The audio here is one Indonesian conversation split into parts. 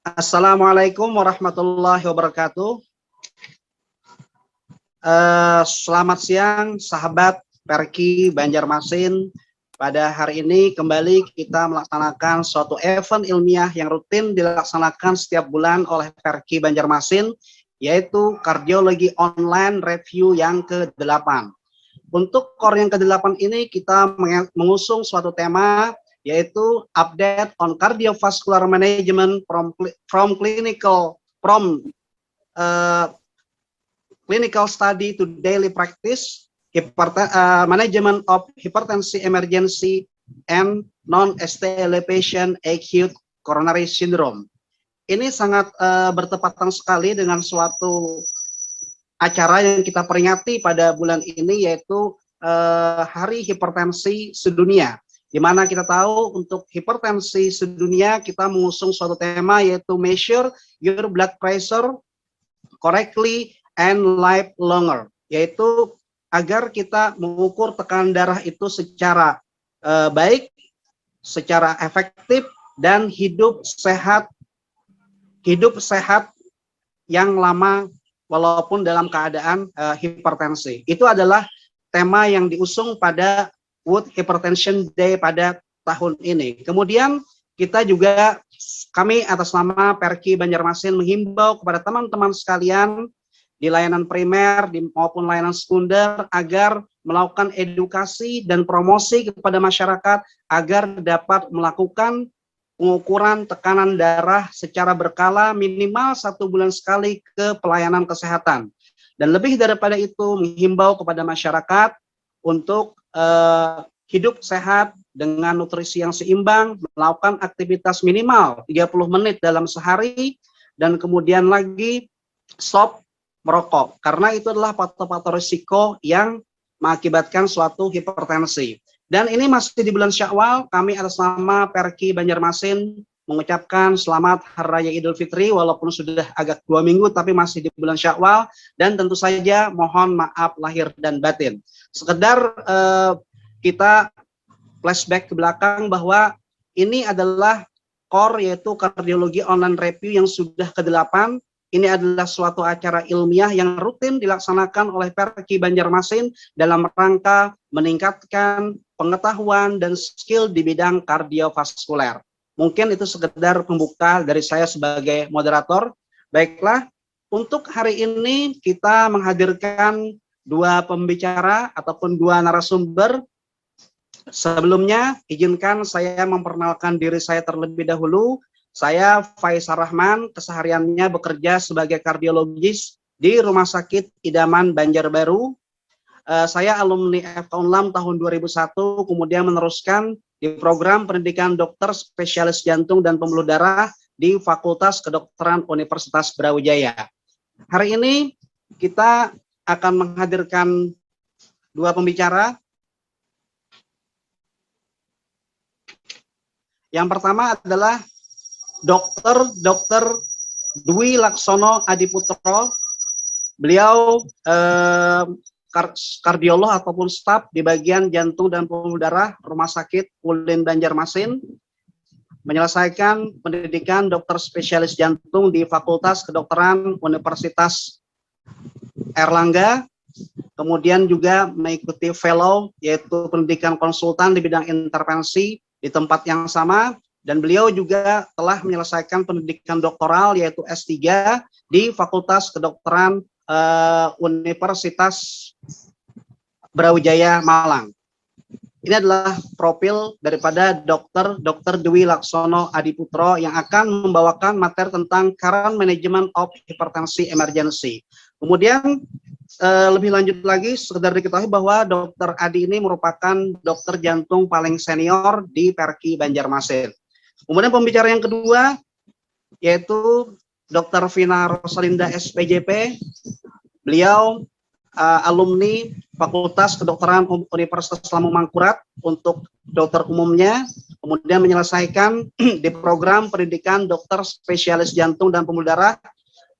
Assalamualaikum warahmatullahi wabarakatuh. Selamat siang, sahabat Perki Banjarmasin. Pada hari ini kembali kita melaksanakan suatu event ilmiah yang rutin dilaksanakan setiap bulan oleh Perki Banjarmasin, yaitu Kardiologi Online Review yang ke-8. Untuk core yang ke-8 ini kita mengusung suatu tema, yaitu update on cardiovascular management from clinical study to daily practice, management of hypertension emergency and non-ST elevation acute coronary syndrome. Ini sangat bertepatan sekali dengan suatu acara yang kita peringati pada bulan ini, yaitu Hari Hipertensi Sedunia, di mana kita tahu untuk hipertensi sedunia kita mengusung suatu tema, yaitu measure your blood pressure correctly and live longer, yaitu agar kita mengukur tekanan darah itu secara baik, secara efektif, dan hidup sehat yang lama walaupun dalam keadaan hipertensi. Itu adalah tema yang diusung pada World Hypertension Day pada tahun ini. Kemudian kami atas nama Perki Banjarmasin menghimbau kepada teman-teman sekalian di layanan primer maupun layanan sekunder agar melakukan edukasi dan promosi kepada masyarakat agar dapat melakukan pengukuran tekanan darah secara berkala minimal 1 bulan sekali ke pelayanan kesehatan. Dan lebih daripada itu menghimbau kepada masyarakat untuk hidup sehat dengan nutrisi yang seimbang, melakukan aktivitas minimal 30 menit dalam sehari, dan kemudian lagi stop merokok, karena itu adalah faktor-faktor risiko yang mengakibatkan suatu hipertensi. Dan ini masih di bulan Syawal, kami atas nama Perki Banjarmasin mengucapkan selamat Hari Raya Idul Fitri, walaupun sudah agak 2 minggu, tapi masih di bulan Syawal, dan tentu saja mohon maaf lahir dan batin. Sekedar kita flashback ke belakang bahwa ini adalah core, yaitu Kardiologi Online Review yang sudah ke-8. Ini adalah suatu acara ilmiah yang rutin dilaksanakan oleh Perki Banjarmasin dalam rangka meningkatkan pengetahuan dan skill di bidang kardiovaskuler. Mungkin itu sekedar pembuka dari saya sebagai moderator. Baiklah, untuk hari ini kita menghadirkan 2 pembicara ataupun 2 narasumber. Sebelumnya, izinkan saya memperkenalkan diri saya terlebih dahulu. Saya Faisal Rahman, kesehariannya bekerja sebagai kardiologis di Rumah Sakit Idaman Banjarbaru. Saya alumni FK Unlam tahun 2001, kemudian meneruskan di program pendidikan dokter spesialis jantung dan pembuluh darah di Fakultas Kedokteran Universitas Brawijaya. Hari ini kita akan menghadirkan 2 pembicara. Yang pertama adalah Dr. Dwi Laksono Adiputro. Beliau kardiolog ataupun staf di bagian jantung dan pembuluh darah Rumah Sakit Ulin Banjarmasin, menyelesaikan pendidikan dokter spesialis jantung di Fakultas Kedokteran Universitas Erlangga, kemudian juga mengikuti fellow, yaitu pendidikan konsultan di bidang intervensi di tempat yang sama, dan beliau juga telah menyelesaikan pendidikan doktoral yaitu S3 di Fakultas Kedokteran Universitas Brawijaya Malang. Ini adalah profil daripada Dr. Dwi Laksono Adiputro yang akan membawakan materi tentang current management of hypertension emergency. Kemudian lebih lanjut lagi, sekedar diketahui bahwa Dr. Adi ini merupakan dokter jantung paling senior di Perki Banjarmasin. Kemudian pembicara yang kedua yaitu Dr. Vina Rosalinda SPJP. Beliau alumni Fakultas Kedokteran Universitas Lampung Mangkurat untuk dokter umumnya, kemudian menyelesaikan di program pendidikan dokter spesialis jantung dan pembuluh darah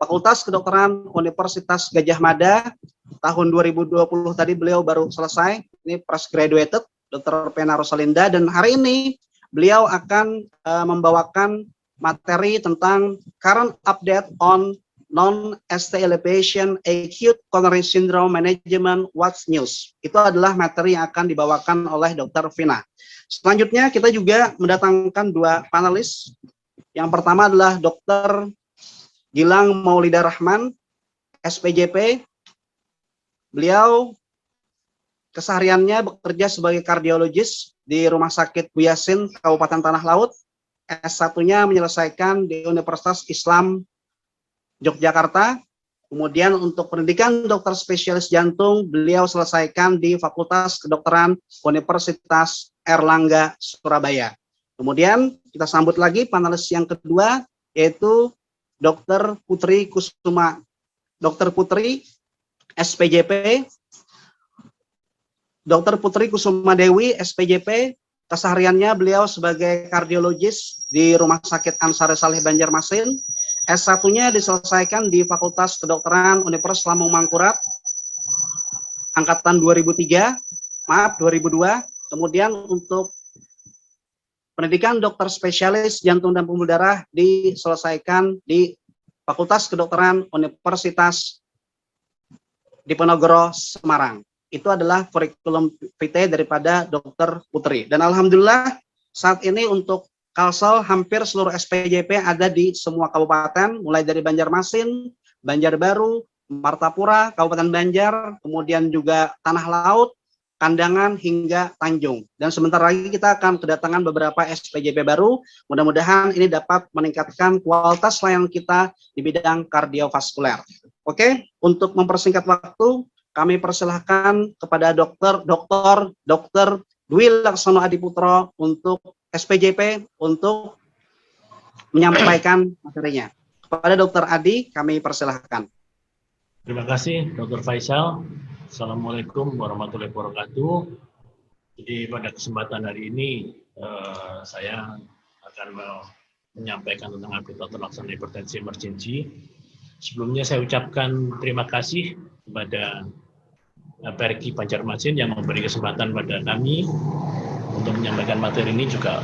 Fakultas Kedokteran Universitas Gajah Mada tahun 2020 tadi beliau baru selesai. Ini fresh graduated, Dr. Vina Rosalinda, dan hari ini beliau akan membawakan materi tentang current update on non-ST elevation acute coronary syndrome management what's news. Itu adalah materi yang akan dibawakan oleh Dr. Vina. Selanjutnya kita juga mendatangkan dua panelis. Yang pertama adalah Dr. Gilang Maulida Rahman, SPJP. Beliau kesehariannya bekerja sebagai kardiologis di Rumah Sakit Bu Yasin, Kabupaten Tanah Laut. S1-nya menyelesaikan di Universitas Islam Yogyakarta. Kemudian untuk pendidikan dokter spesialis jantung, beliau selesaikan di Fakultas Kedokteran Universitas Erlangga, Surabaya. Kemudian kita sambut lagi panelis yang kedua, yaitu Dr. Putri Kusuma. Dr. Putri, SPJP. Dr. Putri Kusuma Dewi, SPJP. Kesehariannya beliau sebagai kardiologis di Rumah Sakit Ansari Saleh Banjarmasin. S1-nya diselesaikan di Fakultas Kedokteran Universitas Lambung Mangkurat, angkatan 2002. Kemudian untuk pendidikan dokter spesialis jantung dan pembuluh darah diselesaikan di Fakultas Kedokteran Universitas Diponegoro, Semarang. Itu adalah kurikulum vitae daripada Dr. Putri. Dan alhamdulillah saat ini untuk Kalsel hampir seluruh SPJP ada di semua kabupaten, mulai dari Banjarmasin, Banjarbaru, Martapura, Kabupaten Banjar, kemudian juga Tanah Laut, Kandangan, hingga Tanjung. Dan sebentar lagi kita akan kedatangan beberapa SPJP baru. Mudah-mudahan ini dapat meningkatkan kualitas layanan kita di bidang kardiovaskuler. Oke, untuk mempersingkat waktu, kami persilahkan kepada Dr. Dwi Laksono Adiputro untuk SPJP untuk menyampaikan materinya. Kepada Dr. Adi, kami persilahkan. Terima kasih, Dr. Faisal. Assalamualaikum warahmatullahi wabarakatuh. Jadi pada kesempatan hari ini, saya akan menyampaikan tentang update terlaksana hipertensi emergency. Sebelumnya saya ucapkan terima kasih kepada Perki Banjarmasin yang memberi kesempatan pada kami untuk menyampaikan materi ini, juga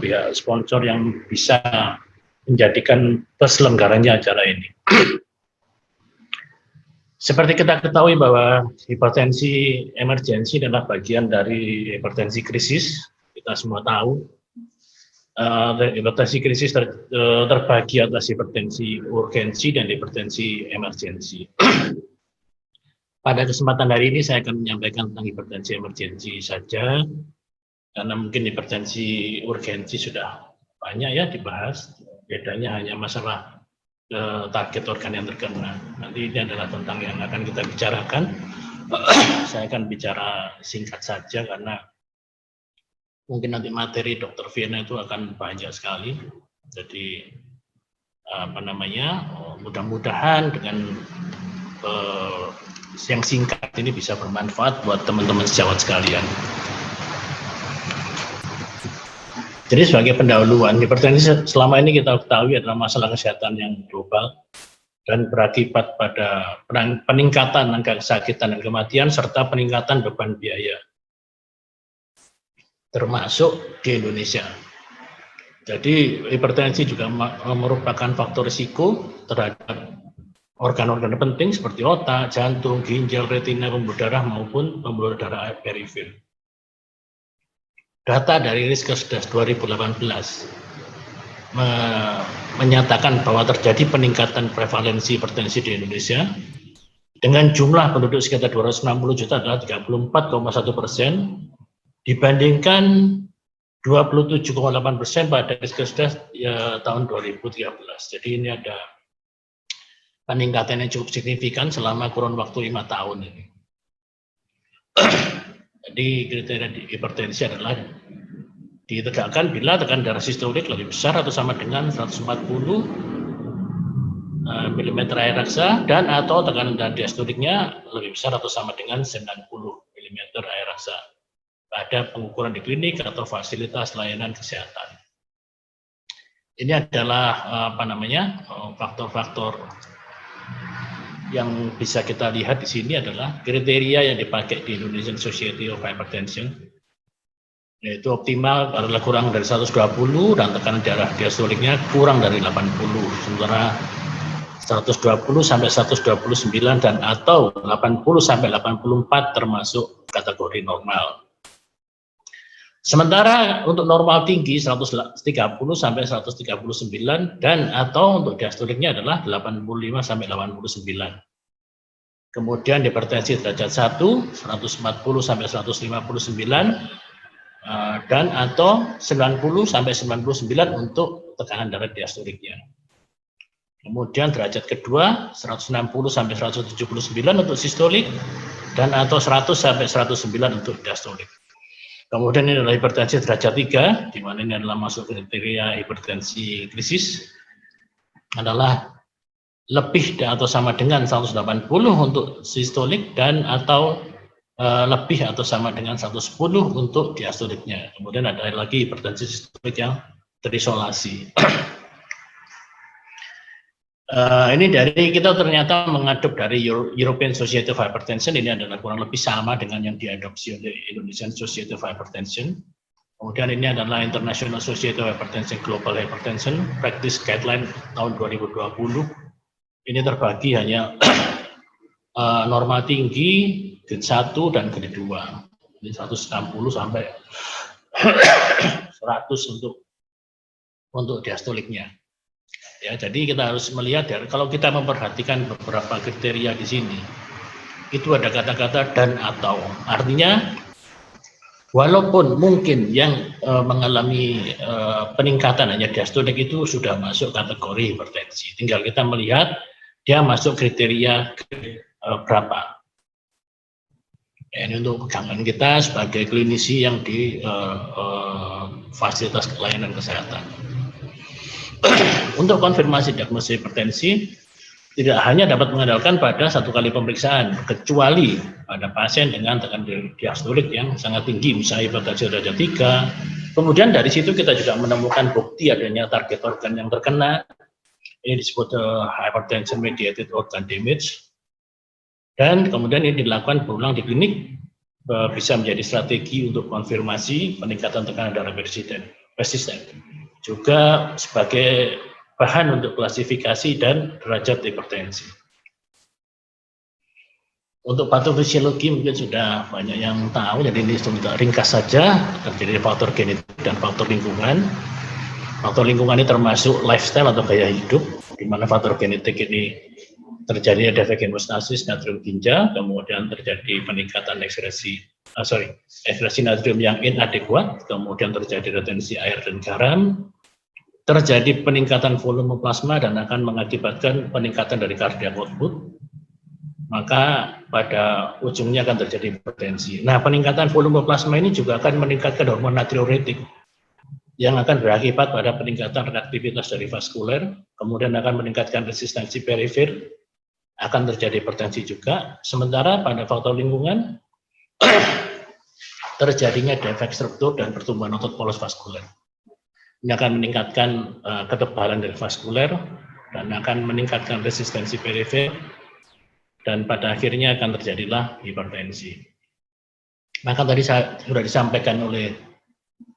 pihak sponsor yang bisa menjadikan peselenggaranya acara ini. Seperti kita ketahui bahwa hipertensi emergensi adalah bagian dari hipertensi krisis. Kita semua tahu hipertensi krisis terbagi atas hipertensi urgensi dan hipertensi emergensi. Pada kesempatan hari ini saya akan menyampaikan tentang hipertensi emergensi saja, karena mungkin hipertensi urgensi sudah banyak ya dibahas. Bedanya hanya masalah target organ yang terkena. Nanti ini adalah tentang yang akan kita bicarakan. Saya akan bicara singkat saja karena mungkin nanti materi Dr. Vina itu akan banyak sekali. Jadi mudah-mudahan dengan yang singkat ini bisa bermanfaat buat teman-teman sejawat sekalian. Jadi sebagai pendahuluan, hipertensi selama ini kita ketahui adalah masalah kesehatan yang global dan berakibat pada peningkatan angka kesakitan dan kematian serta peningkatan beban biaya, termasuk di Indonesia. Jadi hipertensi juga merupakan faktor risiko terhadap organ-organ penting seperti otak, jantung, ginjal, retina, pembuluh darah maupun pembuluh darah perifer. Data dari Riskesdas 2018 menyatakan bahwa terjadi peningkatan prevalensi hipertensi di Indonesia dengan jumlah penduduk sekitar 260 juta adalah 34,1% dibandingkan 27,8% pada Riskesdas tahun 2013. Jadi ini ada peningkatan yang cukup signifikan selama kurun waktu 5 tahun ini. Jadi kriteria hipertensi adalah ditegakkan bila tekanan darah sistolik lebih besar atau sama dengan 140 mm air raksa dan atau tekanan darah diastoliknya lebih besar atau sama dengan 90 mm air raksa pada pengukuran di klinik atau fasilitas layanan kesehatan. Ini adalah faktor-faktor yang bisa kita lihat di sini adalah kriteria yang dipakai di Indonesian Society of Hypertension. yaitu optimal adalah kurang dari 120 dan tekanan darah diastoliknya kurang dari 80, sementara 120 sampai 129 dan atau 80 sampai 84 termasuk kategori normal. Sementara untuk normal tinggi 130 sampai 139 dan atau untuk diastoliknya adalah 85 sampai 89. Kemudian hipertensi derajat 1 140 sampai 159 dan atau 90 sampai 99 untuk tekanan darah diastoliknya. Kemudian derajat kedua 160 sampai 179 untuk sistolik dan atau 100 sampai 109 untuk diastolik. Kemudian ini adalah hipertensi derajat 3, di mana ini adalah masuk kriteria hipertensi krisis, adalah lebih atau sama dengan 180 untuk sistolik dan atau lebih atau sama dengan 110 untuk diastoliknya. Kemudian ada lagi hipertensi sistolik yang terisolasi. Ini dari kita ternyata mengadop dari European Society of Hypertension, ini adalah kurang lebih sama dengan yang diadopsi oleh Indonesian Society of Hypertension. Kemudian ini adalah International Society of Hypertension Global Hypertension Practice Guideline tahun 2020. Ini terbagi hanya norma tinggi, grade 1 dan grade 2. Ini 160 sampai 100 untuk diastoliknya. Ya, jadi kita harus melihat kalau kita memperhatikan beberapa kriteria di sini, itu ada kata-kata dan atau. Artinya, walaupun mungkin yang mengalami peningkatan hanya diastolik itu sudah masuk kategori hipertensi, tinggal kita melihat dia masuk kriteria berapa. Ya, ini untuk pegangan kita sebagai klinisi yang di fasilitas pelayanan kesehatan. Untuk konfirmasi diagnosis hipertensi, tidak hanya dapat mengandalkan pada satu kali pemeriksaan, kecuali pada pasien dengan tekanan diastolik yang sangat tinggi, misalnya hipertensi derajat 3. Kemudian dari situ kita juga menemukan bukti adanya target organ yang terkena. Ini disebut hypertension mediated organ damage. Dan kemudian ini dilakukan berulang di klinik, bisa menjadi strategi untuk konfirmasi peningkatan tekanan darah persisten. Juga sebagai bahan untuk klasifikasi dan derajat hipertensi. Untuk patofisiologi mungkin sudah banyak yang tahu, jadi ini sudah ringkas saja, terjadi faktor genetik dan faktor lingkungan. Faktor lingkungan ini termasuk lifestyle atau gaya hidup, di mana faktor genetik ini terjadi defek hemostasis natrium ginjal, kemudian terjadi peningkatan ekspresi natrium yang inadekuat, kemudian terjadi retensi air dan garam, terjadi peningkatan volume plasma dan akan mengakibatkan peningkatan dari cardiac output, maka pada ujungnya akan terjadi hipertensi. Nah, peningkatan volume plasma ini juga akan meningkatkan hormon natriuretik yang akan berakibat pada peningkatan reaktivitas dari vaskuler, kemudian akan meningkatkan resistensi perifer, akan terjadi hipertensi juga. Sementara pada faktor lingkungan terjadinya defek struktur dan pertumbuhan otot polos vaskuler. Ini akan meningkatkan ketebalan dari vaskuler dan akan meningkatkan resistensi perifer, dan pada akhirnya akan terjadilah hipertensi. Maka tadi sudah disampaikan oleh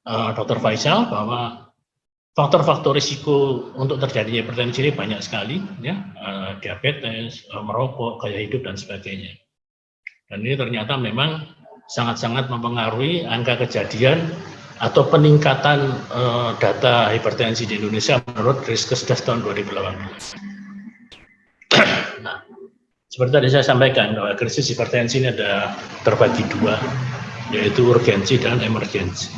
Dr. Faisal bahwa faktor-faktor risiko untuk terjadinya hipertensi ini banyak sekali, ya, diabetes, merokok, gaya hidup dan sebagainya. Dan ini ternyata memang sangat-sangat mempengaruhi angka kejadian atau peningkatan data hipertensi di Indonesia menurut Riskesdas tahun 2018. Nah, seperti tadi saya sampaikan bahwa krisis hipertensi ini ada terbagi dua, yaitu urgensi dan emergensi.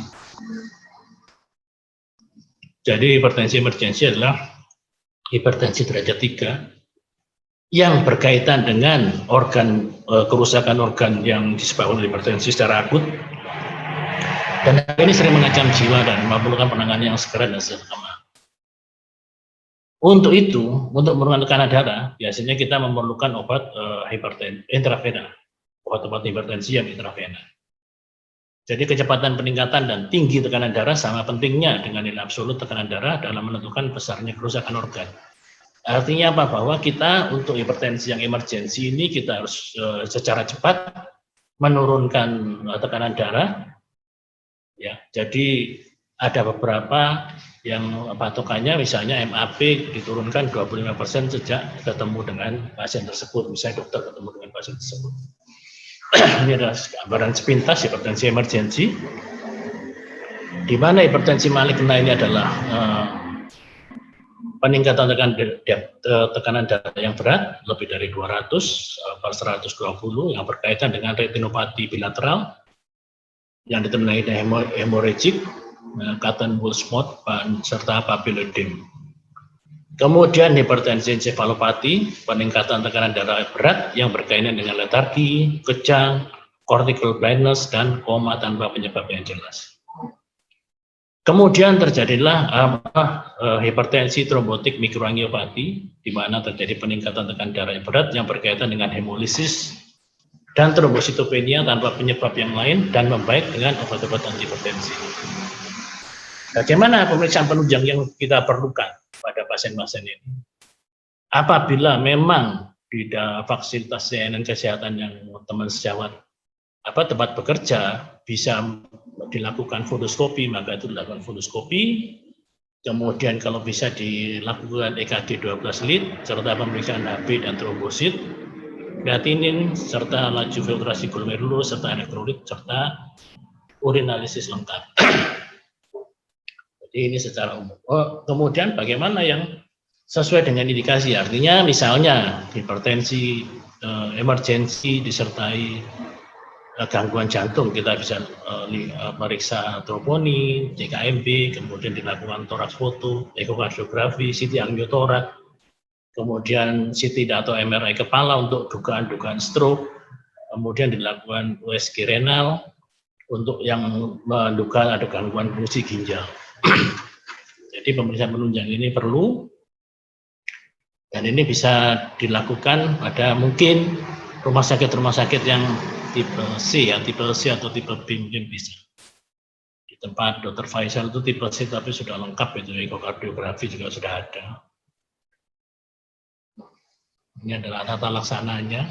Jadi hipertensi emergensi adalah hipertensi derajat 3 yang berkaitan dengan kerusakan organ yang disebabkan oleh hipertensi secara akut. Dan ini sering mengancam jiwa dan memerlukan penanganan yang segera dan seksama. Untuk itu, untuk menurunkan tekanan darah, biasanya kita memerlukan obat intravena, obat-obat hipertensi yang intravena. Jadi kecepatan peningkatan dan tinggi tekanan darah sama pentingnya dengan nilai absolut tekanan darah dalam menentukan besarnya kerusakan organ. Artinya apa? Bahwa kita untuk hipertensi yang emergensi ini kita harus secara cepat menurunkan tekanan darah, Ya, jadi ada beberapa yang patokannya misalnya MAP diturunkan 25% sejak ketemu dengan pasien tersebut, misalnya dokter ketemu dengan pasien tersebut. Ini adalah gambaran sepintas hipertensi emergensi, di mana hipertensi maligna ini adalah peningkatan tekanan darah yang berat lebih dari 200 per 120 yang berkaitan dengan retinopati bilateral yang ditandai dengan hemorrhagic, Cotton-Wool-Smooth, serta papilledem. Kemudian hipertensi ensefalopati, peningkatan tekanan darah berat yang berkaitan dengan letargi, kejang, cortical blindness, dan koma tanpa penyebab yang jelas. Kemudian terjadilah hipertensi trombotik mikroangiopati, di mana terjadi peningkatan tekanan darah yang berat yang berkaitan dengan hemolisis dan trombositopenia tanpa penyebab yang lain dan membaik dengan obat-obat antihipertensi. Bagaimana pemeriksaan penunjang yang kita perlukan pada pasien-pasien ini? Apabila memang di fasilitas layanan kesehatan yang teman sejawat tempat bekerja bisa dilakukan fondoskopi, maka itu dilakukan fondoskopi. Kemudian kalau bisa dilakukan EKG 12 lead serta pemeriksaan HB dan trombosit, kreatinin serta laju filtrasi glomerulus serta elektrolit serta urinalisis lengkap. Jadi ini secara umum. Kemudian bagaimana yang sesuai dengan indikasi? Artinya misalnya hipertensi emergensi disertai gangguan jantung, kita bisa meriksa troponin, CKMB, kemudian dilakukan toraks foto, ekokardiografi, CT angiotorak, kemudian CT atau MRI kepala untuk dugaan-dugaan stroke, kemudian dilakukan USG renal untuk yang menduga ada gangguan fungsi ginjal. Jadi pemeriksaan penunjang ini perlu, dan ini bisa dilakukan pada mungkin rumah sakit yang tipe C, tipe C atau tipe B mungkin bisa. Di tempat Dr. Faisal itu tipe C tapi sudah lengkap, itu ekokardiografi juga sudah ada. Ini adalah tata laksananya.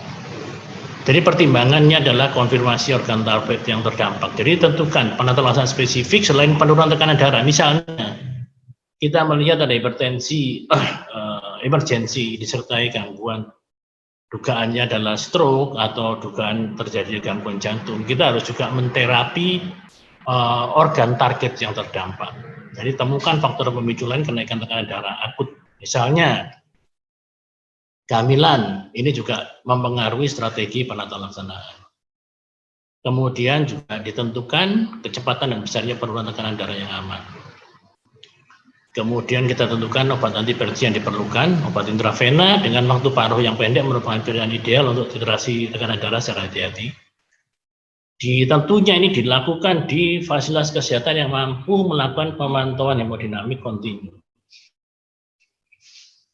Jadi pertimbangannya adalah konfirmasi organ target yang terdampak. Jadi tentukan penata laksana spesifik selain penurunan tekanan darah. Misalnya kita melihat ada hipertensi emergensi disertai gangguan, dugaannya adalah stroke atau dugaan terjadi gangguan jantung. Kita harus juga menterapi organ target yang terdampak. Jadi temukan faktor pemicu lain kenaikan tekanan darah akut. Misalnya kehamilan, ini juga mempengaruhi strategi penata laksanaan. Kemudian juga ditentukan kecepatan dan besarnya penurunan tekanan darah yang aman. Kemudian kita tentukan obat antihipertensi yang diperlukan, obat intravena dengan waktu paruh yang pendek merupakan pilihan ideal untuk titrasi tekanan darah secara hati-hati. Tentunya ini dilakukan di fasilitas kesehatan yang mampu melakukan pemantauan hemodinamik kontinu.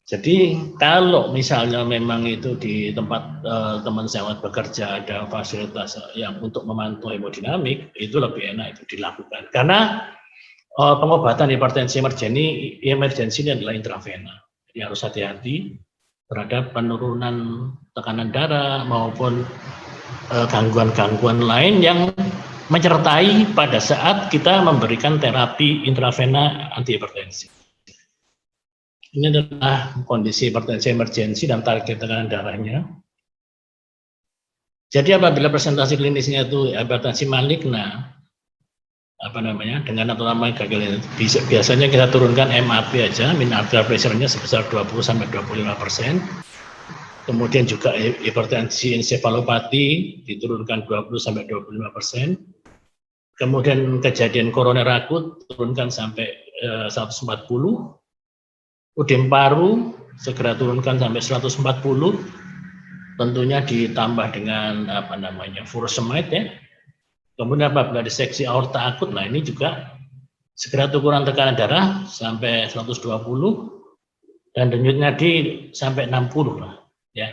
Jadi kalau misalnya memang itu di tempat teman sejawat bekerja ada fasilitas yang untuk memantau hemodinamik, itu lebih enak itu dilakukan. Karena pengobatan hipertensi emergensi ini adalah intravena. Jadi harus hati-hati terhadap penurunan tekanan darah maupun gangguan-gangguan lain yang menyertai pada saat kita memberikan terapi intravena antihipertensi. Ini adalah kondisi hipertensi emergensi dan target tekanan darahnya. Jadi apabila presentasi klinisnya itu hipertensi maligna, dengan atau nama gagal, biasanya kita turunkan MAP aja, mean arterial pressure-nya sebesar 20-25%. Kemudian juga hipertensi ensefalopati diturunkan 20-25%. Kemudian kejadian koroner akut turunkan sampai 140. Udem paru segera turunkan sampai 140, tentunya ditambah dengan furosemide ya. Kemudian apabila diseksi aorta akut, nah ini juga segera turunan tekanan darah sampai 120 dan denyut nadi sampai 60 lah ya.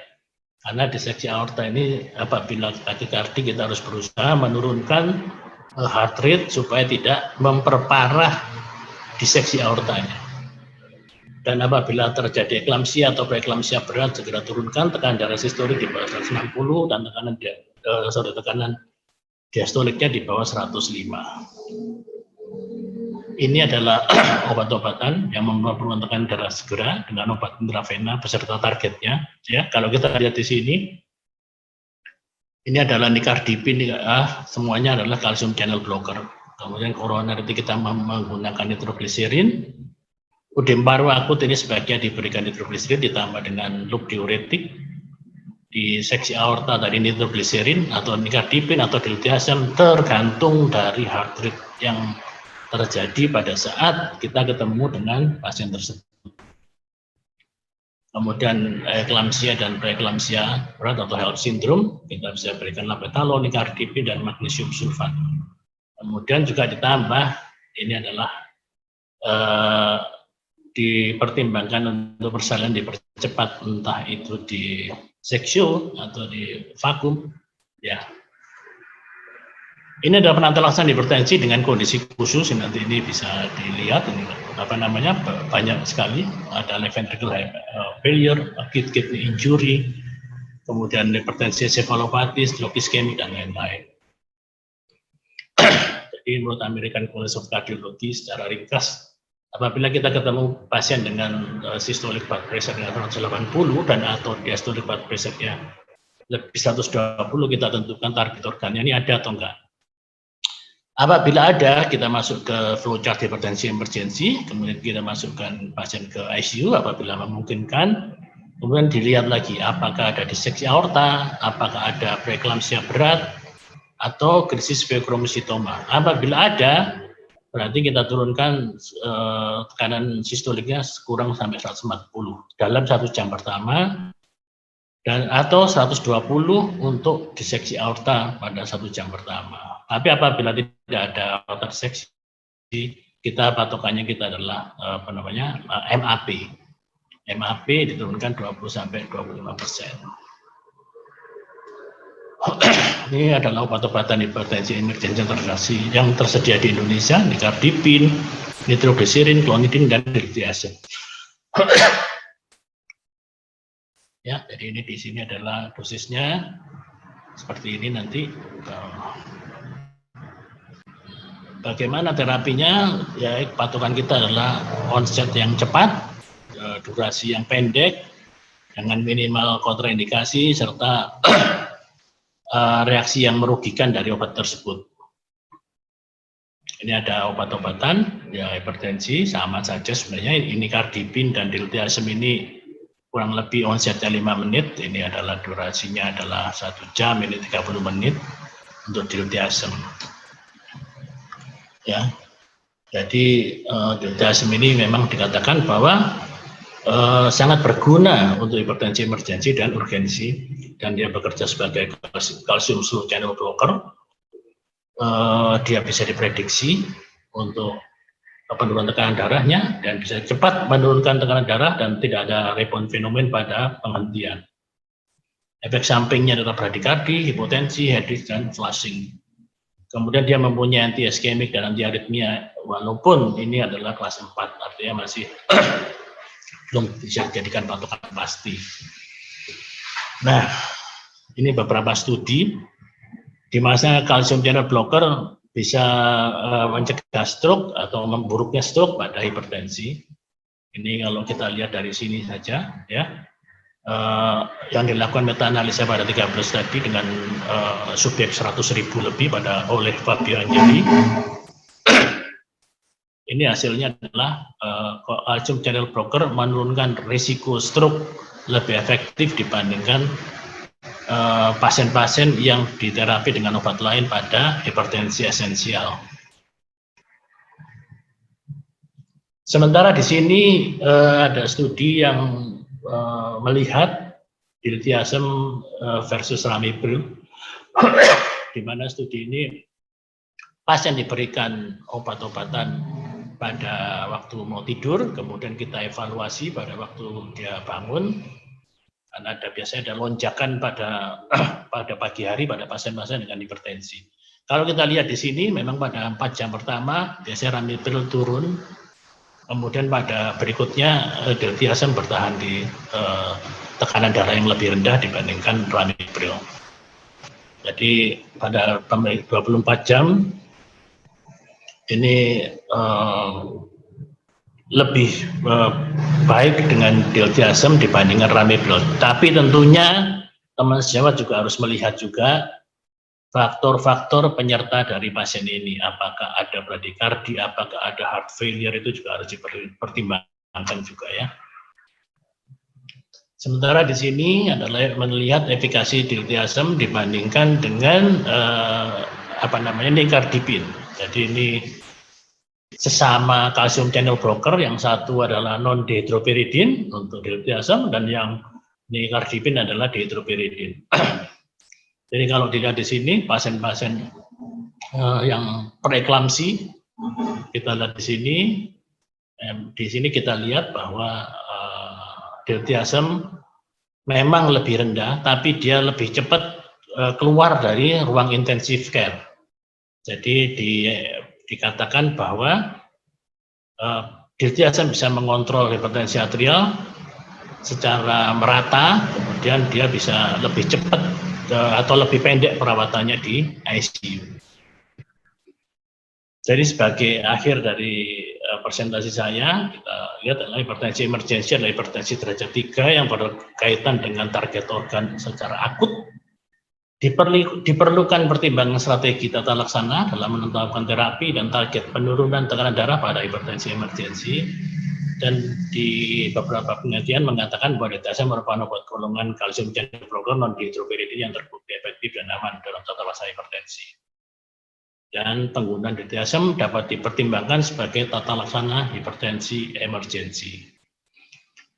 Karena diseksi aorta ini apabila takikardi kita harus berusaha menurunkan heart rate supaya tidak memperparah diseksi aortanya. Dan apabila terjadi eklamsia atau preeklamsia berat, segera turunkan tekanan darah sistolik di bawah 160 dan tekanan diastoliknya di bawah 105. ini adalah obat-obatan yang menurunkan tekanan darah segera dengan obat intravena beserta targetnya. Ya, kalau kita lihat di sini, ini adalah nicardipin, semuanya adalah kalsium channel blocker. Kemudian koroner itu kita menggunakan nitrogliserin. Udem paru akut ini sebaiknya diberikan nitrogliserin ditambah dengan loop diuretik. Di seksi aorta tadi nitrogliserin atau nicardipin atau diltiazem tergantung dari heart rate yang terjadi pada saat kita ketemu dengan pasien tersebut. Kemudian eklamsia dan preeklamsia berat atau HELLP syndrome, kita bisa berikan labetalol, nicardipin, dan magnesium sulfat. Kemudian juga ditambah, ini adalah dipertimbangkan untuk persalinan dipercepat, entah itu di seksio atau di vakum. Ya, ini adalah penata hipertensi dengan kondisi khusus. Nanti ini bisa dilihat, ini apa namanya, banyak sekali. Ada left ventricular failure, acute kidney injury, kemudian hipertensi encephalopathia, stroke ischemic, dan lain-lain. Jadi menurut American College of Cardiology secara ringkas, apabila kita ketemu pasien dengan systolic blood pressure dengan 180 dan atau diastolic blood pressure-nya lebih 120, kita tentukan target organnya ini ada atau enggak. Apabila ada, kita masuk ke flowchart hipertensi emergency, kemudian kita masukkan pasien ke ICU apabila memungkinkan, kemudian dilihat lagi apakah ada diseksi aorta, apakah ada preeklamsia berat, atau krisis pheochromocytoma. Apabila ada, berarti kita turunkan tekanan sistoliknya kurang sampai 140 dalam 1 jam pertama, dan atau 120 untuk diseksi aorta pada 1 jam pertama. Tapi apabila tidak ada aorta diseksi, kita patokannya kita adalah MAP. MAP diturunkan 20 sampai 25%. Ini adalah obat-obatan hipertensi emergensi yang tersedia di Indonesia, nicardipin, nitrogliserin, clonidine, dan diltiazem. Ya, jadi ini di sini adalah dosisnya seperti ini nanti. Bagaimana terapinya? Ya, patokan kita adalah onset yang cepat, durasi yang pendek, dengan minimal kontraindikasi serta reaksi yang merugikan dari obat tersebut. Ini ada obat-obatan, ya hipertensi sama saja sebenarnya. Ini nicardipin dan diltiazem ini kurang lebih onsetnya 5 menit. Ini adalah durasinya adalah 1 jam, ini 30 menit untuk diltiazem. Ya, jadi diltiazem ini memang dikatakan bahwa sangat berguna untuk hipertensi emergensi dan urgensi, dan dia bekerja sebagai kalsium channel blocker. Dia bisa diprediksi untuk penurunan tekanan darahnya dan bisa cepat menurunkan tekanan darah dan tidak ada rebound fenomen pada penghentian. Efek sampingnya adalah bradikardi, hipotensi, headache, dan flushing. Kemudian dia mempunyai anti iskemik dan anti aritmia, walaupun ini adalah kelas 4, artinya masih belum bisa dijadikan patokan pasti. Nah, ini beberapa studi di masa kalsium channel blocker bisa mencegah stroke atau memburuknya stroke pada hipertensi. Ini kalau kita lihat dari sini saja, ya, yang dilakukan meta-analisa pada 13 tadi dengan subjek 100.000 lebih oleh Fabio Angeli. Ini hasilnya adalah kalsium channel blocker menurunkan risiko stroke lebih efektif dibandingkan pasien-pasien yang diterapi dengan obat lain pada hipertensi esensial. Sementara di sini ada studi yang melihat diltiazem versus ramipril, di mana studi ini pasien diberikan obat-obatan pada waktu mau tidur, kemudian kita evaluasi pada waktu dia bangun, karena biasanya ada lonjakan pada pagi hari pada pasien-pasien dengan hipertensi. Kalau kita lihat di sini, memang pada 4 jam pertama biasanya ramipril turun, kemudian pada berikutnya diltiazem bertahan di tekanan darah yang lebih rendah dibandingkan ramipril. Jadi pada 24 jam ini lebih baik dengan diltiazem dibandingkan Ramipril. Tapi tentunya teman sejawat juga harus melihat juga faktor-faktor penyerta dari pasien ini. Apakah ada bradikardi, apakah ada heart failure, itu juga harus dipertimbangkan juga ya. Sementara di sini adalah melihat efikasi diltiazem dibandingkan dengan nicardipin. Jadi ini sesama kalsium channel blocker, yang satu adalah non dehydropiridin untuk diltiazem dan yang nicardipin adalah dehydropiridin. Jadi kalau dilihat di sini pasien-pasien yang preeklamsi, kita lihat di sini kita lihat bahwa diltiazem memang lebih rendah, tapi dia lebih cepat keluar dari ruang intensive care. Jadi dikatakan bahwa diltiazem bisa mengontrol hipertensi atrial secara merata, kemudian dia bisa lebih cepat atau lebih pendek perawatannya di ICU. Jadi sebagai akhir dari presentasi saya, kita lihat adalah hipertensi emergensi adalah hipertensi derajat 3 yang berkaitan dengan target organ secara akut. Diperlukan pertimbangan strategi tata laksana dalam menentukan terapi dan target penurunan tekanan darah pada hipertensi emergensi. Dan di beberapa penelitian mengatakan bahwa diltiazem merupakan obat golongan kalsium channel blocker non dehydropiridin yang terbukti efektif dan aman dalam tata laksana hipertensi. Dan penggunaan diltiazem dapat dipertimbangkan sebagai tata laksana hipertensi emergensi.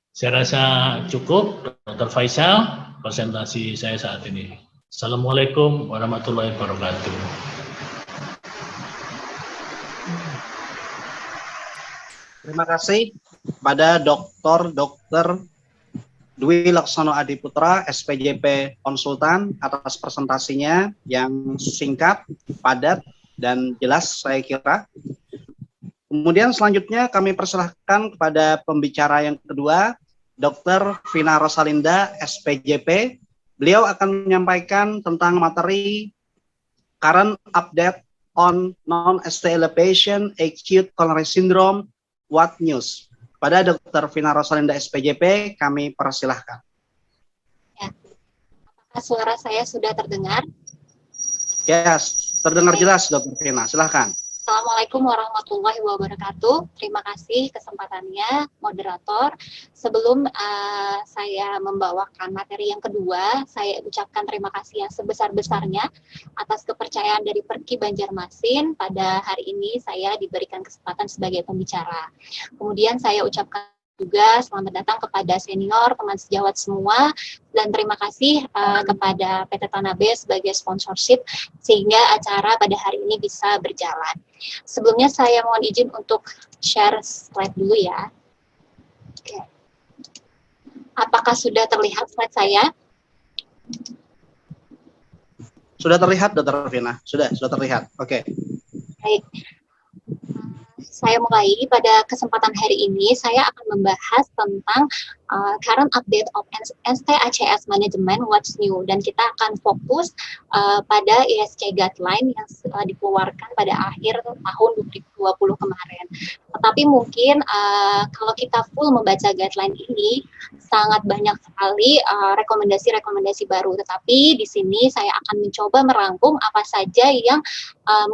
Saya rasa cukup, Dr. Faisal, presentasi saya saat ini. Assalamualaikum warahmatullahi wabarakatuh. Terima kasih pada Dr. Dwi Laksono Adiputra, SPJP Konsultan, atas presentasinya yang singkat, padat, dan jelas saya kira. Kemudian selanjutnya kami persilahkan kepada pembicara yang kedua, Dr. Vina Rosalinda, SPJP. Beliau akan menyampaikan tentang materi current update on non-ST elevation acute coronary syndrome. What news? Pada Dr. Vina Rosalinda, SPJP, kami persilahkan. Ya. Apakah suara saya sudah terdengar? Yes, terdengar jelas, Dr. Vina. Silahkan. Assalamualaikum warahmatullahi wabarakatuh. Terima kasih kesempatannya, moderator. Sebelum saya membawakan materi yang kedua, saya ucapkan terima kasih yang sebesar-besarnya atas kepercayaan dari Perki Banjarmasin. Pada hari ini saya diberikan kesempatan sebagai pembicara. Kemudian saya ucapkan juga selamat datang kepada senior, teman sejawat semua, dan terima kasih kepada PT Tanah B sebagai sponsorship sehingga acara pada hari ini bisa berjalan. Sebelumnya saya mohon izin untuk share slide dulu ya. Oke. Apakah sudah terlihat slide saya? Sudah terlihat, Dr. Vina? Sudah terlihat. Oke. Baik. Saya mulai. Pada kesempatan hari ini saya akan membahas tentang current update of ST-ACS management, what's new, dan kita akan fokus pada ESC guideline yang dikeluarkan pada akhir tahun 2020 kemarin. Tetapi mungkin kalau kita full membaca guideline ini sangat banyak sekali rekomendasi-rekomendasi baru. Tetapi di sini saya akan mencoba merangkum apa saja yang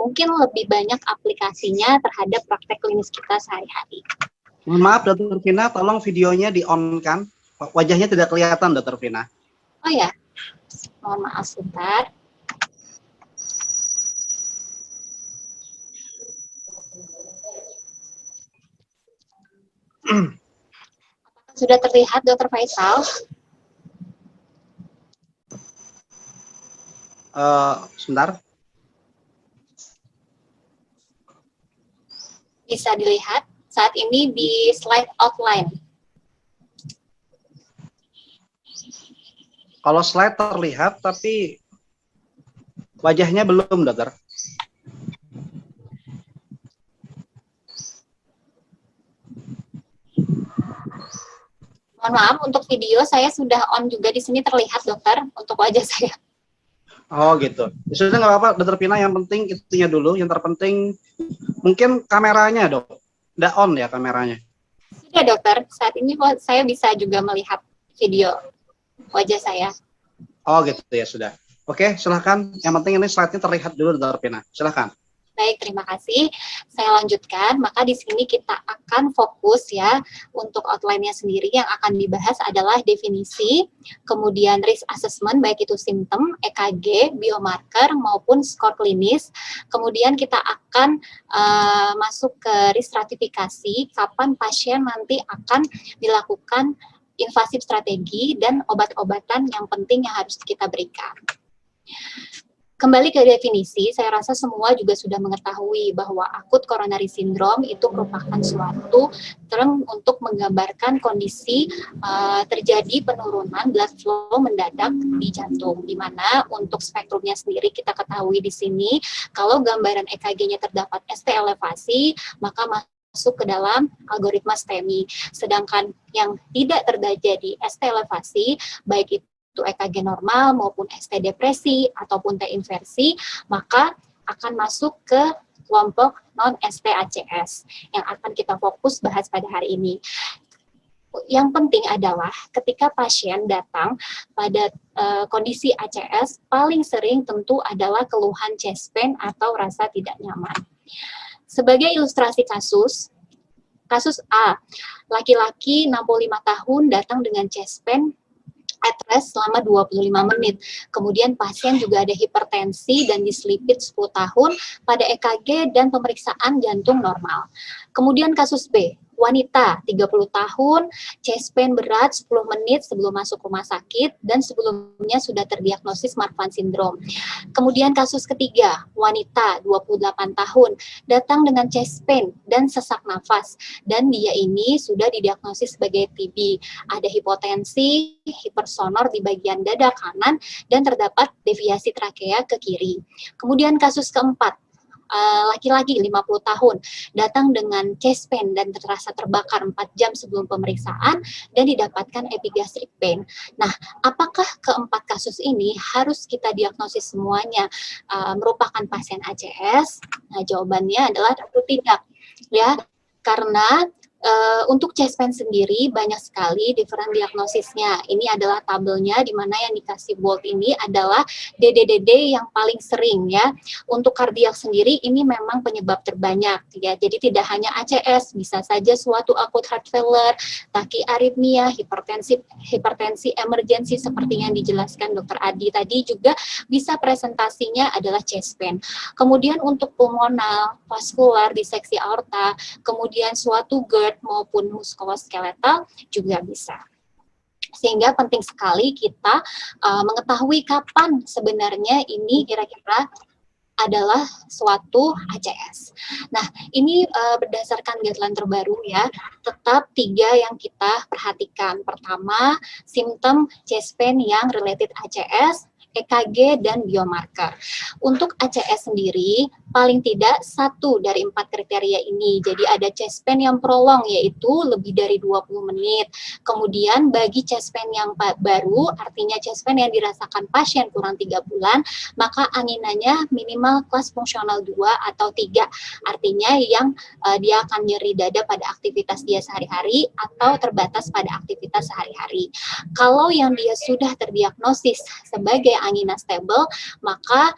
mungkin lebih banyak aplikasinya terhadap praktek klinis kita sehari-hari. Mohon maaf, Dr. Vina, tolong videonya di-on-kan. Wajahnya tidak kelihatan, Dr. Vina. Oh ya, mohon maaf sebentar. Sudah terlihat, Dr. Faisal? Sebentar. Bisa dilihat saat ini di slide outline. Kalau slide terlihat, tapi wajahnya belum, Dokter. Mohon maaf, untuk video saya sudah on juga di sini terlihat, Dokter, untuk wajah saya. Oh gitu. Ya sudah nggak apa-apa, Dokter Pina. Yang penting itunya dulu. Yang terpenting mungkin kameranya dok. Nggak on ya kameranya. Sudah dokter, saat ini saya bisa juga melihat video wajah saya. Oh gitu ya sudah. Oke, silahkan. Yang penting ini slide-nya terlihat dulu, Dokter Pina. Silahkan. Baik, terima kasih. Saya lanjutkan. Maka di sini kita akan fokus ya untuk outline-nya sendiri. Yang akan dibahas adalah definisi, kemudian risk assessment, baik itu simptom, EKG, biomarker, maupun skor klinis. Kemudian kita akan masuk ke risk stratifikasi, kapan pasien nanti akan dilakukan invasif strategi dan obat-obatan yang penting yang harus kita berikan. Kembali ke definisi, saya rasa semua juga sudah mengetahui bahwa akut coronary syndrome itu merupakan suatu term untuk menggambarkan kondisi terjadi penurunan blood flow mendadak di jantung, di mana untuk spektrumnya sendiri kita ketahui di sini, kalau gambaran EKG-nya terdapat ST elevasi, maka masuk ke dalam algoritma STEMI. Sedangkan yang tidak terjadi ST elevasi, baik itu EKG normal maupun ST depresi ataupun T inversi, maka akan masuk ke kelompok non-ST ACS yang akan kita fokus bahas pada hari ini. Yang penting adalah ketika pasien datang pada kondisi ACS, paling sering tentu adalah keluhan chest pain atau rasa tidak nyaman. Sebagai ilustrasi kasus A, laki-laki 65 tahun datang dengan chest pain at rest selama 25 menit. Kemudian pasien juga ada hipertensi dan dislipid 10 tahun pada EKG dan pemeriksaan jantung normal. Kemudian kasus B, wanita 30 tahun, chest pain berat 10 menit sebelum masuk rumah sakit dan sebelumnya sudah terdiagnosis Marfan syndrome. Kemudian kasus ketiga, wanita 28 tahun, datang dengan chest pain dan sesak nafas dan dia ini sudah didiagnosis sebagai TB. Ada hipotensi, hipersonor di bagian dada kanan dan terdapat deviasi trakea ke kiri. Kemudian kasus keempat, laki-laki 50 tahun datang dengan chest pain dan terasa terbakar 4 jam sebelum pemeriksaan dan didapatkan epigastric pain. Nah, apakah keempat kasus ini harus kita diagnosis semuanya merupakan pasien ACS? Nah, jawabannya adalah tentu tidak, ya, karena untuk chest pain sendiri banyak sekali different diagnosisnya. Ini adalah tabelnya di mana yang dikasih bold ini adalah DDDD yang paling sering ya. Untuk kardiak sendiri ini memang penyebab terbanyak ya. Jadi tidak hanya ACS, bisa saja suatu acute heart failure, takiaritmia, hipertensi emergensi seperti yang dijelaskan Dr. Adi tadi, juga bisa presentasinya adalah chest pain. Kemudian untuk pulmonal, vaskular, diseksi aorta, kemudian suatu GERD maupun muskuloskeletal juga bisa. Sehingga penting sekali kita mengetahui kapan sebenarnya ini kira-kira adalah suatu ACS. Nah, ini berdasarkan guideline terbaru ya, tetap 3 yang kita perhatikan. Pertama, simptom chest pain yang related ACS, EKG, dan biomarker. Untuk ACS sendiri, paling tidak 1 dari 4 kriteria ini. Jadi ada chest pain yang prolong, yaitu lebih dari 20 menit. Kemudian bagi chest pain yang baru, artinya chest pain yang dirasakan pasien kurang 3 bulan, maka anginanya minimal kelas fungsional 2 atau 3. Artinya yang dia akan nyeri dada pada aktivitas dia sehari-hari atau terbatas pada aktivitas sehari-hari. Kalau yang dia sudah terdiagnosis sebagai angina stable, maka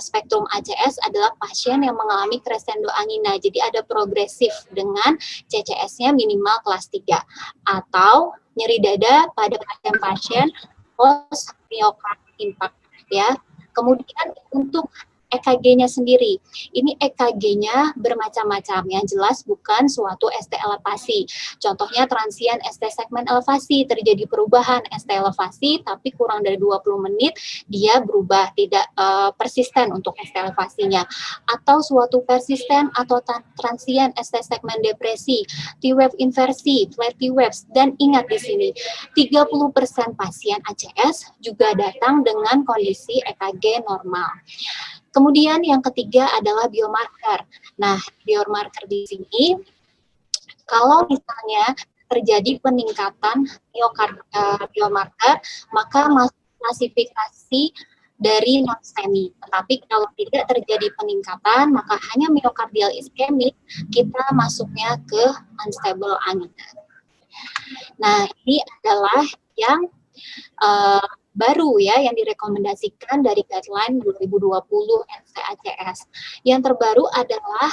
spektrum ACS adalah pasien yang mengalami crescendo angina. Jadi ada progresif dengan CCS-nya minimal kelas 3 atau nyeri dada pada pasien-pasien post myocard impact ya. Kemudian untuk EKG-nya sendiri, ini EKG-nya bermacam-macam, yang jelas bukan suatu ST elevasi. Contohnya transient ST segmen elevasi, terjadi perubahan ST elevasi, tapi kurang dari 20 menit dia berubah, tidak persisten untuk ST elevasinya. Atau suatu persisten atau transient ST segmen depresi, T-wave inversi, flat T-waves, dan ingat di sini, 30% pasien ACS juga datang dengan kondisi EKG normal. Kemudian yang ketiga adalah biomarker. Nah, biomarker di sini, kalau misalnya terjadi peningkatan biomarker, maka masuk klasifikasi dari non-STEMI. Tetapi kalau tidak terjadi peningkatan, maka hanya myocardial ischemic, kita masuknya ke unstable angina. Nah, ini adalah yang baru ya, yang direkomendasikan dari guideline 2020 NCACS. Yang terbaru adalah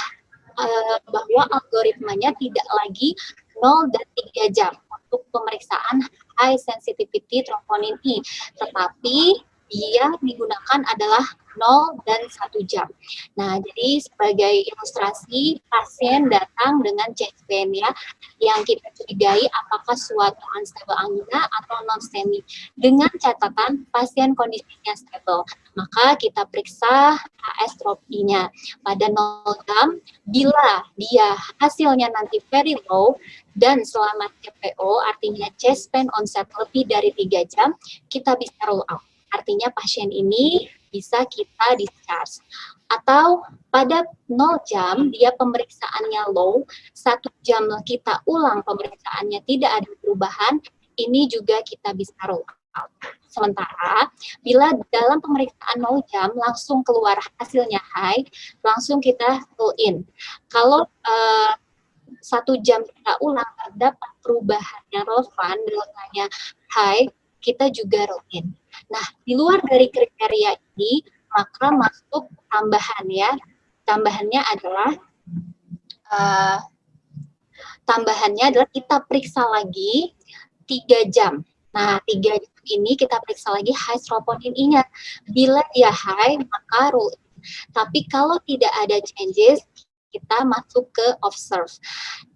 bahwa algoritmanya tidak lagi 0 dan 3 jam untuk pemeriksaan high sensitivity troponin I, tetapi dia digunakan adalah 0 dan 1 jam. Nah, jadi sebagai ilustrasi, pasien datang dengan chest pain ya, yang kita curigai apakah suatu unstable angina atau non-STEMI. Dengan catatan pasien kondisinya stable, maka kita periksa HS-TROP-I-nya pada 0 jam. Bila dia hasilnya nanti very low dan selama TPO, artinya chest pain onset lebih dari 3 jam, kita bisa rule out. Artinya pasien ini bisa kita discharge. Atau pada 0 jam dia pemeriksaannya low, 1 jam kita ulang pemeriksaannya tidak ada perubahan, ini juga kita bisa rule out. Sementara bila dalam pemeriksaan 0 jam langsung keluar hasilnya high, langsung kita rule in. Kalau 1 jam kita ulang terdapat perubahan yang relevan, deltanya high, kita juga rule in. Nah, di luar dari kriteria ini, maka masuk tambahan ya. Tambahannya adalah kita periksa lagi 3 jam. Nah, 3 jam ini kita periksa lagi high troponin I-nya. Bila dia high, maka rule in. Tapi kalau tidak ada changes, kita masuk ke observe.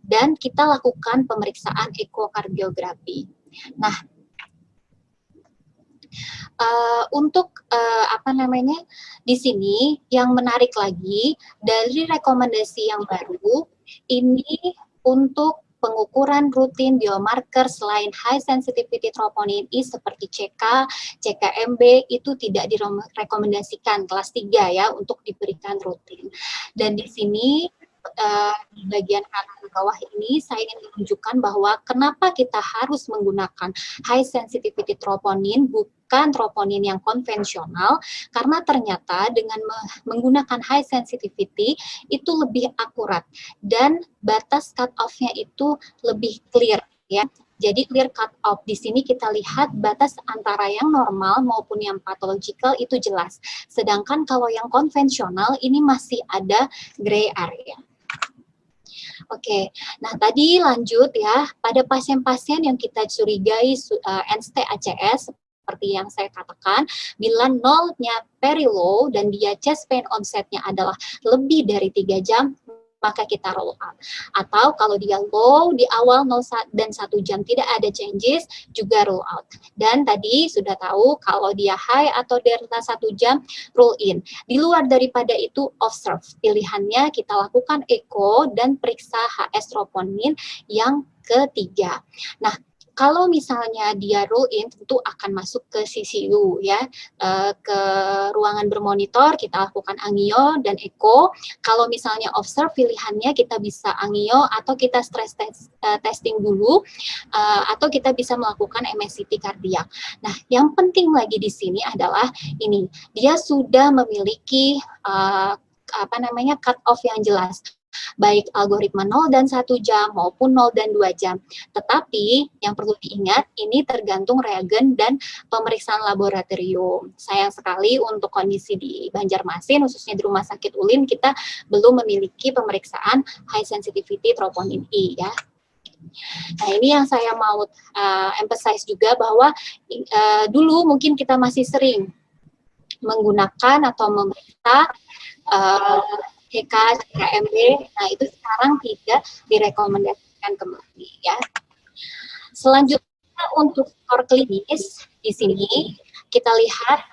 Dan kita lakukan pemeriksaan ekokardiografi. Nah, untuk di sini yang menarik lagi dari rekomendasi yang baru ini untuk pengukuran rutin biomarker selain high sensitivity troponin I seperti CK, CKMB itu tidak direkomendasikan kelas 3 ya untuk diberikan rutin. Dan di sini di bagian kanan bawah ini saya ingin menunjukkan bahwa kenapa kita harus menggunakan high sensitivity troponin bukan troponin yang konvensional, karena ternyata dengan menggunakan high sensitivity itu lebih akurat dan batas cut off-nya itu lebih clear ya. Jadi clear cut off di sini kita lihat batas antara yang normal maupun yang pathological itu jelas. Sedangkan kalau yang konvensional ini masih ada gray area. Oke, nah tadi lanjut ya, pada pasien-pasien yang kita curigai NCACS, seperti yang saya katakan, bila 0-nya very low dan dia chest pain onset-nya adalah lebih dari 3 jam, maka kita roll out. Atau kalau dia low di awal 0 dan 1 jam tidak ada changes, juga roll out. Dan tadi sudah tahu kalau dia high atau delta 1 jam, roll in. Di luar daripada itu, observe. Pilihannya kita lakukan echo dan periksa HS troponin yang ketiga. Nah, kalau misalnya dia roll in, tentu akan masuk ke CCU ya, ke ruangan bermonitor, kita lakukan angio dan echo. Kalau misalnya observe, pilihannya kita bisa angio atau kita stress testing dulu, atau kita bisa melakukan MSCT kardiak. Nah, yang penting lagi di sini adalah ini, dia sudah memiliki cut off yang jelas, baik algoritma 0 dan 1 jam maupun 0 dan 2 jam. Tetapi yang perlu diingat, ini tergantung reagen dan pemeriksaan laboratorium. Sayang sekali untuk kondisi di Banjarmasin, khususnya di Rumah Sakit Ulin, kita belum memiliki pemeriksaan high sensitivity troponin I ya. Nah, ini yang saya mau emphasize juga bahwa dulu mungkin kita masih sering menggunakan atau memeriksa CK, CKMB, nah itu sekarang tidak direkomendasikan kembali ya. Selanjutnya untuk skor klinis di sini kita lihat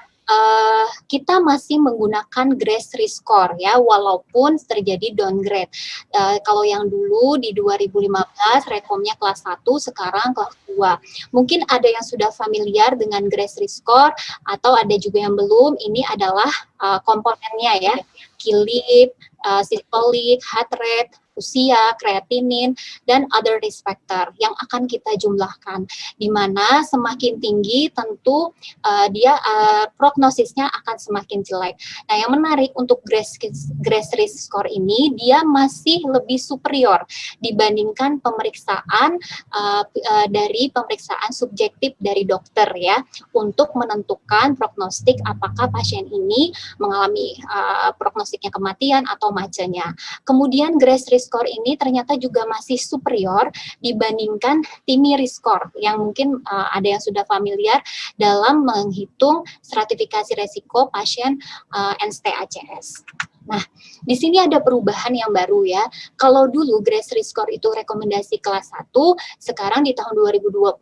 kita masih menggunakan GRACE risk score ya, walaupun terjadi downgrade. Kalau yang dulu di 2015 rekomnya kelas 1, sekarang kelas 2. Mungkin ada yang sudah familiar dengan GRACE risk score atau ada juga yang belum. Ini adalah komponennya ya, QLIP, systolic, heart rate, usia, kreatinin, dan other risk factor yang akan kita jumlahkan. Di mana semakin tinggi tentu prognosisnya akan semakin jelek. Nah, yang menarik untuk GRACE risk score ini, dia masih lebih superior dibandingkan pemeriksaan dari pemeriksaan subjektif dari dokter ya, untuk menentukan prognostik apakah pasien ini mengalami prognostiknya kematian atau macanya. Kemudian GRACE risk score ini ternyata juga masih superior dibandingkan TIMI risk score yang mungkin ada yang sudah familiar dalam menghitung stratifikasi resiko pasien NST-ACS. Nah, di sini ada perubahan yang baru ya. Kalau dulu GRACE risk score itu rekomendasi kelas 1, sekarang di tahun 2020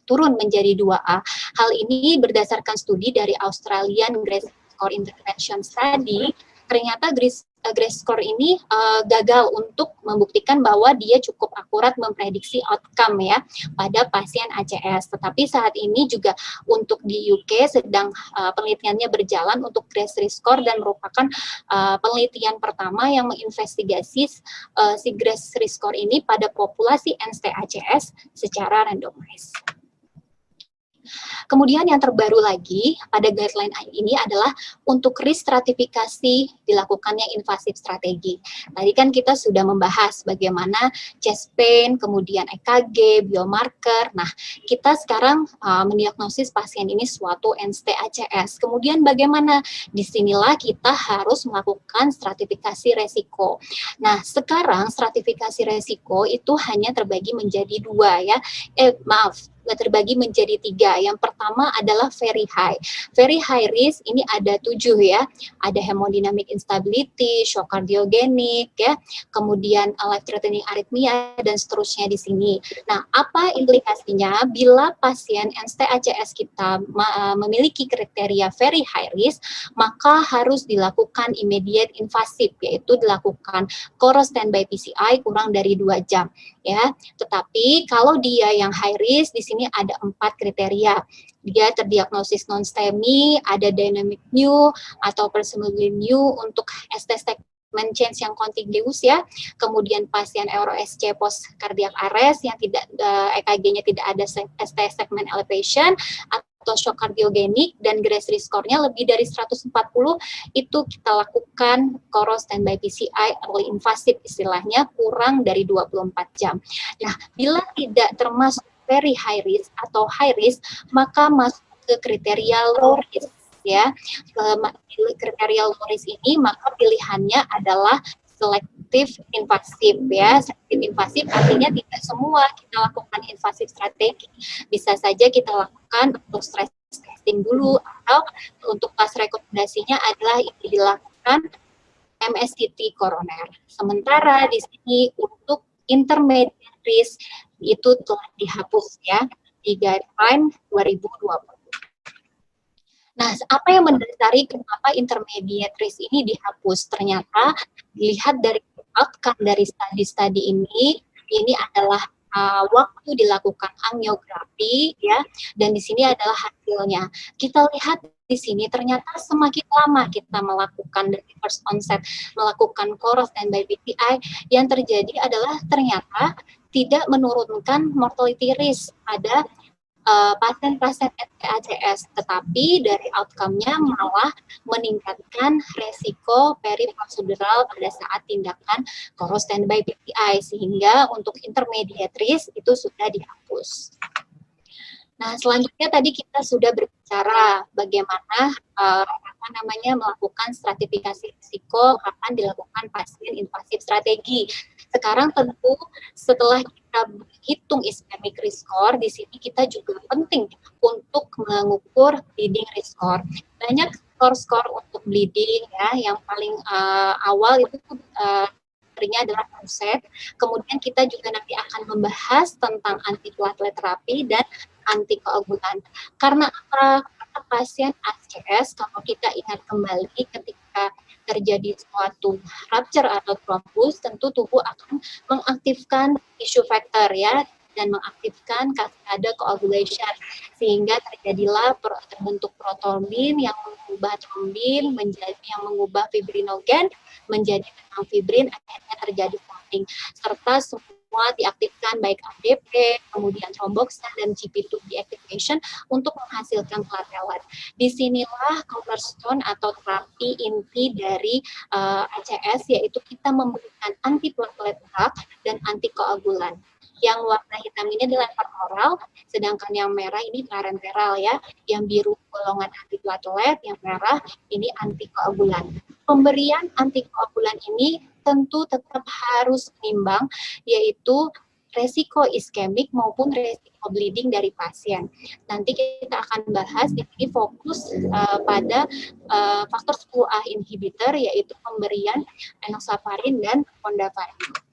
turun menjadi 2A. Hal ini berdasarkan studi dari Australian GRACE Score Intervention Study. Ternyata GRACE score ini gagal untuk membuktikan bahwa dia cukup akurat memprediksi outcome ya pada pasien ACS. Tetapi saat ini juga untuk di UK sedang penelitiannya berjalan untuk GRACE risk score dan merupakan penelitian pertama yang menginvestigasi si GRACE risk score ini pada populasi NST-ACS secara randomized. Kemudian yang terbaru lagi pada guideline ini adalah untuk risk stratifikasi dilakukannya invasif strategi. Tadi kan kita sudah membahas bagaimana chest pain, kemudian EKG, biomarker. Nah, kita sekarang mendiagnosis pasien ini suatu NST-ACS. Kemudian bagaimana? Disinilah kita harus melakukan stratifikasi resiko. Nah, sekarang stratifikasi resiko itu hanya terbagi menjadi 2 ya. Terbagi menjadi 3. Yang pertama adalah very high. Very high risk ini ada 7 ya. Ada hemodynamic instability, shock cardiogenic ya, kemudian life threatening arrhythmia dan seterusnya di sini. Nah, apa implikasinya bila pasien NST-ACS kita memiliki kriteria very high risk, maka harus dilakukan immediate invasive, yaitu dilakukan Coro standby PCI kurang dari 2 jam ya. Tetapi kalau dia yang high risk, di sini ada 4 kriteria. Dia terdiagnosis non-STEMI, ada dynamic new atau presumably new untuk ST segment change yang contiguous ya. Kemudian pasien EuroSC post cardiac arrest yang tidak EKG-nya tidak ada ST segment elevation atau shock cardiogenic, dan GRACE risk score-nya lebih dari 140, itu kita lakukan Coro standby PCI early invasive istilahnya kurang dari 24 jam. Nah, bila tidak termasuk very high risk atau high risk, maka masuk ke kriteria low risk ya. Kriteria low risk ini maka pilihannya adalah selektif invasif ya. Selektif invasif artinya tidak semua kita lakukan invasif strategi. Bisa saja kita lakukan untuk stress testing dulu, atau untuk pas rekomendasinya adalah ini dilakukan MSCT koroner. Sementara di sini untuk intermediate risk itu telah dihapus ya di guideline 2020. Nah, apa yang mendasari kenapa intermediate risk ini dihapus? Ternyata dilihat dari outcome dari studi-studi ini adalah waktu dilakukan angiografi ya, dan di sini adalah hasilnya. Kita lihat di sini ternyata semakin lama kita melakukan dari first onset melakukan Coro standby PCI, yang terjadi adalah ternyata tidak menurunkan mortality risk pada pasien-pasien NST-ACS, tetapi dari outcome-nya malah meningkatkan resiko periprosedural pada saat tindakan Coro standby PCI, sehingga untuk intermediate risk itu sudah dihapus. Nah, selanjutnya tadi kita sudah berbicara bagaimana melakukan stratifikasi risiko kapan dilakukan pasien invasif strategi. Sekarang tentu setelah kita hitung ischemic risk score, di sini kita juga penting untuk mengukur bleeding risk score. Banyak skor untuk bleeding ya, yang paling awal itu adalah onset. Kemudian kita juga nanti akan membahas tentang antiplatelet terapi dan antikoagulan. Karena pasien ACS, kalau kita ingat kembali ketika terjadi suatu rupture atau thrombus, tentu tubuh akan mengaktifkan tissue factor ya, dan mengaktifkan cascade coagulation, sehingga terjadilah terbentuk protrombin yang mengubah trombin menjadi, yang mengubah fibrinogen menjadi benang fibrin, akhirnya terjadi bleeding, serta semua diaktifkan baik ADP, kemudian thromboxane dan GP2 deactivation untuk menghasilkan platelet. Disinilah cornerstone atau terapi inti dari ACS, yaitu kita memberikan antiplatelet drug dan antikoagulan. Yang warna hitam ini dilempar oral, sedangkan yang merah ini parenteral ya, yang biru golongan antiplatelet, yang merah ini antikoagulan. Pemberian antikoagulan ini tentu tetap harus menimbang, yaitu resiko iskemik maupun resiko bleeding dari pasien. Nanti kita akan bahas di sini fokus pada faktor 10A inhibitor, yaitu pemberian enoxaparin dan fondaparinib.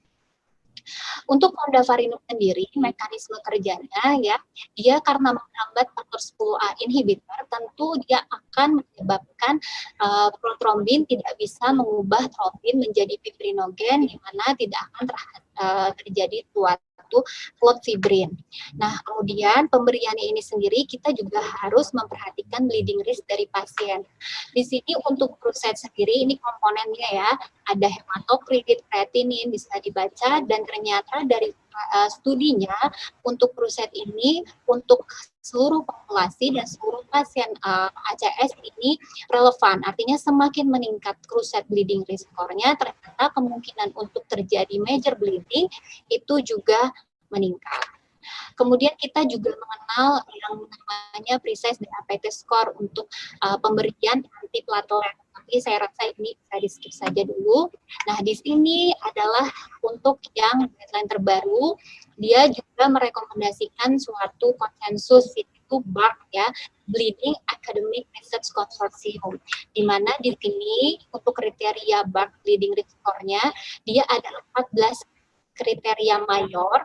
Untuk fondaparinib sendiri, mekanisme kerjanya ya, dia karena menghambat faktor 10A inhibitor, tentu dia akan menyebabkan protrombin tidak bisa mengubah trombin menjadi fibrinogen, di mana tidak akan terjadi suatu clot fibrin. Nah, kemudian pemberiannya ini sendiri kita juga harus memperhatikan bleeding risk dari pasien. Di sini untuk Prused sendiri ini komponennya ya, ada hematokrit, kreatinin bisa dibaca, dan ternyata dari studinya untuk Prused ini untuk seluruh populasi dan seluruh pasien ACS ini relevan. Artinya semakin meningkat Prused bleeding risk score-nya, ternyata kemungkinan untuk terjadi major bleeding itu juga meningkat. Kemudian kita juga mengenal yang namanya precise DAPT score untuk pemberian antiplatelet. Tapi saya rasa ini bisa di-skip saja dulu. Nah, di sini adalah untuk yang guideline terbaru, dia juga merekomendasikan suatu konsensus, itu BARC ya, Bleeding Academic Research Consortium, di mana di sini untuk kriteria BARC bleeding risk score-nya dia ada 14 kriteria mayor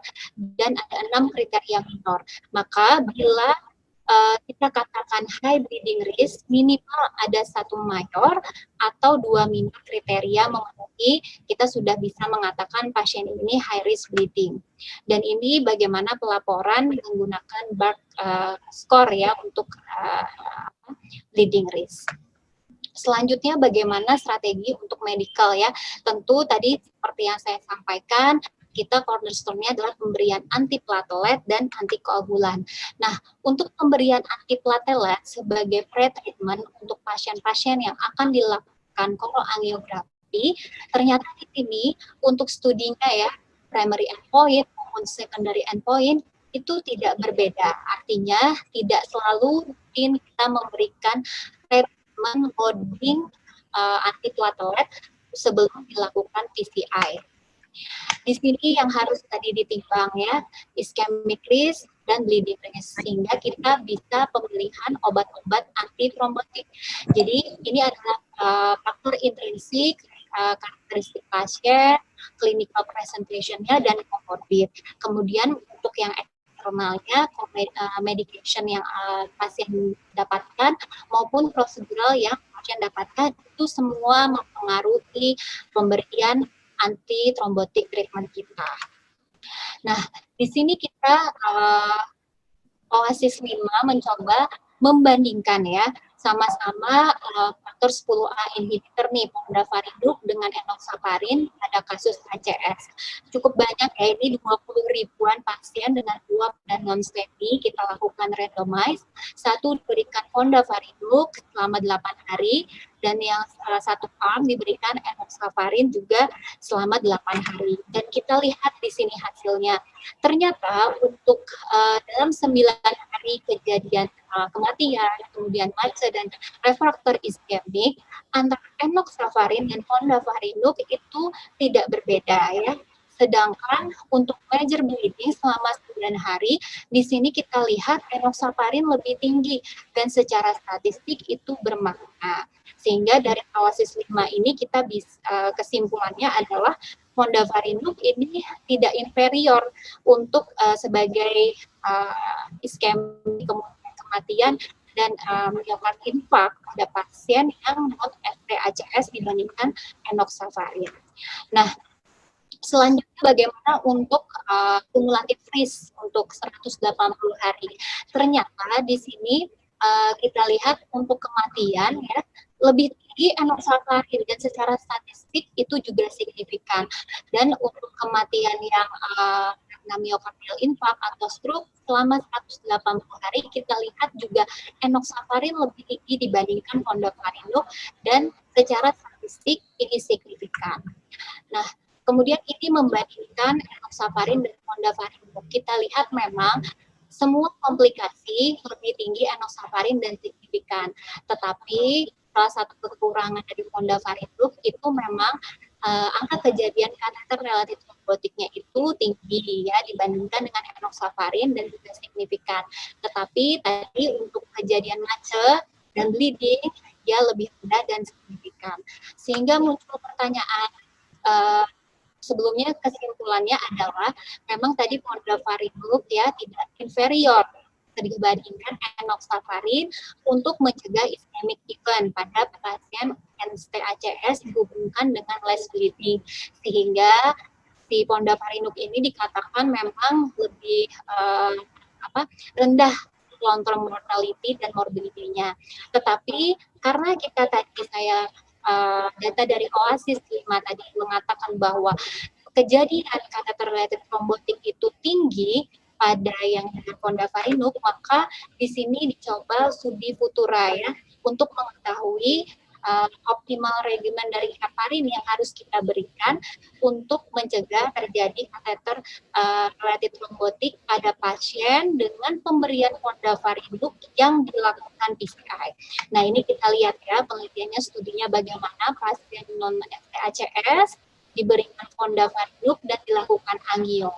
dan ada 6 kriteria minor. Maka bila kita katakan high bleeding risk, minimal ada 1 mayor atau 2 minor kriteria memenuhi, kita sudah bisa mengatakan pasien ini high risk bleeding. Dan ini bagaimana pelaporan menggunakan BARC score ya untuk bleeding risk. Selanjutnya bagaimana strategi untuk medical ya. Tentu tadi seperti yang saya sampaikan, kita cornerstone-nya adalah pemberian antiplatelet dan antikoagulan. Nah, untuk pemberian antiplatelet sebagai pre-treatment untuk pasien-pasien yang akan dilakukan koloangiografi, ternyata di sini untuk studinya ya, primary endpoint maupun secondary endpoint itu tidak berbeda. Artinya tidak selalu rutin kita memberikan treatment loading antiplatelet sebelum dilakukan PCI. Di sini yang harus tadi ditimbang ya, ischemic risk dan bleeding risk, sehingga kita bisa pemilihan obat-obat antitrombotik. Jadi ini adalah faktor intrinsik, karakteristik pasien, clinical presentation-nya, dan comorbid. Kemudian untuk yang eksternalnya, medication yang pasien dapatkan maupun prosedural yang pasien dapatkan, itu semua mempengaruhi pemberian anti-trombotik treatment kita. Nah, di sini kita Oasis 5 mencoba membandingkan ya, sama-sama faktor 10A inhibitor nih, fondaparinib dengan enoxaparin pada kasus ACS. Cukup banyak ya, ini 20 ribuan pasien dengan uap dan non-STEMI kita lakukan randomize. Satu diberikan fondaparinib selama 8 hari, dan yang satu arm diberikan enoxaparin juga selama 8 hari. Dan kita lihat di sini hasilnya. Ternyata untuk dalam 9 hari kejadian kematian, kemudian MACE dan refraktor iskemik, antara enoxaparin dan fondaparinib itu tidak berbeda ya. Sedangkan untuk major bleeding selama 9 hari, di sini kita lihat enoxaparin lebih tinggi dan secara statistik itu bermakna. Sehingga dari Oasis 5 ini kita bisa kesimpulannya adalah fondaparinib ini tidak inferior untuk sebagai iskemik kematian dan menyebabkan infark pada pasien yang non FT-ACS dibandingkan enoxaparin. Nah, selanjutnya bagaimana untuk kumulatif risk untuk 180 hari. Ternyata di sini kita lihat untuk kematian ya lebih tinggi tinggi enoxaparin dan secara statistik itu juga signifikan. Dan untuk kematian yang karena miocardial infarct atau stroke selama 180 hari kita lihat juga enoxaparin lebih tinggi dibandingkan fondaparinux dan secara statistik ini signifikan. Nah, kemudian ini membandingkan enoxaparin dan fondaparinux. Kita lihat memang semua komplikasi lebih tinggi enoxaparin dan signifikan. Tetapi salah satu kekurangan dari fondaparinux itu memang angka kejadian kateter relatif trombotiknya itu tinggi ya dibandingkan dengan enoxaparin dan juga signifikan. Tetapi tadi untuk kejadian macet dan bleeding dia lebih rendah dan signifikan. Sehingga muncul pertanyaan sebelumnya kesimpulannya adalah memang tadi fondaparinux ya tidak inferior dibandingkan enoxaparin untuk mencegah ischemic event pada pasien NST-ACS dihubungkan dengan less bleeding, sehingga si fondaparinux ini dikatakan memang lebih rendah long-term mortality dan morbidity-nya. Tetapi karena kita tadi data dari OASIS 5 tadi mengatakan bahwa kejadian kateter related thrombotic itu tinggi pada yang dengan fondaparinux, maka di sini dicoba studi futura ya untuk mengetahui optimal regimen dari heparin yang harus kita berikan untuk mencegah terjadi kateter related thrombotic pada pasien dengan pemberian fondaparinux yang dilakukan PCI. Nah, ini kita lihat ya penelitiannya, studinya bagaimana pasien non-ACS diberikan fondaparinux dan dilakukan angio.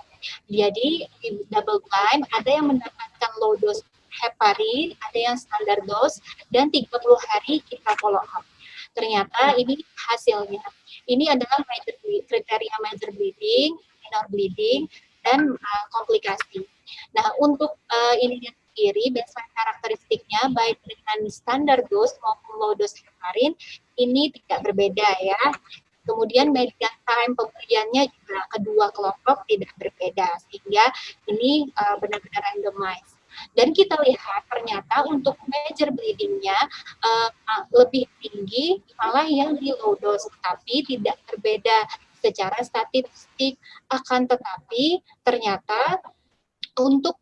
Jadi di double blind ada yang mendapatkan low dose heparin, ada yang standar dose, dan 30 hari kita follow up. Ternyata ini hasilnya. Ini adalah kriteria major bleeding, minor bleeding, dan komplikasi. Nah, untuk ini sendiri, baseline karakteristiknya baik dengan standar dose maupun low dose heparin ini tidak berbeda ya. Kemudian median time pemberiannya juga kedua kelompok tidak berbeda, sehingga ini benar-benar randomized. Dan kita lihat ternyata untuk major bleeding-nya lebih tinggi malah yang di low dose, tapi tidak berbeda secara statistik. Akan tetapi ternyata untuk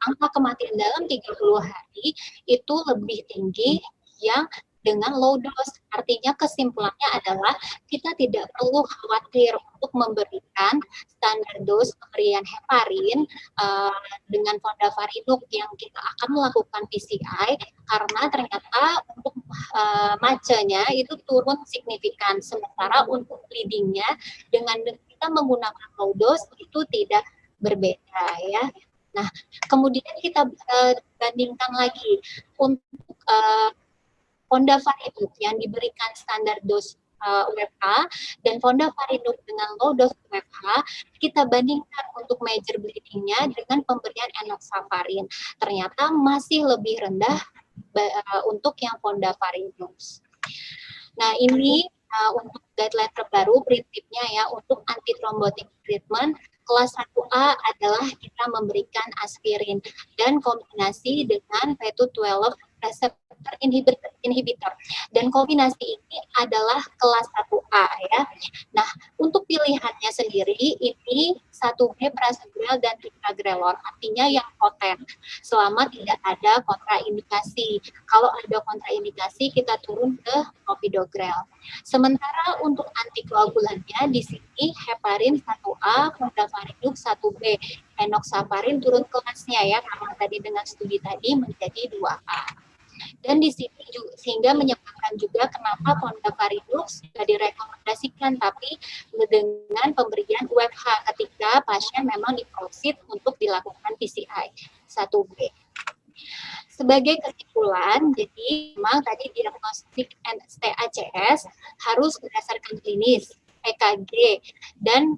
angka kematian dalam 30 hari itu lebih tinggi yang dengan low dose. Artinya kesimpulannya adalah kita tidak perlu khawatir untuk memberikan standar dose pemberian heparin dengan fondaparinux yang kita akan melakukan PCI, karena ternyata untuk macenya itu turun signifikan, sementara untuk bleedingnya dengan kita menggunakan low dose itu tidak berbeda ya. Nah, kemudian kita bandingkan lagi untuk fondaparinux yang diberikan standar dos UFH dan fondaparinux dengan low dose UFH, kita bandingkan untuk major bleeding-nya dengan pemberian enoxaparin. Ternyata masih lebih rendah untuk yang fondaparinux. Nah, ini untuk guideline terbaru prinsipnya ya untuk anti-thrombotic treatment kelas 1A adalah kita memberikan aspirin dan kombinasi dengan P212 receptor inhibitor, dan kombinasi ini adalah kelas 1A ya. Nah, untuk pilihannya sendiri ini 1B prasugrel dan ticagrelor, artinya yang poten selama tidak ada kontraindikasi. Kalau ada kontraindikasi kita turun ke clopidogrel. Sementara untuk antikoagulannya di sini heparin 1A, fondaparinux 1B, enoxaparin turun kelasnya ya, karena tadi dengan studi tadi menjadi 2A. Dan di sini juga, sehingga menyebabkan juga kenapa fondaparinux tidak direkomendasikan, tapi dengan pemberian UFH ketika pasien memang diprosit untuk dilakukan PCI 1B. Sebagai kesimpulan, jadi memang tadi diagnostik NST-ACS harus berdasarkan klinis, EKG, dan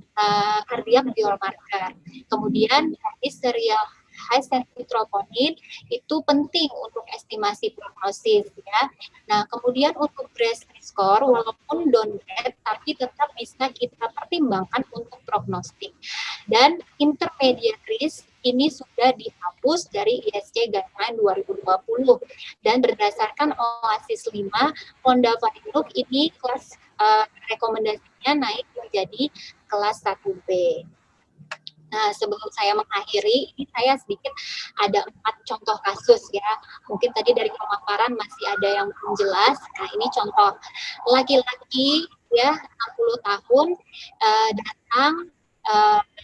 kardiak biomarker. Kemudian tadi serial high sensitivity troponin itu penting untuk estimasi prognosis ya. Nah, kemudian untuk risk score walaupun downgrade tapi tetap bisa kita pertimbangkan untuk prognostik. Dan intermediate risk ini sudah dihapus dari ISC Guideline 2020 dan berdasarkan OASIS 5 Fondavaniluk ini kelas rekomendasinya naik menjadi kelas 1B. Nah, sebelum saya mengakhiri, ini saya sedikit ada 4 contoh kasus ya. Mungkin tadi dari pemaparan masih ada yang belum jelas. Nah, ini contoh laki-laki ya 60 tahun datang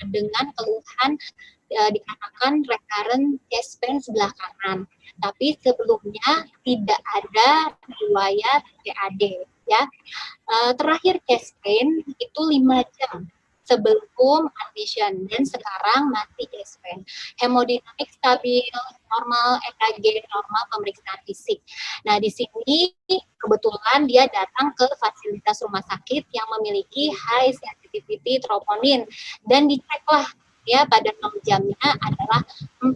dengan keluhan dikatakan recurrent chest pain sebelah kanan. Tapi sebelumnya tidak ada riwayat PAD ya. Terakhir chest pain itu 5 jam sebelum admission dan sekarang masih chest pain. Hemodinamik stabil, normal, EKG normal, pemeriksaan fisik. Nah, di sini kebetulan dia datang ke fasilitas rumah sakit yang memiliki high sensitivity troponin dan diceklah ya pada 6 jamnya adalah 4,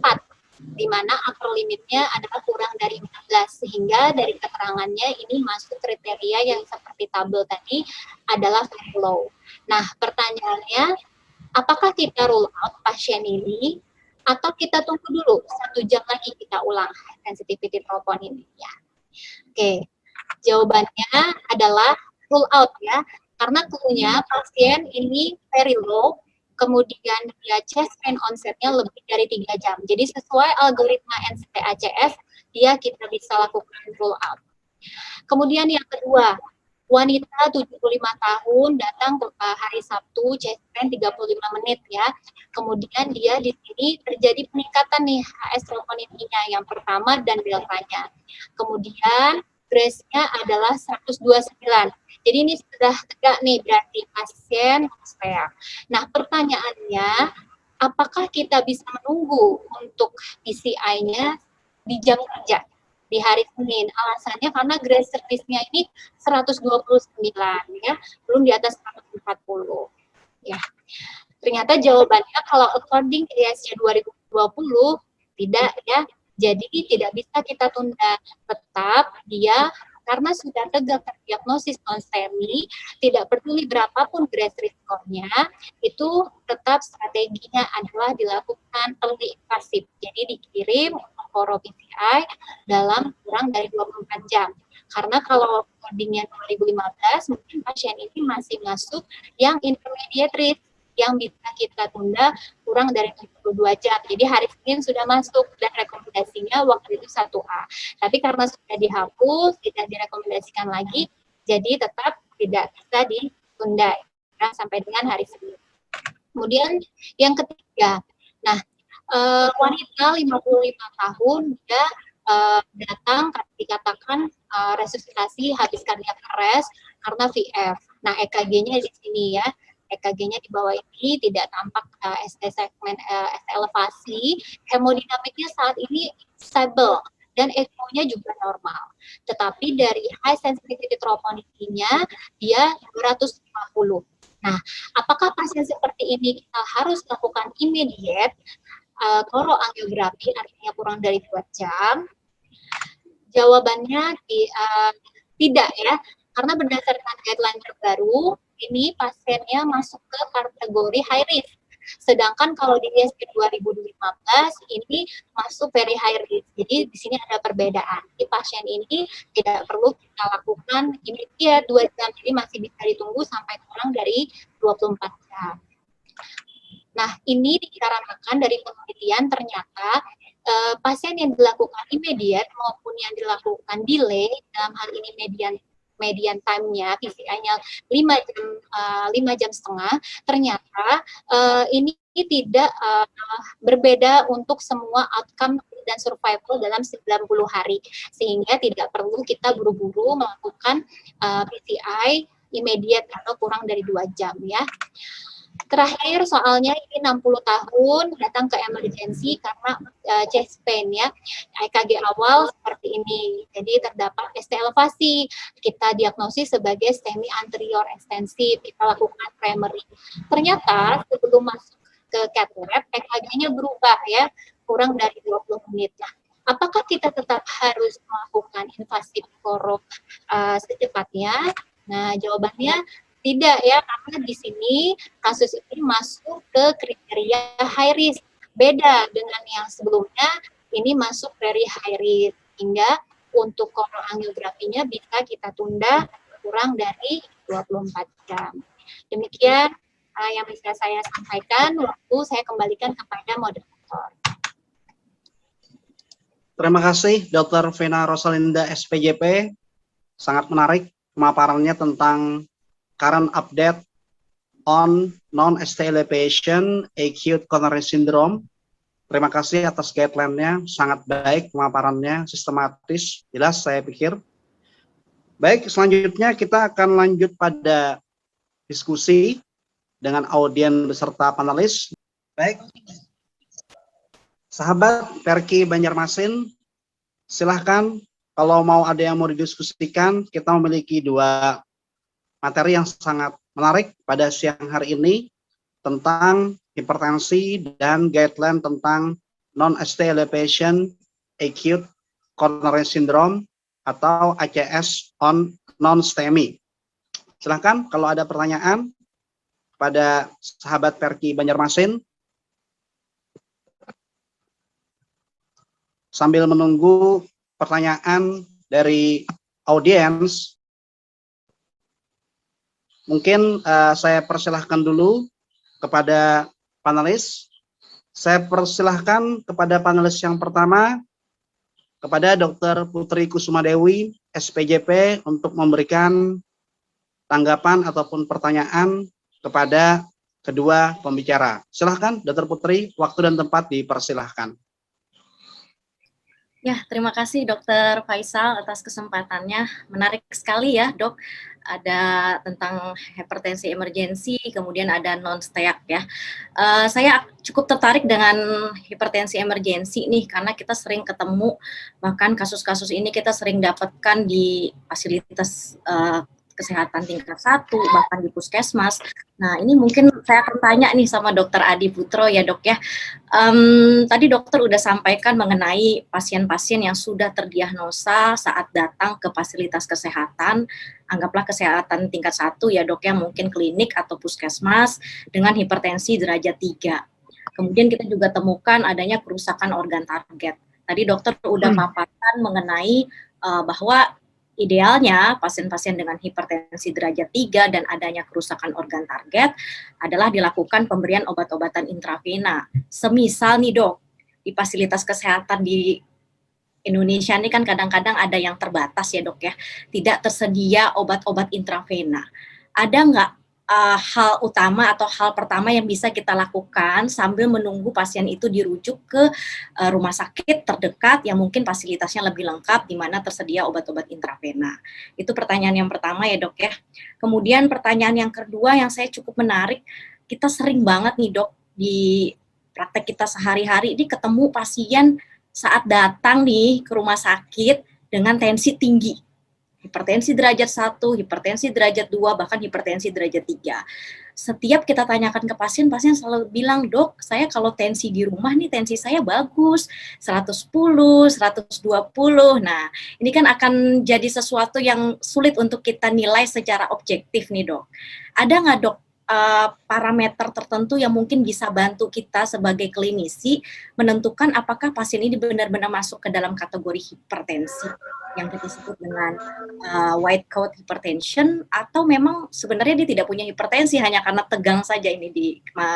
di mana upper limitnya adalah kurang dari 15, sehingga dari keterangannya ini masuk kriteria yang seperti tabel tadi adalah very low. Nah, pertanyaannya, apakah kita rule out pasien ini atau kita tunggu dulu 1 jam lagi kita ulang sensitivity troponin ya? Oke, jawabannya adalah rule out ya, karena clue-nya pasien ini very low, kemudian dia chest pain onsetnya lebih dari 3 jam. Jadi sesuai algoritma NCACS, dia kita bisa lakukan rule out. Kemudian yang kedua, wanita 75 tahun datang ke hari Sabtu, chest pain 35 menit ya. Kemudian dia di sini terjadi peningkatan nih HS troponin-nya yang pertama dan deltanya. Kemudian Grace-nya adalah 129. Jadi ini sudah tegak nih berarti pasien spare. Nah, pertanyaannya, apakah kita bisa menunggu untuk PCI-nya di jam kerja di hari Senin? Alasannya karena grace service-nya ini 129 ya, belum di atas 140 ya. Ternyata jawabannya kalau according to ISC 2020 tidak ya. Jadi tidak bisa kita tunda, tetap dia karena sudah tegak terdiagnosis non-STEMI, tidak peduli berapapun grace risk-nya, itu tetap strateginya adalah dilakukan early invasive. Jadi dikirim untuk PCI dalam kurang dari 24 jam. Karena kalau codingnya 2015, mungkin pasien ini masih masuk yang intermediate risk, yang bisa kita tunda kurang dari 72 jam. Jadi hari Senin sudah masuk dan rekomendasinya waktu itu 1A. Tapi karena sudah dihapus, tidak direkomendasikan lagi, jadi tetap tidak bisa ditunda ya, sampai dengan hari Senin. Kemudian yang ketiga, nah wanita 55 tahun dia datang dikatakan resusitasi habis kardiak arrest karena VF. Nah, EKG-nya di sini ya. EKG-nya di bawah ini tidak tampak ST segmen ST elevasi, hemodinamiknya saat ini stable dan echo-nya juga normal. Tetapi dari high sensitivity troponin-nya dia 250. Nah, apakah pasien seperti ini kita harus lakukan immediate toroangiografi artinya kurang dari 2 jam? Jawabannya tidak ya, karena berdasarkan guideline terbaru ini pasiennya masuk ke kategori high risk. Sedangkan kalau di ISP 2015 ini masuk very high risk. Jadi di sini ada perbedaan. Di pasien ini tidak perlu kita lakukan immediate 2 jam, jadi masih bisa ditunggu sampai kurang dari 24 jam. Nah, ini dikarenakan dari penelitian ternyata pasien yang dilakukan immediate maupun yang dilakukan delay, dalam hal ini median time-nya, PCI-nya 5 jam setengah, ternyata ini tidak berbeda untuk semua outcome dan survival dalam 90 hari, sehingga tidak perlu kita buru-buru melakukan PCI immediate atau kurang dari 2 jam ya. Terakhir soalnya ini 60 tahun datang ke emergency karena chest pain ya, EKG awal seperti ini, jadi terdapat ST elevasi, kita diagnosis sebagai STEMI anterior ekstensif, kita lakukan primary. Ternyata sebelum masuk ke cath lab EKG-nya berubah ya, kurang dari 20 menit. Nah, apakah kita tetap harus melakukan invasif koro secepatnya? Nah, jawabannya tidak ya, karena di sini kasus ini masuk ke kriteria high risk. Beda dengan yang sebelumnya, ini masuk dari high risk, hingga untuk koronangiografinya bisa kita tunda kurang dari 24 jam. Demikian yang bisa saya sampaikan. Waktu saya kembalikan kepada moderator. Terima kasih Dr. Vena Rosalinda SPJP, sangat menarik pemaparannya tentang current update on non-ST elevation acute coronary syndrome. Terima kasih atas guideline-nya, sangat baik pemaparannya, sistematis, jelas saya pikir. Baik, selanjutnya kita akan lanjut pada diskusi dengan audien beserta panelis. Baik, sahabat Perki Banjarmasin, silahkan kalau mau ada yang mau didiskusikan, kita memiliki dua materi yang sangat menarik pada siang hari ini tentang hipertensi dan guideline tentang non-ST elevation acute coronary syndrome atau ACS on non-STEMI. Silahkan kalau ada pertanyaan pada sahabat Perki Banjarmasin. Sambil menunggu pertanyaan dari audiens, mungkin saya persilahkan dulu kepada panelis. Saya persilahkan kepada panelis yang pertama, kepada Dr. Putri Kusumadewi, SPJP, untuk memberikan tanggapan ataupun pertanyaan kepada kedua pembicara. Silahkan, Dr. Putri, waktu dan tempat dipersilahkan. Ya, terima kasih Dr. Faisal atas kesempatannya. Menarik sekali ya, Dok. Ada tentang hipertensi emergensi, kemudian ada non-STEAC ya. Saya cukup tertarik dengan hipertensi emergensi nih, karena kita sering ketemu, bahkan kasus-kasus ini kita sering dapatkan di fasilitas kesehatan tingkat 1, bahkan di puskesmas. Nah, ini mungkin saya akan tanya nih sama Dr. Adi Putro ya, Dok ya. Tadi dokter udah sampaikan mengenai pasien-pasien yang sudah terdiagnosa saat datang ke fasilitas kesehatan, anggaplah kesehatan tingkat 1 ya, Dok ya, mungkin klinik atau puskesmas dengan hipertensi derajat 3. Kemudian kita juga temukan adanya kerusakan organ target. Tadi dokter udah paparkan mengenai bahwa idealnya pasien-pasien dengan hipertensi derajat 3 dan adanya kerusakan organ target adalah dilakukan pemberian obat-obatan intravena. Semisal nih, Dok, di fasilitas kesehatan di Indonesia ini kan kadang-kadang ada yang terbatas ya, Dok ya, tidak tersedia obat-obat intravena. Ada nggak hal utama atau hal pertama yang bisa kita lakukan sambil menunggu pasien itu dirujuk ke rumah sakit terdekat yang mungkin fasilitasnya lebih lengkap di mana tersedia obat-obat intravena? Itu pertanyaan yang pertama ya, Dok ya. Kemudian pertanyaan yang kedua yang saya cukup menarik, kita sering banget nih, Dok, di praktek kita sehari-hari ini ketemu pasien saat datang nih ke rumah sakit dengan tensi tinggi. Hipertensi derajat 1, hipertensi derajat 2, bahkan hipertensi derajat 3. Setiap kita tanyakan ke pasien, pasien selalu bilang, Dok, saya kalau tensi di rumah nih, tensi saya bagus, 110, 120. Nah, ini kan akan jadi sesuatu yang sulit untuk kita nilai secara objektif nih, Dok. Ada nggak, Dok, parameter tertentu yang mungkin bisa bantu kita sebagai klinisi menentukan apakah pasien ini benar-benar masuk ke dalam kategori hipertensi yang kita sebut dengan white coat hypertension, atau memang sebenarnya dia tidak punya hipertensi hanya karena tegang saja ini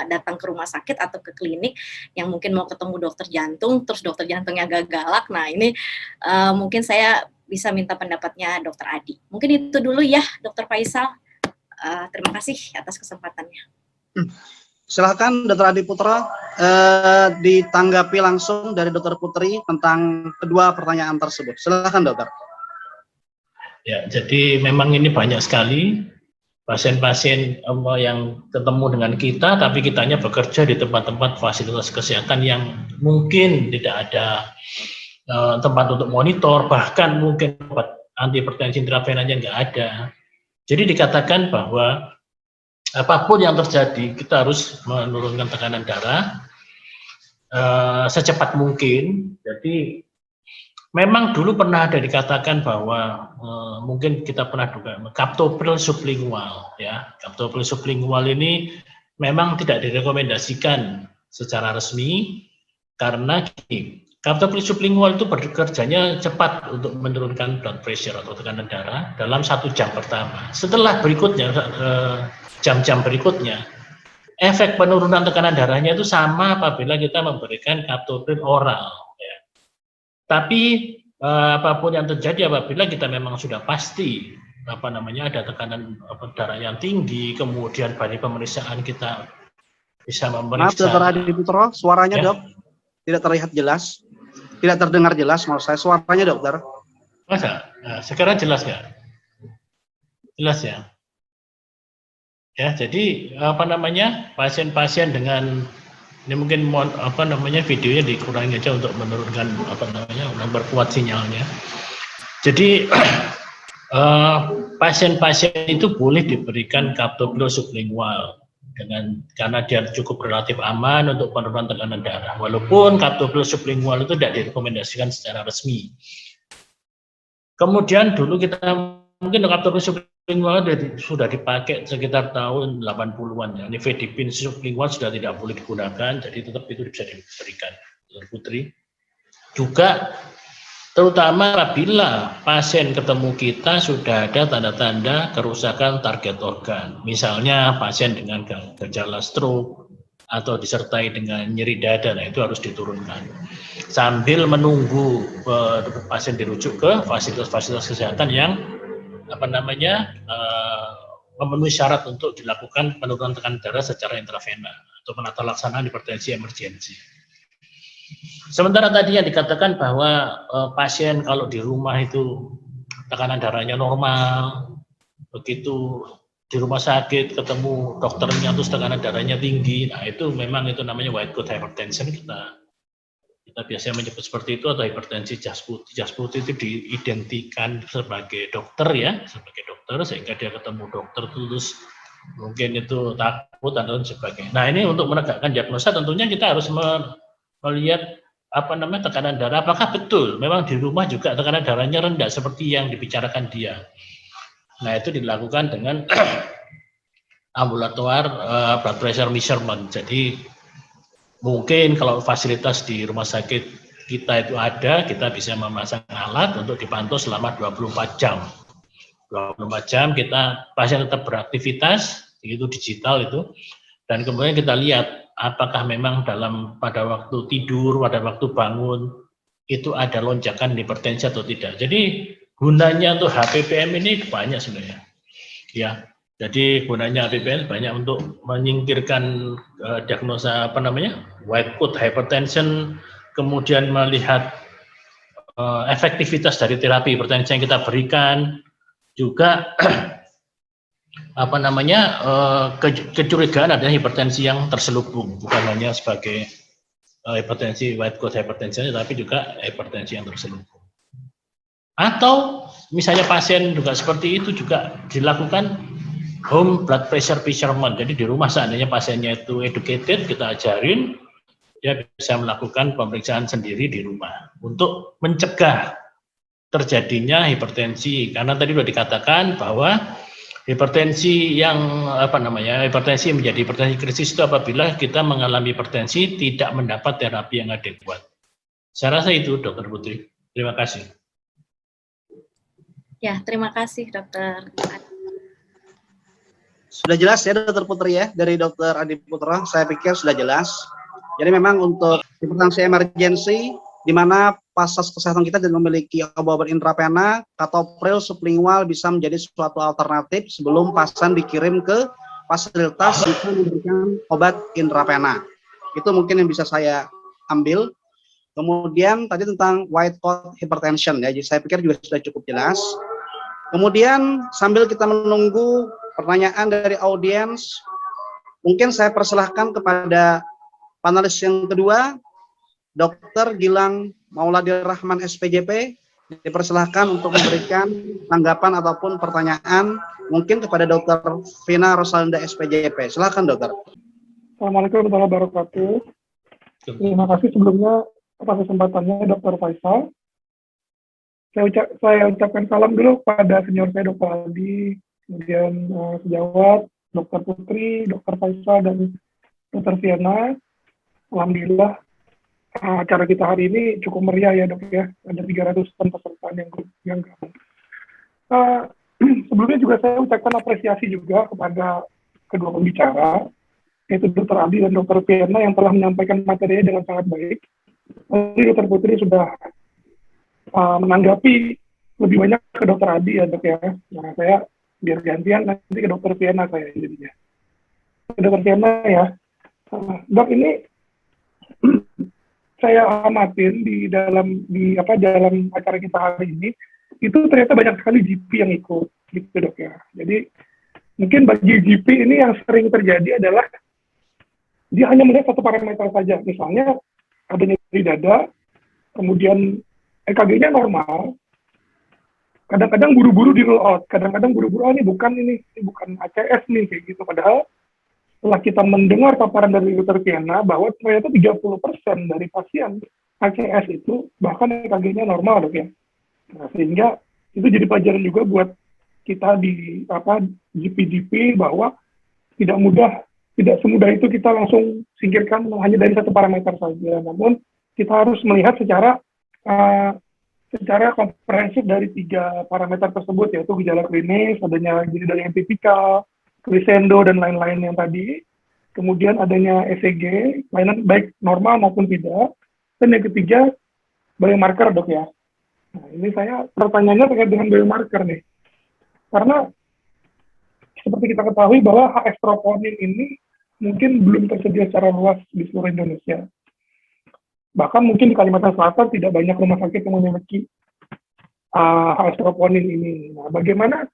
datang ke rumah sakit atau ke klinik yang mungkin mau ketemu dokter jantung, terus dokter jantungnya agak galak. Nah, ini mungkin saya bisa minta pendapatnya Dokter Adi. Mungkin itu dulu ya, Dokter Faisal. Terima kasih atas kesempatannya. Silakan Dr. Adi Putra ditanggapi langsung dari Dr. Putri tentang kedua pertanyaan tersebut. Silakan, Dokter. Ya, jadi memang ini banyak sekali pasien-pasien yang ketemu dengan kita, tapi kitanya bekerja di tempat-tempat fasilitas kesehatan yang mungkin tidak ada tempat untuk monitor, bahkan mungkin obat antihipertensi intravenanya nggak ada. Jadi dikatakan bahwa apapun yang terjadi, kita harus menurunkan tekanan darah secepat mungkin. Jadi memang dulu pernah ada dikatakan bahwa mungkin kita pernah juga captopril sublingual, ya. Captopril sublingual ini memang tidak direkomendasikan secara resmi karena kaptopil sublingual itu bekerjanya cepat untuk menurunkan blood pressure atau tekanan darah dalam 1 jam pertama. Setelah berikutnya, jam-jam berikutnya, efek penurunan tekanan darahnya itu sama apabila kita memberikan kaptopil oral. Ya. Tapi apapun yang terjadi apabila kita memang sudah pasti ada tekanan darah yang tinggi, kemudian pada pemeriksaan kita bisa memeriksa. Maaf, Dr. Adi Putro, suaranya dok tidak terlihat jelas. Tidak terdengar jelas, mau saya suaranya dokter. Masa? Nah, sekarang jelas nggak? Jelas ya? Ya, jadi pasien-pasien dengan ini mungkin videonya dikurangi aja untuk menurunkan memperkuat sinyalnya. Jadi pasien-pasien itu boleh diberikan kaptopil sublingual karena dia cukup relatif aman untuk penurunan tekanan darah. Walaupun kaptopil sublingual itu tidak direkomendasikan secara resmi. Kemudian dulu kita mungkin kaptopil sublingual sudah dipakai sekitar tahun 80-an ya. Nifedipin sublingual sudah tidak boleh digunakan, jadi tetap itu bisa diberikan. Putri. Juga terutama apabila pasien ketemu kita sudah ada tanda-tanda kerusakan target organ. Misalnya pasien dengan gejala stroke atau disertai dengan nyeri dada, nah itu harus diturunkan. Sambil menunggu pasien dirujuk ke fasilitas-fasilitas kesehatan yang memenuhi syarat untuk dilakukan penurunan tekanan darah secara intravena atau penata laksanaan hipertensi emergensi. Sementara tadi yang dikatakan bahwa pasien kalau di rumah itu tekanan darahnya normal, begitu di rumah sakit ketemu dokternya terus tekanan darahnya tinggi, nah itu memang itu namanya white coat hypertension. Kita biasanya menyebut seperti itu, atau hipertensi jas putih. Jas putih itu diidentikan sebagai dokter ya, sehingga dia ketemu dokter terus mungkin itu takut dan sebagainya. Nah ini untuk menegakkan diagnosa tentunya kita harus melihat tekanan darah, apakah betul memang di rumah juga tekanan darahnya rendah seperti yang dibicarakan dia. Nah itu dilakukan dengan ambulator blood pressure measurement. Jadi mungkin kalau fasilitas di rumah sakit kita itu ada, kita bisa memasang alat untuk dipantau selama 24 jam. 24 jam pasien tetap beraktivitas, itu digital itu, dan kemudian kita lihat apakah memang pada waktu tidur, pada waktu bangun, itu ada lonjakan hipertensi atau tidak. Jadi gunanya untuk HPPM ini banyak sebenarnya. Ya, jadi gunanya HPPM banyak untuk menyingkirkan diagnosa white coat hypertension, kemudian melihat efektivitas dari terapi hipertensi yang kita berikan, juga kecurigaan adanya hipertensi yang terselubung, bukan hanya sebagai hipertensi white coat hypertension, tapi juga hipertensi yang terselubung. Atau misalnya pasien juga seperti itu juga dilakukan home blood pressure measurement. Jadi di rumah seandainya pasiennya itu educated, kita ajarin dia bisa melakukan pemeriksaan sendiri di rumah untuk mencegah terjadinya hipertensi. Karena tadi sudah dikatakan bahwa hipertensi hipertensi menjadi hipertensi kritis itu apabila kita mengalami hipertensi tidak mendapat terapi yang adekuat. Saya rasa itu, Dr. Putri. Terima kasih. Ya, terima kasih, Dokter. Sudah jelas ya, Dr. Putri ya, dari Dr. Adi Putra. Saya pikir sudah jelas. Jadi memang untuk hipertensi emergensi, di mana fasilitas kesehatan kita tidak memiliki obat intravena, kaptopil sublingual bisa menjadi suatu alternatif sebelum pasien dikirim ke fasilitas untuk memberikan obat intravena. Itu mungkin yang bisa saya ambil. Kemudian tadi tentang white coat hypertension ya, jadi saya pikir juga sudah cukup jelas. Kemudian sambil kita menunggu pertanyaan dari audiens, mungkin saya persilahkan kepada panelis yang kedua, Dr. Gilang Mauladi Rahman SPJP, dipersilahkan untuk memberikan tanggapan ataupun pertanyaan mungkin kepada Dr. Vina Rosalinda SPJP. Silakan, Dokter. Assalamualaikum warahmatullahi wabarakatuh. Terima kasih sebelumnya atas kesempatannya, Dr. Faisal. Saya ucapkan salam dulu pada senior saya, Dr. Adi, kemudian sejawat, Dr. Putri, Dr. Faisal, dan Dr. Viana. Alhamdulillah acara kita hari ini cukup meriah ya dok ya, ada 300-an peserta yang gabung. Sebelumnya juga saya ucapkan apresiasi juga kepada kedua pembicara, yaitu Dr. Adi dan Dr. Piana yang telah menyampaikan materinya dengan sangat baik. Tadi Dr. Putri sudah menanggapi lebih banyak ke Dr. Adi ya dok ya. Nah saya biar gantian nanti ke Dr. Piana saya jadinya. Dr. Piana ya, dok ini saya amatin dalam acara kita hari ini itu ternyata banyak sekali GP yang ikut gitu dok ya. Jadi mungkin bagi GP ini yang sering terjadi adalah dia hanya melihat satu parameter saja, misalnya ada nyeri dada, kemudian EKG-nya normal, kadang-kadang buru-buru di rule out, kadang-kadang buru-buru ini bukan ACS nih kayak gitu. Padahal setelah kita mendengar paparan dari Dr. Piana bahwa ternyata 30% dari pasien ACS itu bahkan EKG-nya normal dok ya. Nah, sehingga itu jadi pelajaran juga buat kita di GP bahwa tidak semudah itu kita langsung singkirkan hanya dari satu parameter saja. Namun kita harus melihat secara komprehensif dari 3 parameter tersebut, yaitu gejala klinis, adanya gejala yang tipikal, crescendo dan lain-lain yang tadi, kemudian adanya ECG, kelainan baik normal maupun tidak, dan yang ketiga biomarker dok ya. Nah ini saya pertanyaannya terkait dengan biomarker nih, karena seperti kita ketahui bahwa HS troponin ini mungkin belum tersedia secara luas di seluruh Indonesia. Bahkan mungkin di Kalimantan Selatan tidak banyak rumah sakit yang memiliki HS troponin ini. Nah bagaimana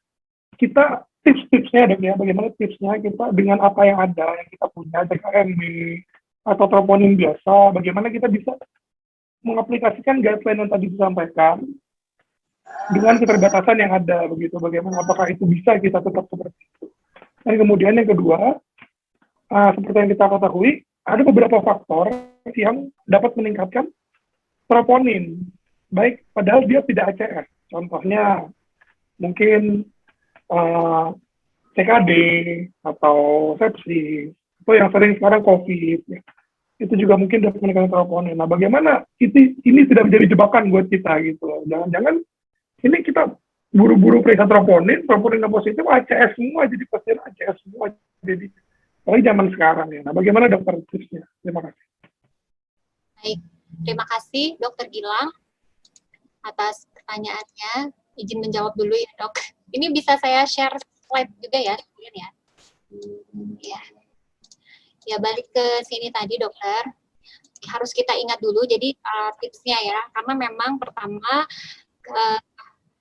kita tips-tipsnya dok ya, bagaimana tipsnya kita dengan apa yang ada, yang kita punya, CKMB atau troponin biasa, bagaimana kita bisa mengaplikasikan guideline yang tadi disampaikan dengan keterbatasan yang ada begitu, bagaimana apakah itu bisa kita tetap seperti itu. Dan kemudian yang kedua, seperti yang kita ketahui, ada beberapa faktor yang dapat meningkatkan troponin, baik padahal dia tidak ACS. Contohnya mungkin CKD atau sepsis, atau yang sering sekarang COVID, ya. Itu juga mungkin dapat meningkatkan troponin. Nah, bagaimana ini tidak menjadi jebakan buat kita gitu. Jangan-jangan ini kita buru-buru periksa troponin yang positif ACS semua, jadi pasien ACS semua. Jadi apalagi zaman sekarang ya. Nah, bagaimana dokter tipsnya? Terima kasih. Baik, terima kasih Dokter Gilang atas pertanyaannya. Izin menjawab dulu ya dok. Ini bisa saya share slide juga ya, ya. Ya balik ke sini tadi dokter, harus kita ingat dulu jadi tipsnya ya, karena memang pertama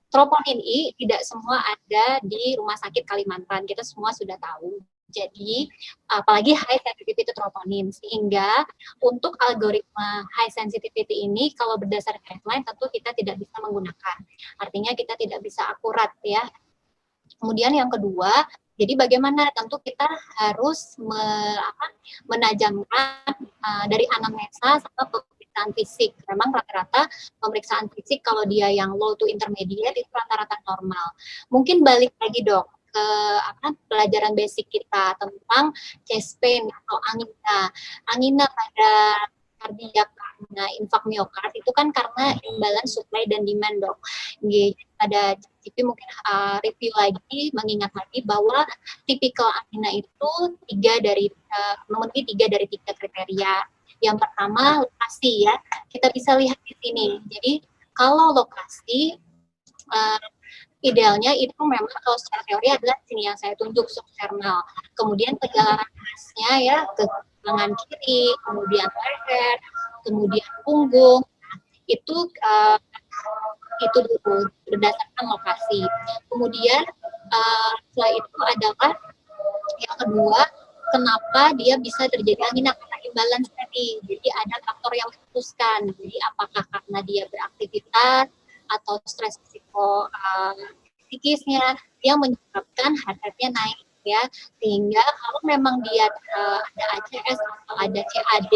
troponin I tidak semua ada di Rumah Sakit Kalimantan, kita semua sudah tahu. Jadi apalagi high sensitivity troponin, sehingga untuk algoritma high sensitivity ini kalau berdasar guideline tentu kita tidak bisa menggunakan, artinya kita tidak bisa akurat ya. Kemudian yang kedua, jadi bagaimana tentu kita harus menajamkan dari anamnesa sampai pemeriksaan fisik. Memang rata-rata pemeriksaan fisik kalau dia yang low to intermediate itu rata-rata normal. Mungkin balik lagi dok ke pelajaran basic kita tentang chest pain atau angina pada kardiak karena infak miokard itu kan karena imbalance supply dan demand dok. Ada GP mungkin review lagi, mengingat lagi bahwa tipikal angina itu memenuhi 3 dari 3 kriteria. Yang pertama lokasi ya, kita bisa lihat di sini. Jadi kalau lokasi idealnya itu memang kalau secara teori adalah sini yang saya tunjuk substernal. Kemudian kejalanan khasnya ya ke lengan kiri, kemudian leher, kemudian punggung. Itu dulu berdasarkan lokasi. Kemudian setelah itu adalah yang kedua, kenapa dia bisa terjadi angina karena imbalance tadi. Jadi ada faktor yang memutuskan. Jadi apakah karena dia beraktivitas atau stres psikisnya yang menyebabkan heart rate-nya naik ya, sehingga kalau memang dia ada ACS atau ada CAD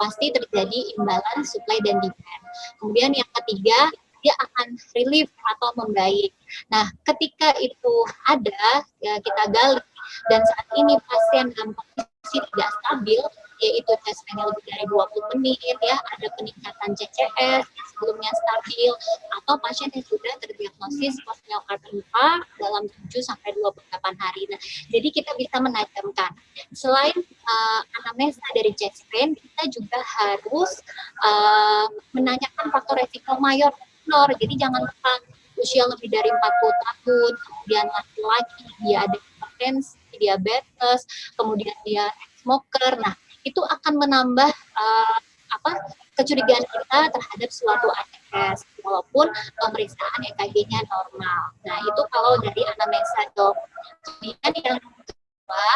pasti terjadi imbalance supply dan demand. Kemudian yang ketiga, dia akan relief atau membaik. Nah, ketika itu ada, ya kita gali, dan saat ini pasien dalam kondisi tidak stabil, yaitu tes penil lebih dari 20 menit, ya, ada peningkatan CCS yang sebelumnya stabil, atau pasien yang sudah terdiagnosis post myocardium infarct dalam 7 sampai 28 hari. Nah, jadi kita bisa menajamkan. Selain anamnesa dari chest pain, kita juga harus menanyakan faktor resiko mayor minor. Jadi jangan lupa usia lebih dari 40 tahun, kemudian laki-laki, dia ada hipertensi, diabetes, kemudian dia smoker. Nah, itu akan menambah kecurigaan kita terhadap suatu ACS walaupun pemeriksaan EKG-nya normal. Nah, itu kalau dari anamnesa, dok. Kemudian yang kedua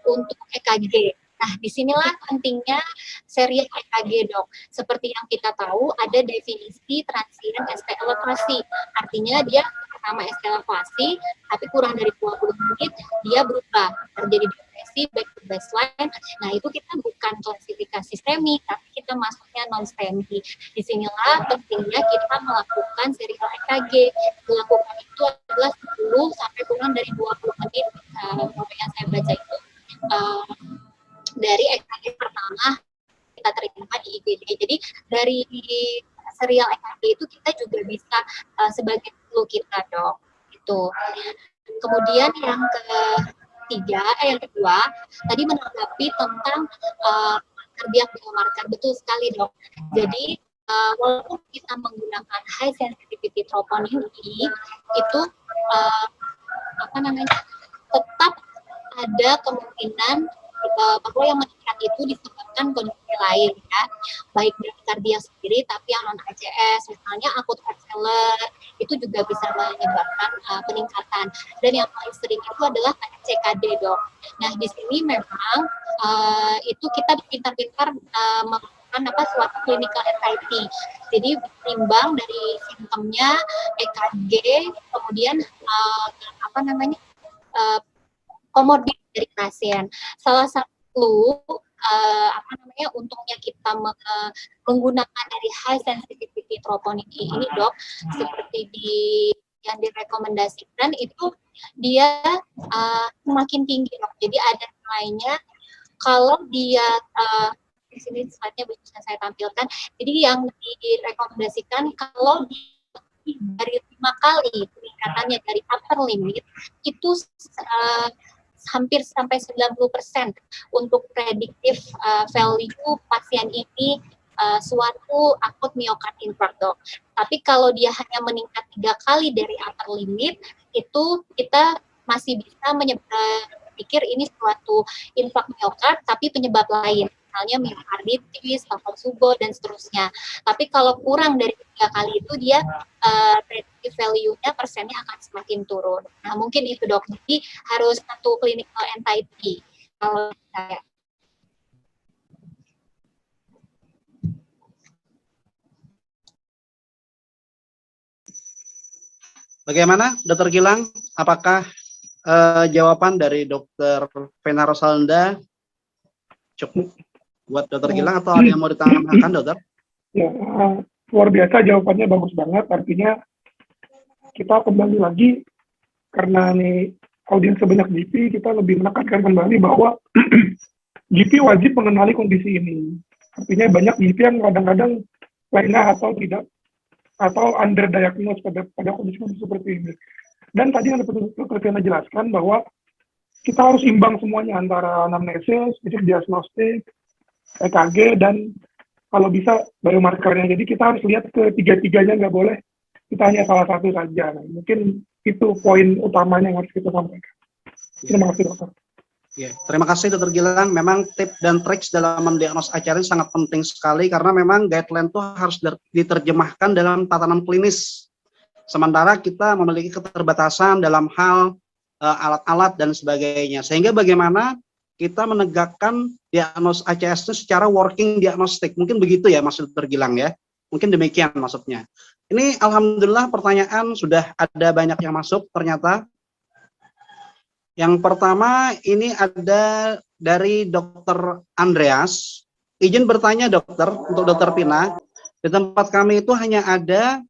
untuk EKG. Nah, disinilah pentingnya serial EKG, dok. Seperti yang kita tahu, ada definisi transient ST elevasi. Artinya dia pertama ST elevasi, tapi kurang dari 20 menit, dia berubah. Terjadi depresi back to baseline. Nah, itu kita bukan klasifikasi STEMI, tapi kita masuknya non-STEMI. Disinilah pentingnya kita melakukan serial EKG. Dilakukan itu adalah 10 sampai kurang dari 20 menit. Yang saya baca itu dari EKG pertama kita terima di IGD. Jadi dari serial EKG itu kita juga bisa sebagai clue kita, dok. Itu. Kemudian yang kedua, tadi menanggapi tentang kardiak biomarker, betul sekali, dok. Jadi walaupun kita menggunakan high sensitivity troponin itu tetap ada kemungkinan bahwa yang meningkat itu disebabkan kondisi lain, ya, baik dari kardia sendiri tapi yang non ACS, misalnya akut heart failure, itu juga bisa menyebabkan peningkatan. Dan yang paling sering itu adalah CKD, dok. Nah, di sini memang itu kita pintar-pintar melakukan suatu clinical anxiety. Jadi timbang dari simptomnya EKG, kemudian komorbid dari pasien. Salah satu untungnya kita menggunakan dari high sensitivity troponin ini, dok, seperti yang direkomendasikan itu dia semakin tinggi, dok. Jadi ada nilainya kalau dia di sini slide-nya bisa saya tampilkan. Jadi yang direkomendasikan kalau dari 5 kali peningkatannya dari upper limit itu hampir sampai 90% untuk prediktif value pasien ini suatu akut miokard infarct, dok. Tapi kalau dia hanya meningkat 3 kali dari upper limit, itu kita masih bisa pikir ini suatu infark miokard tapi penyebab lain, misalnya miokarditis, faktor subo, dan seterusnya. Tapi kalau kurang dari 3 kali itu dia predictive value-nya persennya akan semakin turun. Nah, mungkin itu, dok. Jadi harus satu clinical anxiety kalau saya. Bagaimana, Dr. Gilang? Apakah jawaban dari Dr. Vena Rosalenda cukup buat Dr. Gilang atau ada yang mau ditambahkan, dokter? Ya, luar biasa jawabannya, bagus banget. Artinya kita kembali lagi, karena nih audiens sebanyak GP, kita lebih menekankan kembali bahwa GP wajib mengenali kondisi ini. Artinya banyak GP yang kadang-kadang lengah atau tidak, atau underdiagnose pada kondisi seperti ini. Dan tadi yang Dr. Vena jelaskan bahwa kita harus imbang semuanya antara anamnesis, fisik diagnostik, EKG, dan kalau bisa biomarkernya. Jadi kita harus lihat ketiga-tiganya, nggak boleh kita hanya salah satu saja. Nah, mungkin itu poin utamanya yang harus kita sampaikan. Terima kasih, dokter. Ya, terima kasih, Dr. Gilang. Memang tip dan trik dalam mendiagnosis ACR ini sangat penting sekali karena memang guideline itu harus diterjemahkan dalam tatanan klinis. Sementara kita memiliki keterbatasan dalam hal alat-alat dan sebagainya. Sehingga bagaimana kita menegakkan diagnosis ACS itu secara working diagnostik. Mungkin begitu ya, Mas Dr. Gilang, ya. Mungkin demikian maksudnya. Ini alhamdulillah pertanyaan sudah ada banyak yang masuk ternyata. Yang pertama ini ada dari Dr. Andreas. Izin bertanya, dokter, untuk Dr. Pina. Di tempat kami itu hanya ada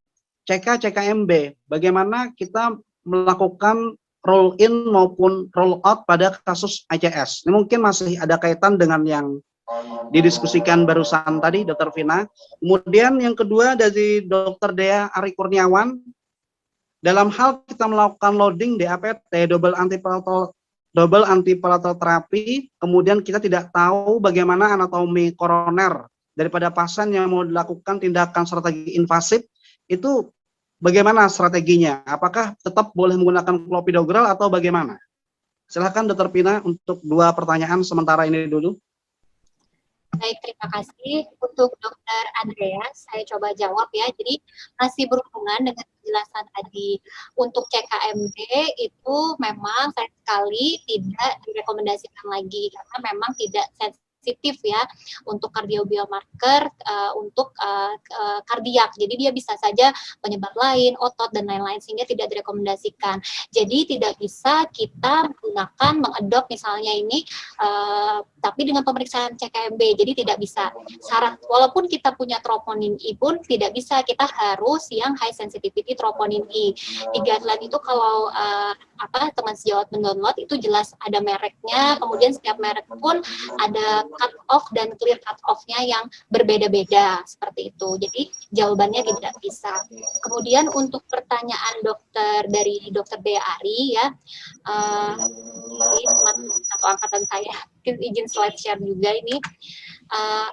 CK-CKMB. Bagaimana kita melakukan roll in maupun roll out pada kasus ACS? Ini mungkin masih ada kaitan dengan yang didiskusikan barusan tadi, Dr. Vina. Kemudian yang kedua dari Dr. Dea Ari Kurniawan, dalam hal kita melakukan loading DAPT, double antipalatal terapi, kemudian kita tidak tahu bagaimana anatomi koroner daripada pasien yang mau dilakukan tindakan strategi invasif, itu bagaimana strateginya? Apakah tetap boleh menggunakan clopidogrel atau bagaimana? Silahkan Dr. Vina untuk 2 pertanyaan sementara ini dulu. Baik, terima kasih untuk Dr. Andreas. Saya coba jawab ya. Jadi masih berhubungan dengan penjelasan tadi. Untuk CKMB itu memang sayang sekali tidak direkomendasikan lagi karena memang tidak sensitif ya untuk kardiobiomarker untuk kardiak. Jadi dia bisa saja penyebab lain, otot dan lain-lain sehingga tidak direkomendasikan. Jadi tidak bisa kita menggunakan mengadop misalnya ini tapi dengan pemeriksaan CKMB. Jadi tidak bisa. Syarat walaupun kita punya troponin I pun tidak bisa, kita harus yang high sensitivity troponin I. Di guideline itu kalau teman sejawat mendownload itu jelas ada mereknya, kemudian setiap merek pun ada cut off dan clear cut off-nya yang berbeda-beda seperti itu. Jadi jawabannya tidak bisa. Kemudian untuk pertanyaan dari Dr. Dea Ari ya, ini satu angkatan saya, izin slide share juga ini.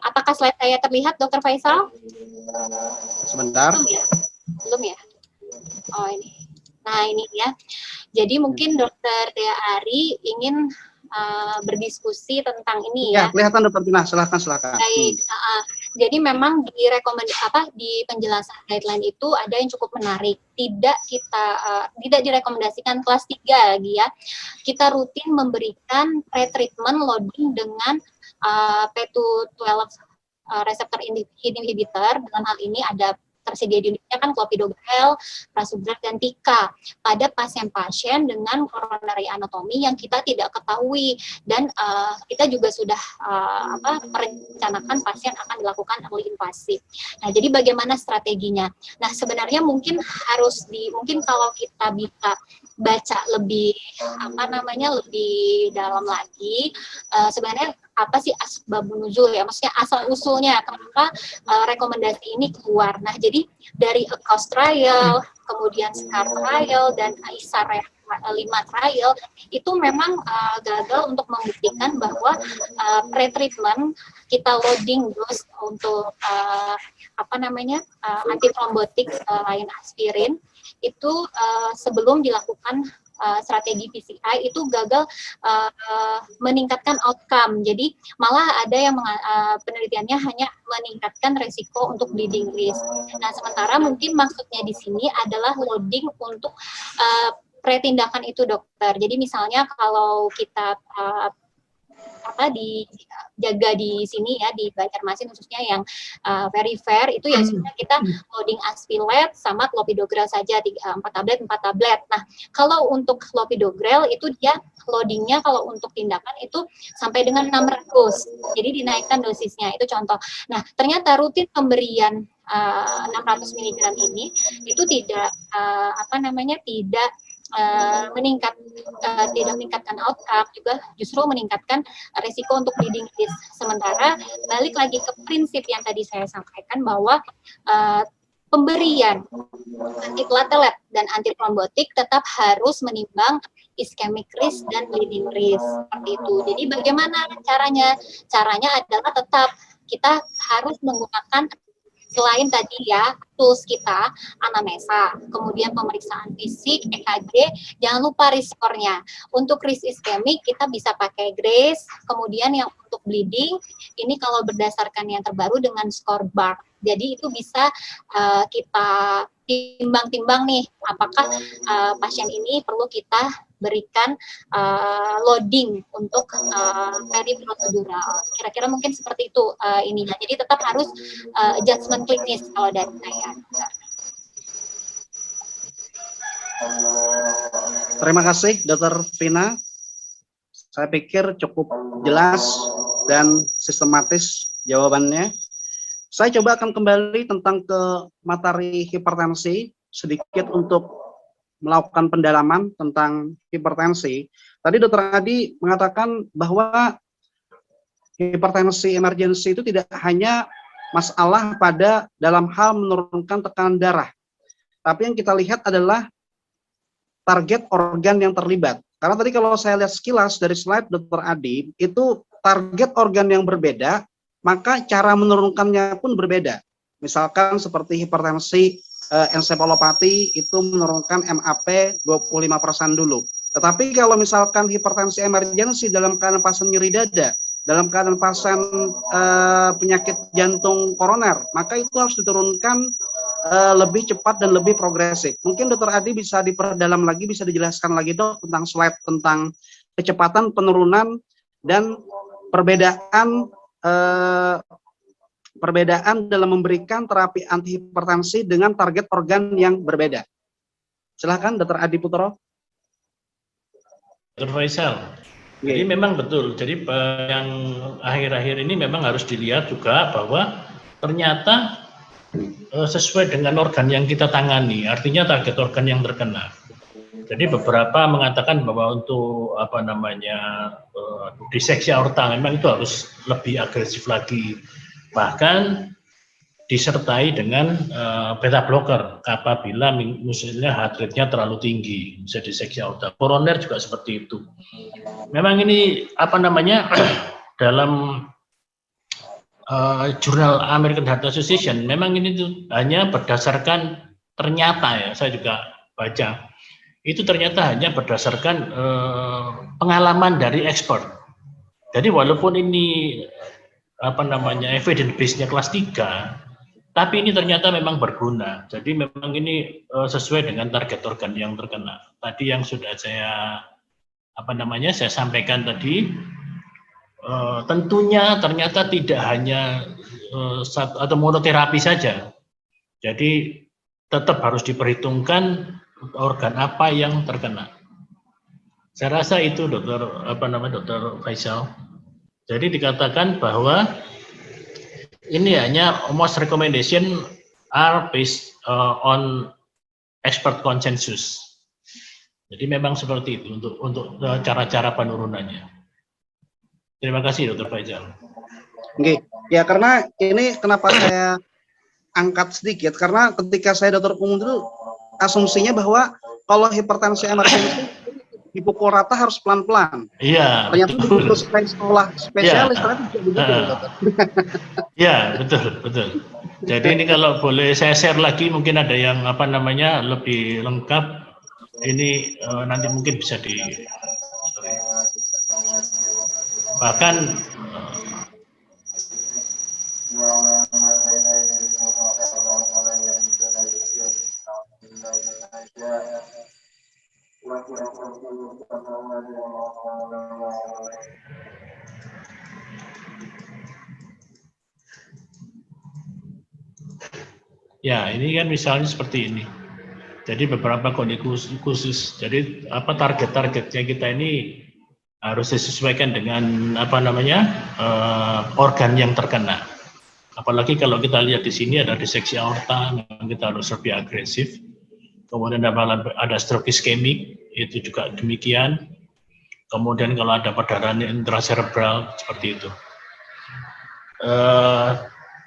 Apakah slide saya terlihat, Dr. Faisal? Sebentar. Belum ya? Belum ya? Oh ini. Nah ini ya. Jadi mungkin Dr. Dea Ari ingin berdiskusi tentang ini ya. Ya, kelihatan Dr. Vina, silahkan. Baik, jadi memang di penjelasan guideline itu ada yang cukup menarik. Tidak direkomendasikan kelas 3 lagi ya. Kita rutin memberikan pretreatment loading dengan P212 receptor inhibitor. Dalam hal ini ada tersedia di Indonesia kan clopidogrel, prasugrel, dan tika pada pasien-pasien dengan coronary anatomi yang kita tidak ketahui dan kita juga sudah merencanakan pasien akan dilakukan early invasive. Nah, jadi bagaimana strateginya? Nah, sebenarnya mungkin kalau kita bisa baca lebih lebih dalam lagi, sebenarnya apa sih asbabun nuzul ya, maksudnya asal usulnya kenapa rekomendasi ini keluar. Nah, jadi dari ACCOS trial, kemudian SCAR trial dan ISAR 5 trial itu memang gagal untuk membuktikan bahwa pretreatment kita loading dose untuk antitrombotik selain aspirin itu sebelum dilakukan strategi PCI itu gagal meningkatkan outcome. Jadi malah ada yang penelitiannya hanya meningkatkan resiko untuk bleeding risk. Nah, sementara mungkin maksudnya di sini adalah loading untuk pretindakan itu, dokter. Jadi misalnya kalau kita dijaga di sini ya di Banjarmasin khususnya yang very fair itu ya sebenarnya kita loading aspilet sama clopidogrel saja 4 tablet. Nah, kalau untuk clopidogrel itu dia loadingnya kalau untuk tindakan itu sampai dengan 600. Jadi dinaikkan dosisnya, itu contoh. Nah, ternyata rutin pemberian 600 mg ini itu tidak tidak meningkatkan outcome, juga justru meningkatkan risiko untuk bleeding risk. Sementara balik lagi ke prinsip yang tadi saya sampaikan bahwa pemberian antiplatelet dan antitrombotik tetap harus menimbang ischemic risk dan bleeding risk seperti itu. Jadi bagaimana caranya? Caranya adalah tetap kita harus menggunakan selain tadi ya tools kita, anamnesa, kemudian pemeriksaan fisik, EKG, jangan lupa riskornya. Untuk risk iskemik kita bisa pakai GRACE, kemudian yang untuk bleeding ini kalau berdasarkan yang terbaru dengan skor BARC. Jadi itu bisa kita timbang-timbang nih, apakah pasien ini perlu kita berikan loading untuk periprosedural. Kira-kira mungkin seperti itu ininya. Jadi tetap harus adjustment klinis kalau dari saya. Terima kasih, Dr. Vina. Saya pikir cukup jelas dan sistematis jawabannya. Saya coba akan kembali tentang ke materi hipertensi sedikit untuk melakukan pendalaman tentang hipertensi. Tadi Dr. Adi mengatakan bahwa hipertensi emergensi itu tidak hanya masalah pada dalam hal menurunkan tekanan darah, tapi yang kita lihat adalah target organ yang terlibat. Karena tadi kalau saya lihat sekilas dari slide Dr. Adi, itu target organ yang berbeda, maka cara menurunkannya pun berbeda. Misalkan seperti hipertensi ensefalopati itu menurunkan MAP 25% dulu. Tetapi kalau misalkan hipertensi emergensi dalam keadaan pasien nyeri dada, dalam keadaan pasien penyakit jantung koroner, maka itu harus diturunkan lebih cepat dan lebih progresif. Mungkin Dr. Adi bisa diperdalam lagi, bisa dijelaskan lagi Dok tentang slide tentang kecepatan penurunan dan perbedaan dalam memberikan terapi antihipertensi dengan target organ yang berbeda. Silahkan Dr. Adi Putro. Dr. Faisal, jadi memang betul. Jadi yang akhir-akhir ini memang harus dilihat juga bahwa ternyata sesuai dengan organ yang kita tangani, artinya target organ yang terkena. Jadi beberapa mengatakan bahwa untuk diseksi aorta memang itu harus lebih agresif lagi, bahkan disertai dengan beta blocker apabila misalnya heart rate-nya terlalu tinggi, bisa diseksi aorta. Koroner juga seperti itu. Memang ini dalam jurnal American Heart Association, memang ini tuh hanya berdasarkan ternyata ya, saya juga baca, itu ternyata hanya berdasarkan pengalaman dari expert. Jadi walaupun ini evidence base-nya kelas 3, tapi ini ternyata memang berguna. Jadi memang ini sesuai dengan target organ yang terkena. Tadi yang sudah saya saya sampaikan tadi, tentunya ternyata tidak hanya atau monoterapi saja. Jadi tetap harus diperhitungkan organ apa yang terkena. Saya rasa itu Dr. Faisal. Jadi dikatakan bahwa ini hanya most recommendation are based on expert consensus. Jadi memang seperti itu untuk cara-cara penurunannya. Terima kasih Dr. Faisal. Oke, ya karena ini kenapa saya angkat sedikit, karena ketika saya dokter umum itu asumsinya bahwa kalau hipertensi emergensi dipukul rata harus pelan-pelan. Iya. Ternyata butuh sekolah spesialis, ternyata tidak begitu. Iya, betul. Jadi ini kalau boleh saya share lagi, mungkin ada yang lebih lengkap. Ini nanti mungkin bisa bahkan ya, ini kan misalnya seperti ini. Jadi beberapa kondisi khusus. Jadi target-targetnya kita ini harus disesuaikan dengan organ yang terkena. Apalagi kalau kita lihat di sini ada diseksi aorta, memang kita harus lebih agresif. Kemudian ada stroke iskemik, itu juga demikian. Kemudian kalau ada perdarahan intracerebral seperti itu.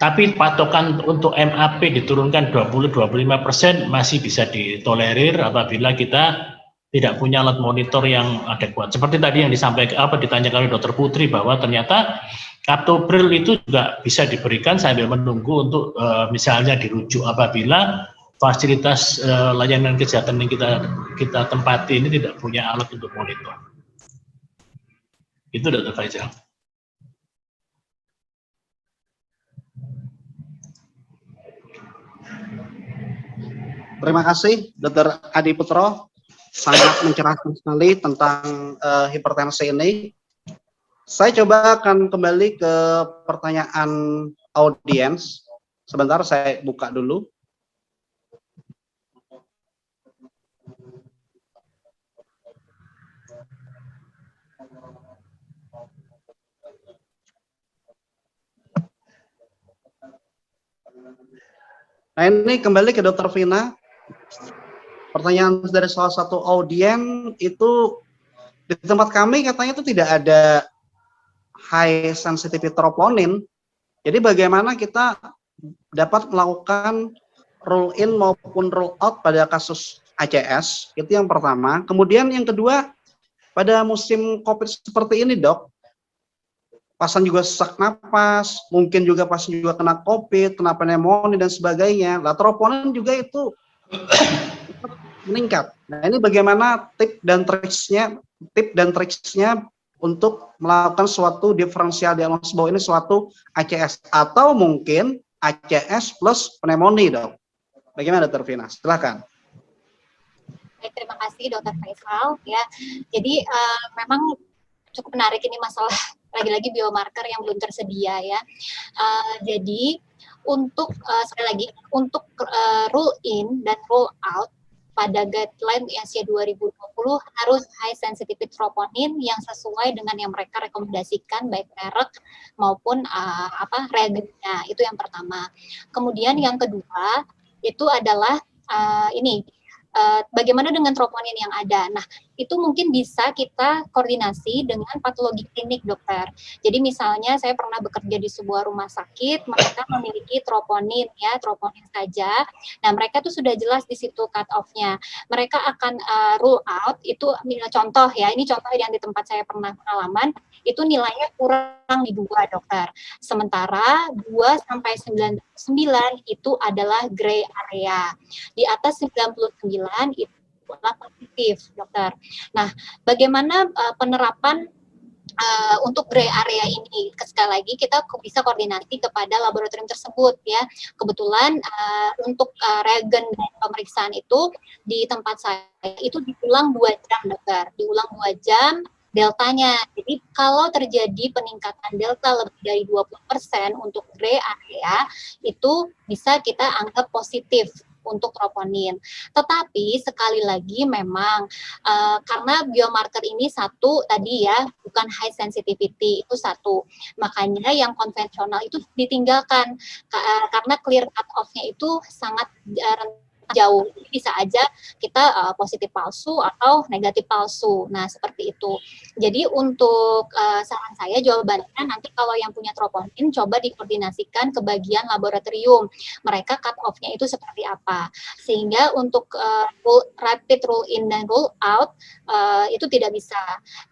Tapi patokan untuk MAP diturunkan 20-25% masih bisa ditolerir apabila kita tidak punya alat monitor yang adekuat. Seperti tadi yang ditanyakan oleh Dr. Putri bahwa ternyata kaptopril itu juga bisa diberikan sambil menunggu untuk misalnya dirujuk apabila fasilitas layanan kesehatan yang kita tempati ini tidak punya alat untuk monitor. Itu Dr. Faisal. Terima kasih Dr. Adi Putro, sangat mencerahkan sekali tentang hipertensi ini. Saya coba akan kembali ke pertanyaan audiens. Sebentar saya buka dulu. Nah ini kembali ke Dr. Vina. Pertanyaan dari salah satu audien itu, di tempat kami katanya itu tidak ada high sensitivity troponin. Jadi bagaimana kita dapat melakukan rule in maupun rule out pada kasus ACS, itu yang pertama. Kemudian yang kedua, pada musim COVID seperti ini, Dok, pasien juga sesak napas, mungkin juga pasien juga kena COVID, kena pneumonia dan sebagainya. Lah troponin juga itu meningkat. Nah, ini bagaimana tip dan triksnya untuk melakukan suatu diferensial diagnosis bahwa ini suatu ACS atau mungkin ACS plus pneumonia, Dok. Bagaimana, Dr. Vina? Silakan. Baik, terima kasih Dr. Faisal. Ya, jadi memang cukup menarik ini masalah lagi-lagi biomarker yang belum tersedia ya. Jadi untuk sekali lagi untuk rule in dan rule out pada guideline IASA 2020 harus high sensitivity troponin yang sesuai dengan yang mereka rekomendasikan baik merek maupun reagennya. Itu yang pertama. Kemudian yang kedua itu adalah bagaimana dengan troponin yang ada. Nah, itu mungkin bisa kita koordinasi dengan patologi klinik, dokter. Jadi misalnya saya pernah bekerja di sebuah rumah sakit, mereka memiliki troponin saja. Nah, mereka tuh sudah jelas di situ cut off-nya. Mereka akan rule out, itu contoh ya, ini contoh yang di tempat saya pernah pengalaman, itu nilainya kurang di 2, dokter. Sementara 2 sampai 99 itu adalah gray area. Di atas 99 itu adalah positif, dokter. Nah, bagaimana penerapan untuk gray area ini? Sekali lagi kita bisa koordinasi kepada laboratorium tersebut ya. Kebetulan untuk reagen dan pemeriksaan itu di tempat saya itu diulang 2 jam, dokter. Diulang 2 jam deltanya. Jadi kalau terjadi peningkatan delta lebih dari 20% untuk gray area itu bisa kita anggap positif untuk troponin. Tetapi sekali lagi memang karena biomarker ini satu tadi ya bukan high sensitivity, itu satu. Makanya yang konvensional itu ditinggalkan karena clear cut off-nya itu sangat jauh. Bisa aja kita positif palsu atau negatif palsu. Nah, seperti itu. Jadi untuk saran saya jawabannya nanti kalau yang punya troponin coba dikoordinasikan ke bagian laboratorium. Mereka cut off-nya itu seperti apa. Sehingga untuk rapid rule in dan rule out itu tidak bisa.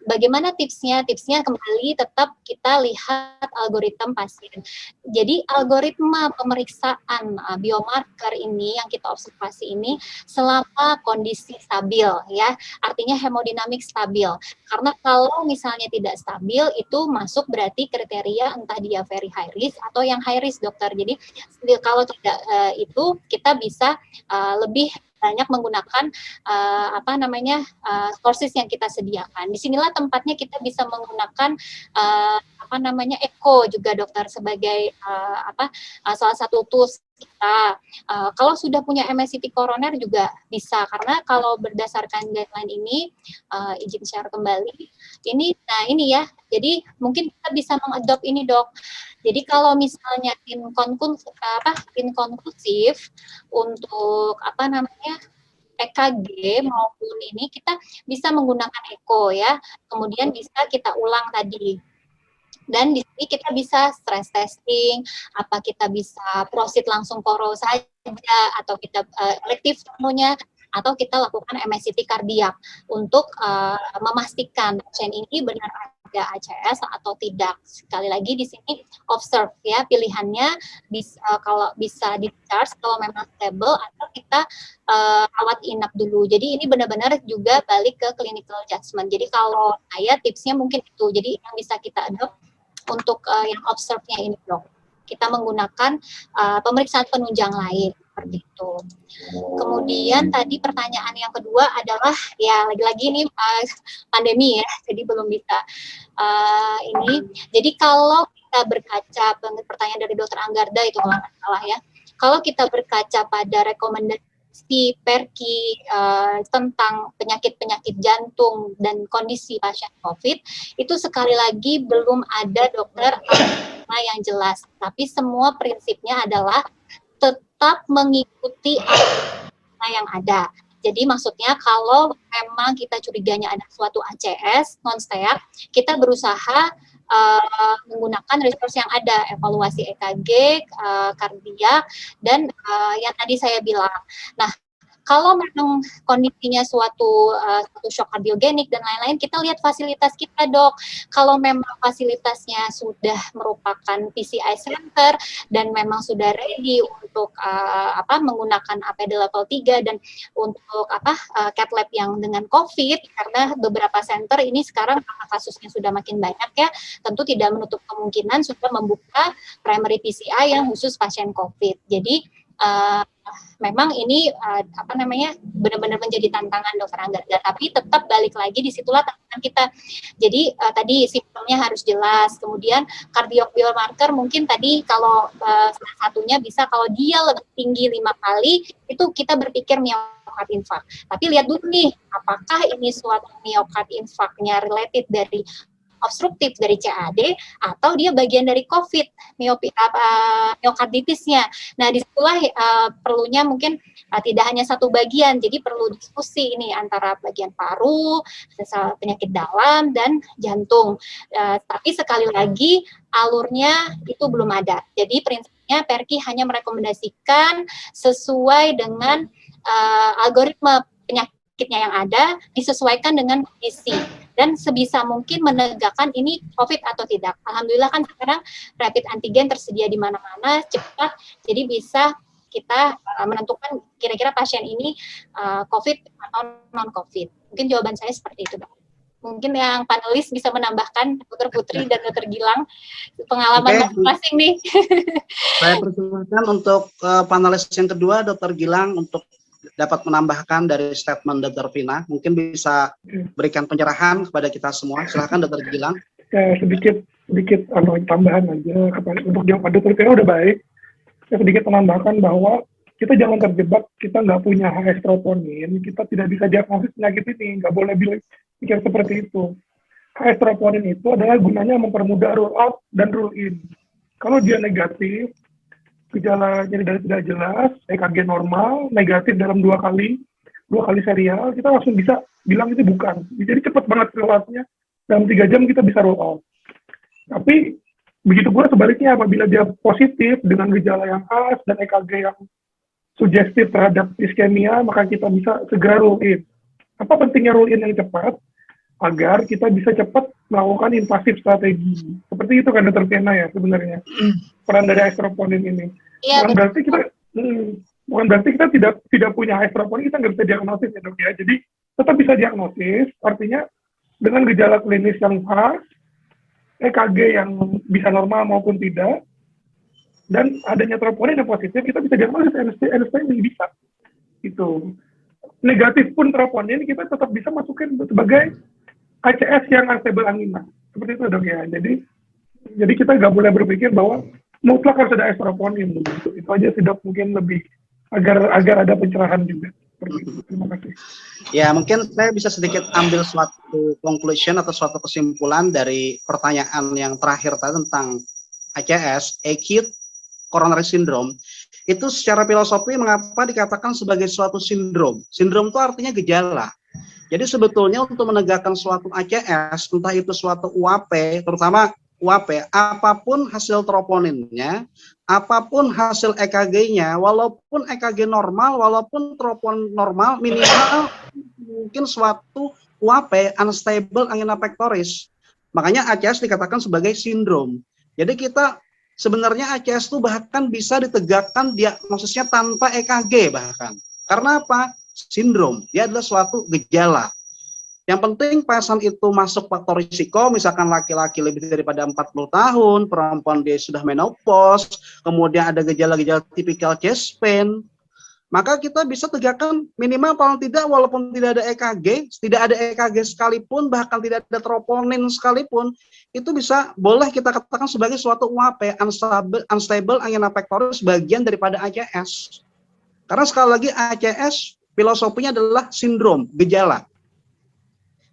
Bagaimana tipsnya? Tipsnya kembali tetap kita lihat algoritma pasien. Jadi algoritma pemeriksaan biomarker ini yang kita observasi ini selama kondisi stabil ya, artinya hemodinamik stabil. Karena kalau misalnya tidak stabil itu masuk berarti kriteria entah dia very high risk atau yang high risk, dokter. Jadi kalau tidak itu kita bisa lebih banyak menggunakan sources yang kita sediakan. Disinilah tempatnya kita bisa menggunakan echo juga, dokter, sebagai salah satu tools kita. Kalau sudah punya MSCT koroner juga bisa, karena kalau berdasarkan guideline ini izin share kembali ini ya, jadi mungkin kita bisa mengadopt ini, dok. Jadi kalau misalnya inkonklusif untuk EKG maupun ini kita bisa menggunakan echo ya, kemudian bisa kita ulang tadi. Dan di sini kita bisa stress testing, apa kita bisa proceed langsung koro saja, atau kita elektif semuanya, atau kita lakukan MSCT kardiak untuk memastikan pasien ini benar ada ACS atau tidak. Sekali lagi di sini observe ya, pilihannya kalau bisa discharge kalau memang stable, atau kita rawat inap dulu. Jadi ini benar-benar juga balik ke clinical judgment. Jadi kalau saya tipsnya mungkin itu. Jadi yang bisa kita adopt untuk yang observe-nya ini, dok, kita menggunakan pemeriksaan penunjang lain seperti itu. Kemudian tadi pertanyaan yang kedua adalah ya lagi-lagi ini pandemi ya, jadi belum bisa ini. Jadi kalau kita berkaca, pertanyaan dari Dr. Anggarda itu kalau nggak salah ya, kalau kita berkaca pada rekomendasi Perki tentang penyakit-penyakit jantung dan kondisi pasien COVID, itu sekali lagi belum ada, dokter, yang jelas. Tapi semua prinsipnya adalah tetap mengikuti apa yang ada. Jadi maksudnya kalau memang kita curiganya ada suatu ACS non-steak, kita berusaha menggunakan resource yang ada, evaluasi EKG, kardiak, dan yang tadi saya bilang. Nah, kalau memang kondisinya suatu shock kardiogenik dan lain-lain, kita lihat fasilitas kita, Dok. Kalau memang fasilitasnya sudah merupakan PCI center dan memang sudah ready untuk menggunakan APD level 3 dan untuk cath lab yang dengan COVID, karena beberapa center ini sekarang karena kasusnya sudah makin banyak ya, tentu tidak menutup kemungkinan sudah membuka primary PCI yang khusus pasien COVID. Jadi memang ini benar-benar menjadi tantangan Dokter Angga, tapi tetap balik lagi disitulah tantangan kita. Jadi tadi simptomnya harus jelas, kemudian kardiak biomarker mungkin tadi kalau salah satunya bisa kalau dia lebih tinggi 5 kali itu kita berpikir miokard infark. Tapi lihat dulu nih apakah ini suatu miokard infarknya related dari obstruktif dari CAD atau dia bagian dari COVID, miokarditisnya. Nah, disitulah perlunya mungkin tidak hanya satu bagian, jadi perlu diskusi ini antara bagian paru, penyakit dalam, dan jantung. Tapi sekali lagi, alurnya itu belum ada. Jadi prinsipnya Perki hanya merekomendasikan sesuai dengan algoritma penyakitnya yang ada, disesuaikan dengan kondisi. Dan sebisa mungkin menegakkan ini COVID atau tidak. Alhamdulillah kan sekarang rapid antigen tersedia di mana-mana, cepat, jadi bisa kita menentukan kira-kira pasien ini COVID atau non-COVID. Mungkin jawaban saya seperti itu, Dok. Mungkin yang panelis bisa menambahkan, Dr. Putri dan Dr. Gilang, pengalaman masing-masing nih. Saya persilakan untuk panelis yang kedua, Dr. Gilang, untuk dapat menambahkan dari statement Dr. Vina. Mungkin bisa berikan pencerahan kepada kita semua. Silakan Dr. Gilang. Sedikit tambahan aja untuk jawab Dr. Vina udah baik. Saya sedikit menambahkan bahwa kita jangan terjebak, kita nggak punya HS troponin, kita tidak bisa diagnosis penyakit ini, nggak boleh pikir seperti itu. HS troponin itu adalah gunanya mempermudah rule out dan rule in. Kalau dia negatif, gejala nyeri dada tidak jelas, EKG normal, negatif dalam dua kali serial, kita langsung bisa bilang itu bukan. Jadi cepat banget keluarnya, dalam 3 jam kita bisa roll out. Tapi begitu pula sebaliknya, apabila dia positif dengan gejala yang khas dan EKG yang sugestif terhadap iskemia, maka kita bisa segera roll in. Apa pentingnya roll in yang cepat? Agar kita bisa cepat melakukan invasif strategi. Seperti itu kan Dr. Vina ya sebenarnya. Peran dari HS troponin ini. Ya, bukan berarti kita tidak punya HS troponin, kita nggak bisa diagnosis ya, Dok ya. Jadi tetap bisa diagnosis, artinya dengan gejala klinis yang khas, EKG yang bisa normal maupun tidak, dan adanya troponin yang positif, kita bisa diagnosis NSTMI bisa. Itu. Negatif pun troponin, kita tetap bisa masukin sebagai ACS yang unstable angina. Seperti itu, Dok ya. Jadi kita nggak boleh berpikir bahwa mutlak harus ada troponin. Itu aja sih, Dok, mungkin lebih agar ada pencerahan juga. Terima kasih. Ya, mungkin saya bisa sedikit ambil suatu conclusion atau suatu kesimpulan dari pertanyaan yang terakhir tadi tentang ACS, acute coronary syndrome. Itu secara filosofi mengapa dikatakan sebagai suatu sindrom. Sindrom itu artinya gejala. Jadi sebetulnya untuk menegakkan suatu ACS, entah itu suatu UAP, terutama UAP, apapun hasil troponinnya, apapun hasil EKG-nya, walaupun EKG normal, walaupun troponin normal, minimal mungkin suatu UAP, unstable angina pectoris. Makanya ACS dikatakan sebagai sindrom. Jadi kita sebenarnya ACS itu bahkan bisa ditegakkan diagnosisnya tanpa EKG bahkan. Karena apa? Sindrom, dia adalah suatu gejala. Yang penting pasien itu masuk faktor risiko, misalkan laki-laki lebih daripada 40 tahun, perempuan dia sudah menopause, kemudian ada gejala-gejala tipikal chest pain, maka kita bisa tegakkan minimal paling tidak walaupun tidak ada EKG, tidak ada EKG sekalipun, bahkan tidak ada troponin sekalipun, itu bisa boleh kita katakan sebagai suatu UAP, unstable angina pectoris, bagian daripada ACS. Karena sekali lagi ACS filosofinya adalah sindrom, gejala.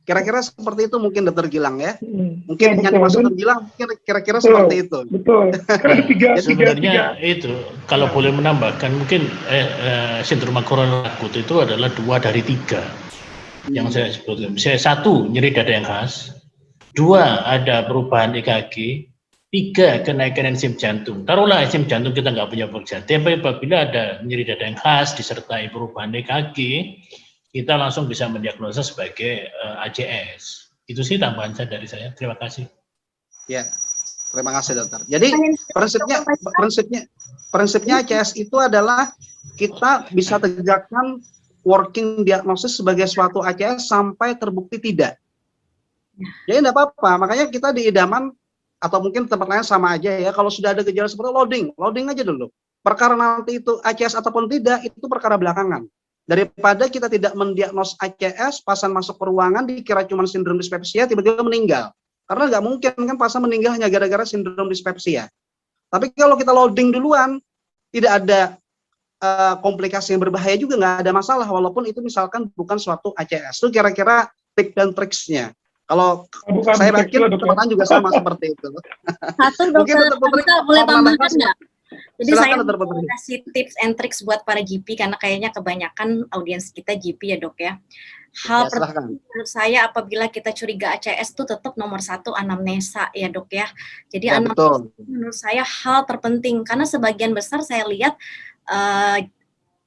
Kira-kira seperti itu mungkin Dr. Gilang ya. Mungkin yang dimaksud Dr. Gilang mungkin kira-kira seperti itu. Betul. Sebenarnya itu kalau boleh menambahkan mungkin sindrom koroner akut itu adalah 2 dari 3 yang saya sebutkan. Saya 1 nyeri dada yang khas, 2 ada perubahan EKG, 3 kenaikan enzim jantung. Taruhlah enzim jantung kita nggak punya pekerjaan, tapi apabila ada nyeri dada yang khas disertai perubahan EKG, kita langsung bisa mendiagnosa sebagai ACS. Itu sih tambahan saya dari saya. Terima kasih. Ya, terima kasih dokter. Jadi prinsipnya ACS itu adalah kita bisa tegakkan working diagnosis sebagai suatu ACS sampai terbukti tidak. Jadi tidak apa-apa, makanya kita di idaman atau mungkin tempat lain sama aja ya, kalau sudah ada gejala seperti loading aja dulu. Perkara nanti itu ACS ataupun tidak, itu perkara belakangan. Daripada kita tidak mendiagnos ACS, pasien masuk ke ruangan dikira cuma sindrom dispepsia, tiba-tiba meninggal. Karena nggak mungkin kan pasien meninggal hanya gara-gara sindrom dispepsia. Tapi kalau kita loading duluan, tidak ada komplikasi yang berbahaya juga, nggak ada masalah, walaupun itu misalkan bukan suatu ACS. Itu kira-kira trik dan triksnya. Kalau saya yakin teman-teman juga sama seperti itu. Satu dokter, boleh tambahkan nggak? Jadi saya mau kasih tips and tricks buat para GP karena kayaknya kebanyakan audiens kita GP ya dok ya. Hal pertama menurut saya apabila kita curiga ACS itu tetap nomor 1 anamnesa ya dok ya. Jadi ya, anamnesa menurut saya hal terpenting karena sebagian besar saya lihat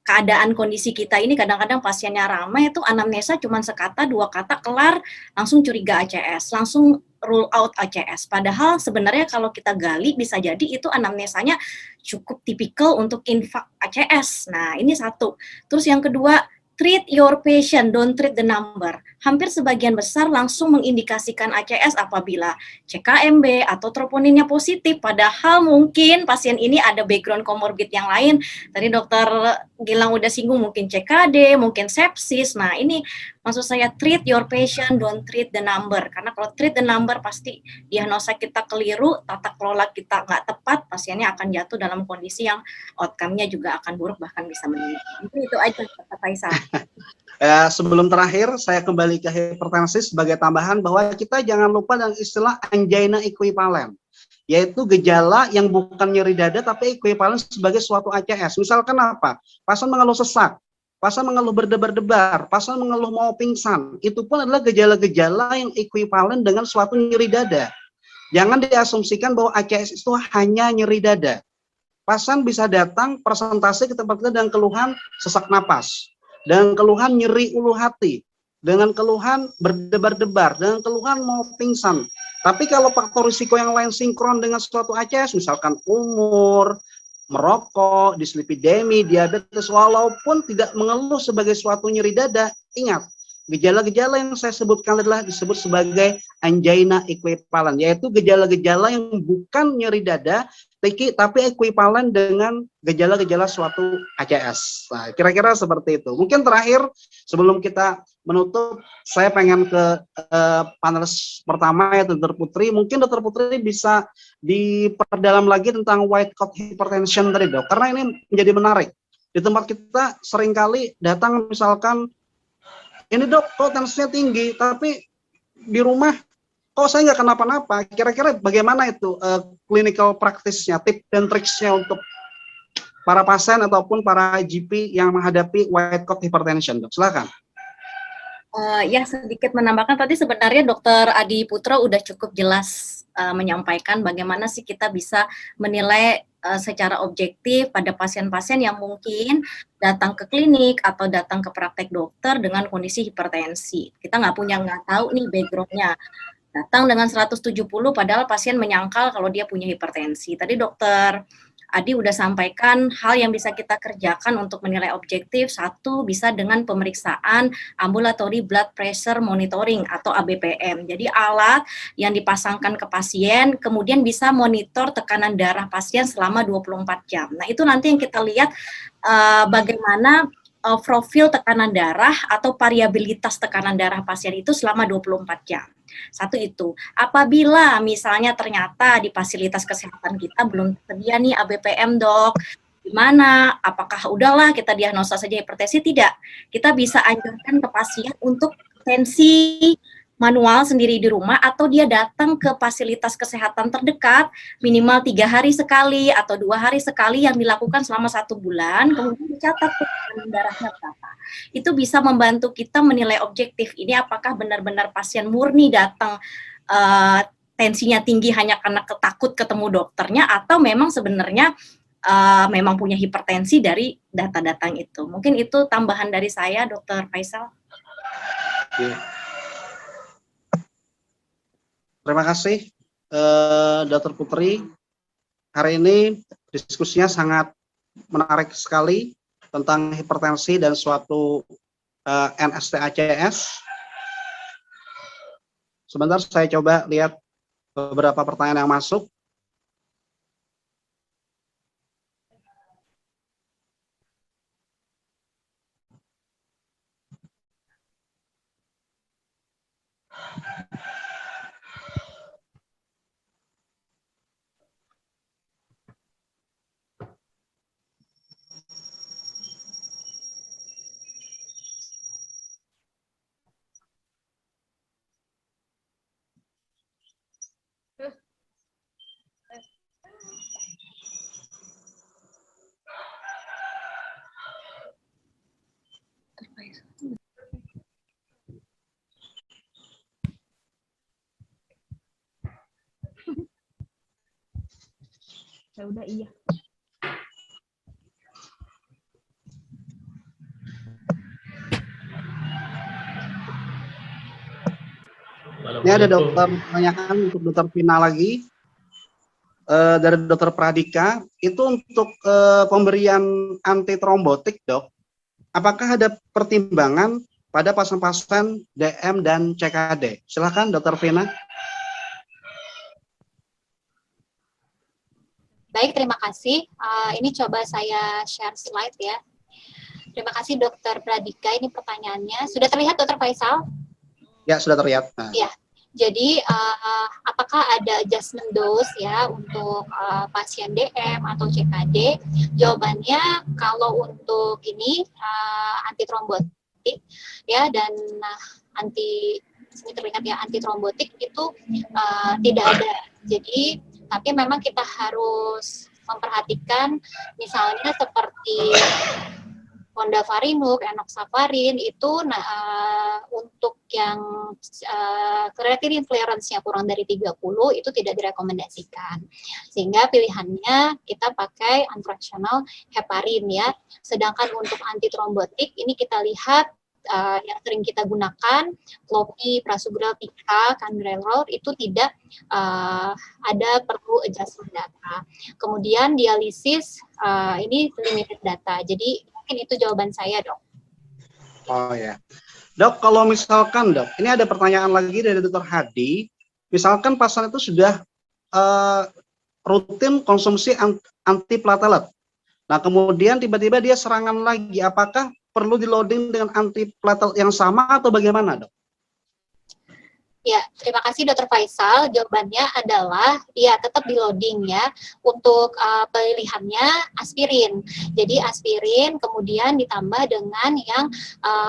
keadaan kondisi kita ini kadang-kadang pasiennya ramai itu anamnesa cuma sekata 2 kata kelar langsung curiga ACS, langsung rule out ACS. Padahal sebenarnya kalau kita gali bisa jadi itu anamnesanya cukup tipikal untuk infak ACS. Nah, ini satu. Terus yang kedua, treat your patient, don't treat the number. Hampir sebagian besar langsung mengindikasikan ACS apabila CKMB atau troponinnya positif, padahal mungkin pasien ini ada background komorbid yang lain. Tadi dokter Gilang udah singgung mungkin CKD, mungkin sepsis. Nah ini maksud saya treat your patient, don't treat the number. Karena kalau treat the number pasti diagnosa kita keliru, tata kelola kita nggak tepat, pasiennya akan jatuh dalam kondisi yang outcome-nya juga akan buruk, bahkan bisa meninggal. Itu aja kata Faisal. Sebelum terakhir, saya kembali ke hipertensi sebagai tambahan bahwa kita jangan lupa dengan istilah angina equivalent, yaitu gejala yang bukan nyeri dada tapi equivalent sebagai suatu ACS. Misalkan apa? Pasien mengeluh sesak, pasien mengeluh berdebar-debar, pasien mengeluh mau pingsan. Itu pun adalah gejala-gejala yang equivalent dengan suatu nyeri dada. Jangan diasumsikan bahwa ACS itu hanya nyeri dada. Pasien bisa datang presentasi ke tempat kita dengan keluhan sesak napas, dengan keluhan nyeri ulu hati, dengan keluhan berdebar-debar, dengan keluhan mau pingsan. Tapi kalau faktor risiko yang lain sinkron dengan suatu ACS, misalkan umur, merokok, dislipidemi, diabetes, walaupun tidak mengeluh sebagai suatu nyeri dada, ingat, gejala-gejala yang saya sebutkan adalah disebut sebagai angina equivalent, yaitu gejala-gejala yang bukan nyeri dada, tapi equivalent dengan gejala-gejala suatu ACS. Nah, kira-kira seperti itu. Mungkin terakhir, sebelum kita menutup, saya pengen ke panelis pertama ya, Dr. Putri. Mungkin Dr. Putri bisa diperdalam lagi tentang white coat hypertension tadi, dok. Karena ini menjadi menarik. Di tempat kita seringkali datang misalkan, ini dok, kok tensinya tinggi, tapi di rumah kok saya nggak kenapa-napa. Kira-kira bagaimana itu clinical practice-nya, tips dan triksnya untuk para pasien ataupun para GP yang menghadapi white coat hypertension, dok? Silakan. Ya, sedikit menambahkan tadi sebenarnya Dr. Adi Putro udah cukup jelas menyampaikan bagaimana sih kita bisa menilai secara objektif pada pasien-pasien yang mungkin datang ke klinik atau datang ke praktek dokter dengan kondisi hipertensi. Kita nggak tahu nih background-nya. Datang dengan 170 padahal pasien menyangkal kalau dia punya hipertensi. Tadi dokter Adi udah sampaikan hal yang bisa kita kerjakan untuk menilai objektif. Satu, bisa dengan pemeriksaan ambulatory blood pressure monitoring atau ABPM. Jadi alat yang dipasangkan ke pasien, kemudian bisa monitor tekanan darah pasien selama 24 jam. Nah itu nanti yang kita lihat bagaimana profil tekanan darah atau variabilitas tekanan darah pasien itu selama 24 jam. Satu itu, apabila misalnya ternyata di fasilitas kesehatan kita belum tersedia nih ABPM dok, gimana? Apakah udahlah kita diagnosa saja hipertensi? Tidak, kita bisa anjurkan ke pasien untuk tensi manual sendiri di rumah atau dia datang ke fasilitas kesehatan terdekat minimal 3 hari sekali atau 2 hari sekali yang dilakukan selama 1 bulan, kemudian dicatat tekanan darahnya berapa. Itu bisa membantu kita menilai objektif ini apakah benar-benar pasien murni datang tensinya tinggi hanya karena takut ketemu dokternya, atau memang sebenarnya memang punya hipertensi dari data-data itu. Mungkin itu tambahan dari saya, Dr. Faisal. Terima kasih, Dr. Putri. Hari ini diskusinya sangat menarik sekali tentang hipertensi dan suatu NST-ACS. Sebentar saya coba lihat beberapa pertanyaan yang masuk. Ya udah, iya. Ini ada dokter pertanyaan untuk dokter Vina lagi, dari dokter Pradika. Itu untuk pemberian antitrombotik, dok. Apakah ada pertimbangan pada pasien-pasien DM dan CKD? Silakan dokter Vina. Baik, terima kasih. Ini coba saya share slide ya. Terima kasih Dokter Pradika. Ini pertanyaannya. Sudah terlihat Dokter Faisal? Ya, sudah terlihat. Nah. Ya. Jadi, apakah ada adjustment dose ya untuk pasien DM atau CKD? Jawabannya, kalau untuk ini antitrombotik ya, dan sini terlihat ya, antitrombotik itu tidak ada. Jadi, tapi memang kita harus memperhatikan misalnya seperti Fondaparinux, enoxaparin itu untuk yang creatinine clearance-nya kurang dari 30 itu tidak direkomendasikan. Sehingga pilihannya kita pakai unfractional heparin ya. Sedangkan untuk antitrombotik ini kita lihat yang sering kita gunakan, Clopi, Prasugrel, Tika, Cangrelor itu tidak ada perlu adjustment data. Kemudian dialisis ini limited data. Jadi mungkin itu jawaban saya, dok. Oh ya, dok. Kalau misalkan dok, ini ada pertanyaan lagi dari Dr. Hadi. Misalkan pasien itu sudah rutin konsumsi antiplatelet. Nah kemudian tiba-tiba dia serangan lagi, apakah perlu di loading dengan antiplatelet yang sama atau bagaimana, dok? Ya, terima kasih Dr. Faisal. Jawabannya adalah ya tetap di loading ya. Untuk pilihannya aspirin. Jadi aspirin kemudian ditambah dengan yang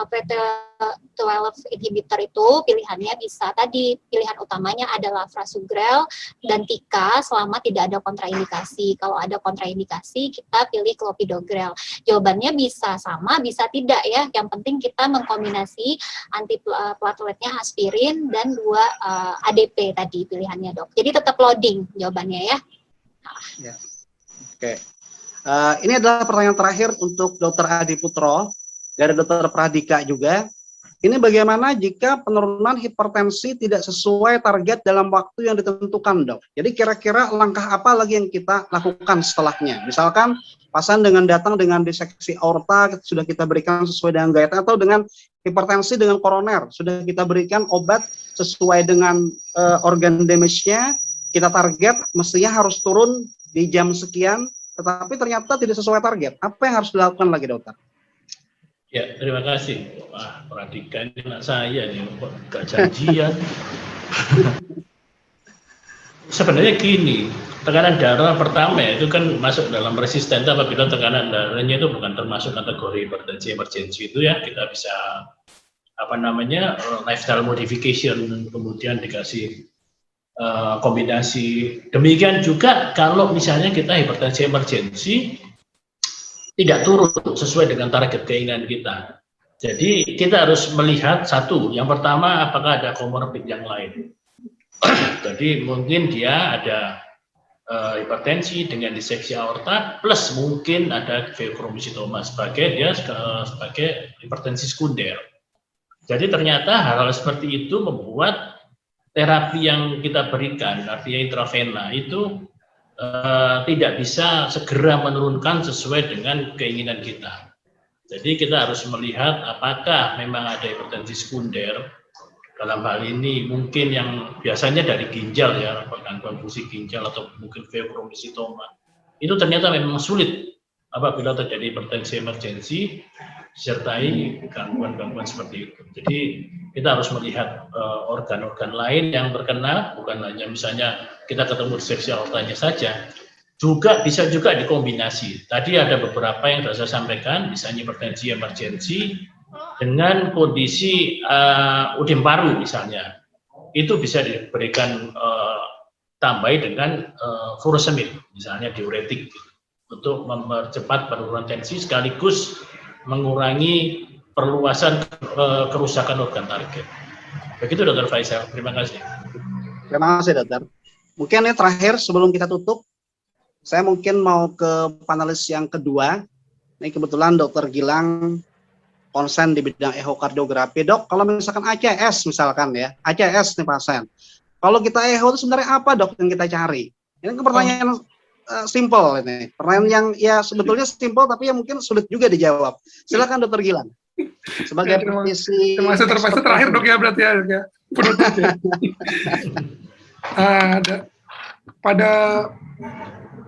PT12 inhibitor itu pilihannya bisa tadi, pilihan utamanya adalah Prasugrel dan Tika selama tidak ada kontraindikasi. Kalau ada kontraindikasi kita pilih Clopidogrel. Jawabannya bisa sama, bisa tidak ya. Yang penting kita mengkombinasi antiplateletnya aspirin dan 2 ADP tadi pilihannya, dok. Jadi tetap loading jawabannya ya. Ya. Oke. Ini adalah pertanyaan terakhir untuk Dr. Adi Putro dari Dr. Pradika juga. Ini bagaimana jika penurunan hipertensi tidak sesuai target dalam waktu yang ditentukan, dok? Jadi kira-kira langkah apa lagi yang kita lakukan setelahnya? Misalkan pasien datang dengan diseksi aorta sudah kita berikan sesuai dengan guideline, atau dengan hipertensi dengan koroner sudah kita berikan obat sesuai dengan organ damage-nya, kita target mestinya harus turun di jam sekian, tetapi ternyata tidak sesuai target. Apa yang harus dilakukan lagi, dokter? Ya, terima kasih. Wah, perhatikan anak saya nih, kok gak janjian. Sebenarnya gini, tekanan darah pertama itu kan masuk dalam resisten apabila tekanan darahnya itu bukan termasuk kategori hipertensi emergensi itu ya, kita bisa lifestyle modification, kemudian dikasih kombinasi. Demikian juga kalau misalnya kita hipertensi emergensi tidak turun sesuai dengan target keinginan kita. Jadi kita harus melihat satu, yang pertama apakah ada komorbid yang lain. Jadi mungkin dia ada hipertensi dengan diseksi aorta plus mungkin ada veochromocytoma sebagai hipertensi sekunder. Jadi ternyata hal-hal seperti itu membuat terapi yang kita berikan, artinya intravena itu tidak bisa segera menurunkan sesuai dengan keinginan kita. Jadi kita harus melihat apakah memang ada hipertensi sekunder. Dalam hal ini mungkin yang biasanya dari ginjal ya, gangguan fungsi ginjal atau mungkin veochromocytoma. Itu ternyata memang sulit apabila terjadi hipertensi emergensi disertai gangguan-gangguan seperti itu. Jadi kita harus melihat organ-organ lain yang terkena, bukan hanya misalnya kita ketemu diseksi aortanya saja, juga bisa juga dikombinasi. Tadi ada beberapa yang sudah saya sampaikan, misalnya hipertensi emergensi dengan kondisi udim paru misalnya, itu bisa diberikan tambahi dengan furosemid, misalnya diuretik, untuk mempercepat penurunan tensi sekaligus mengurangi perluasan kerusakan organ target. Begitu Dr. Faisal, terima kasih. Terima kasih Dokter. Mungkin ini terakhir sebelum kita tutup, saya mungkin mau ke panelis yang kedua. Ini kebetulan Dokter Gilang konsen di bidang ehokardiografi. Dok, kalau misalkan ACS misalkan ya, ACS nih pasien. Kalau kita eho itu sebenarnya apa dok yang kita cari? Ini pertanyaan simple ini. Pertanyaan yang ya sebetulnya simple tapi yang mungkin sulit juga dijawab. Silakan Dokter Gilang. Sebagai praktisi. Termasuk terakhir dok ya berarti ya. Dok, ya. Penutup ya.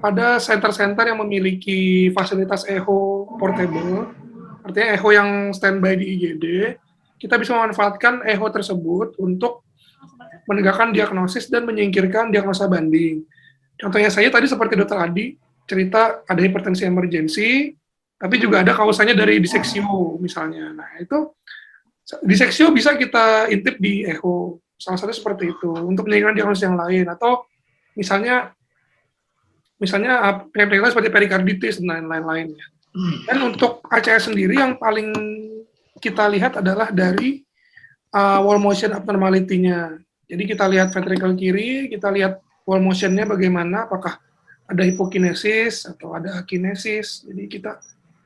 Pada center-center yang memiliki fasilitas eho portable, artinya echo yang standby di IGD, kita bisa memanfaatkan echo tersebut untuk menegakkan diagnosis dan menyingkirkan diagnosa banding. Contohnya saya tadi seperti Dr. Adi, cerita ada hipertensi emergensi, tapi juga ada kausanya dari diseksio misalnya. Nah itu, diseksio bisa kita intip di echo, salah satu seperti itu, untuk menyingkirkan diagnosis yang lain, atau misalnya penyakit seperti perikarditis dan lain-lain. Dan untuk ACS sendiri yang paling kita lihat adalah dari wall motion abnormality-nya. Jadi kita lihat ventricle kiri, kita lihat wall motion-nya bagaimana, apakah ada hipokinesis atau ada akinesis. Jadi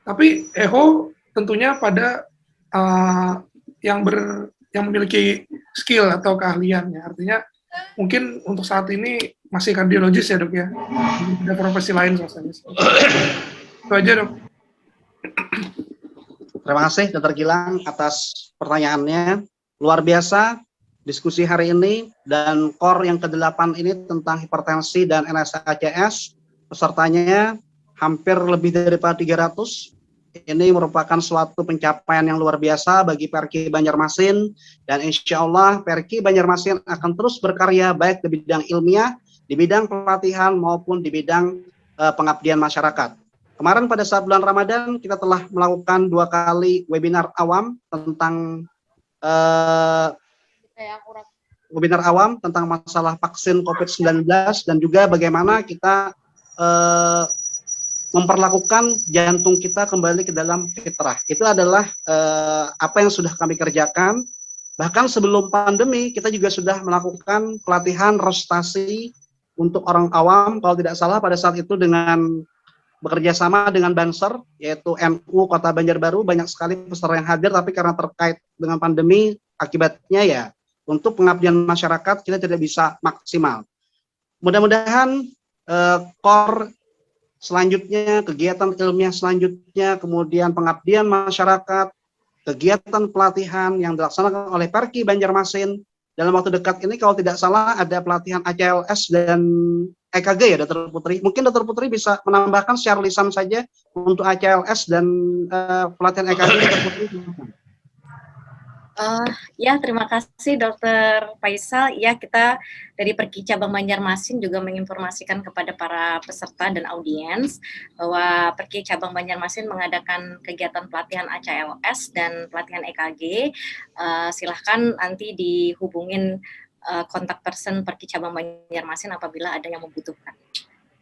tapi echo tentunya pada yang memiliki skill atau keahliannya. Artinya mungkin untuk saat ini masih kardiologis ya dok ya, ada profesi lain soalnya. Itu aja dok. Terima kasih Dr. Gilang atas pertanyaannya. Luar biasa diskusi hari ini, dan core yang ke-8 ini tentang hipertensi dan NSACS. Pesertanya hampir lebih daripada 300. Ini merupakan suatu pencapaian yang luar biasa bagi Perki Banjarmasin, dan insya Allah Perki Banjarmasin akan terus berkarya baik di bidang ilmiah, di bidang pelatihan maupun di bidang pengabdian masyarakat. Kemarin pada saat bulan Ramadan kita telah melakukan 2 kali webinar awam tentang masalah vaksin COVID-19 dan juga bagaimana kita memperlakukan jantung kita kembali ke dalam fitrah. Itu adalah apa yang sudah kami kerjakan. Bahkan sebelum pandemi kita juga sudah melakukan pelatihan rostasi untuk orang awam, kalau tidak salah pada saat itu dengan bekerja sama dengan Banser, yaitu NU Kota Banjarbaru, banyak sekali peserta yang hadir, tapi karena terkait dengan pandemi, akibatnya ya, untuk pengabdian masyarakat kita tidak bisa maksimal. Mudah-mudahan core selanjutnya, kegiatan ilmiah selanjutnya, kemudian pengabdian masyarakat, kegiatan pelatihan yang dilaksanakan oleh Perki Banjarmasin, dalam waktu dekat ini kalau tidak salah ada pelatihan ACLS dan EKG ya Dr. Putri. Mungkin Dr. Putri bisa menambahkan secara lisan saja untuk ACLS dan pelatihan EKG Dr. Putri. Ya, terima kasih Dr. Faisal. Ya, kita dari Perki Cabang Banjarmasin juga menginformasikan kepada para peserta dan audiens bahwa Perki Cabang Banjarmasin mengadakan kegiatan pelatihan ACLS dan pelatihan EKG. Silahkan nanti dihubungin kontak person Perki Cabang Banjarmasin apabila ada yang membutuhkan.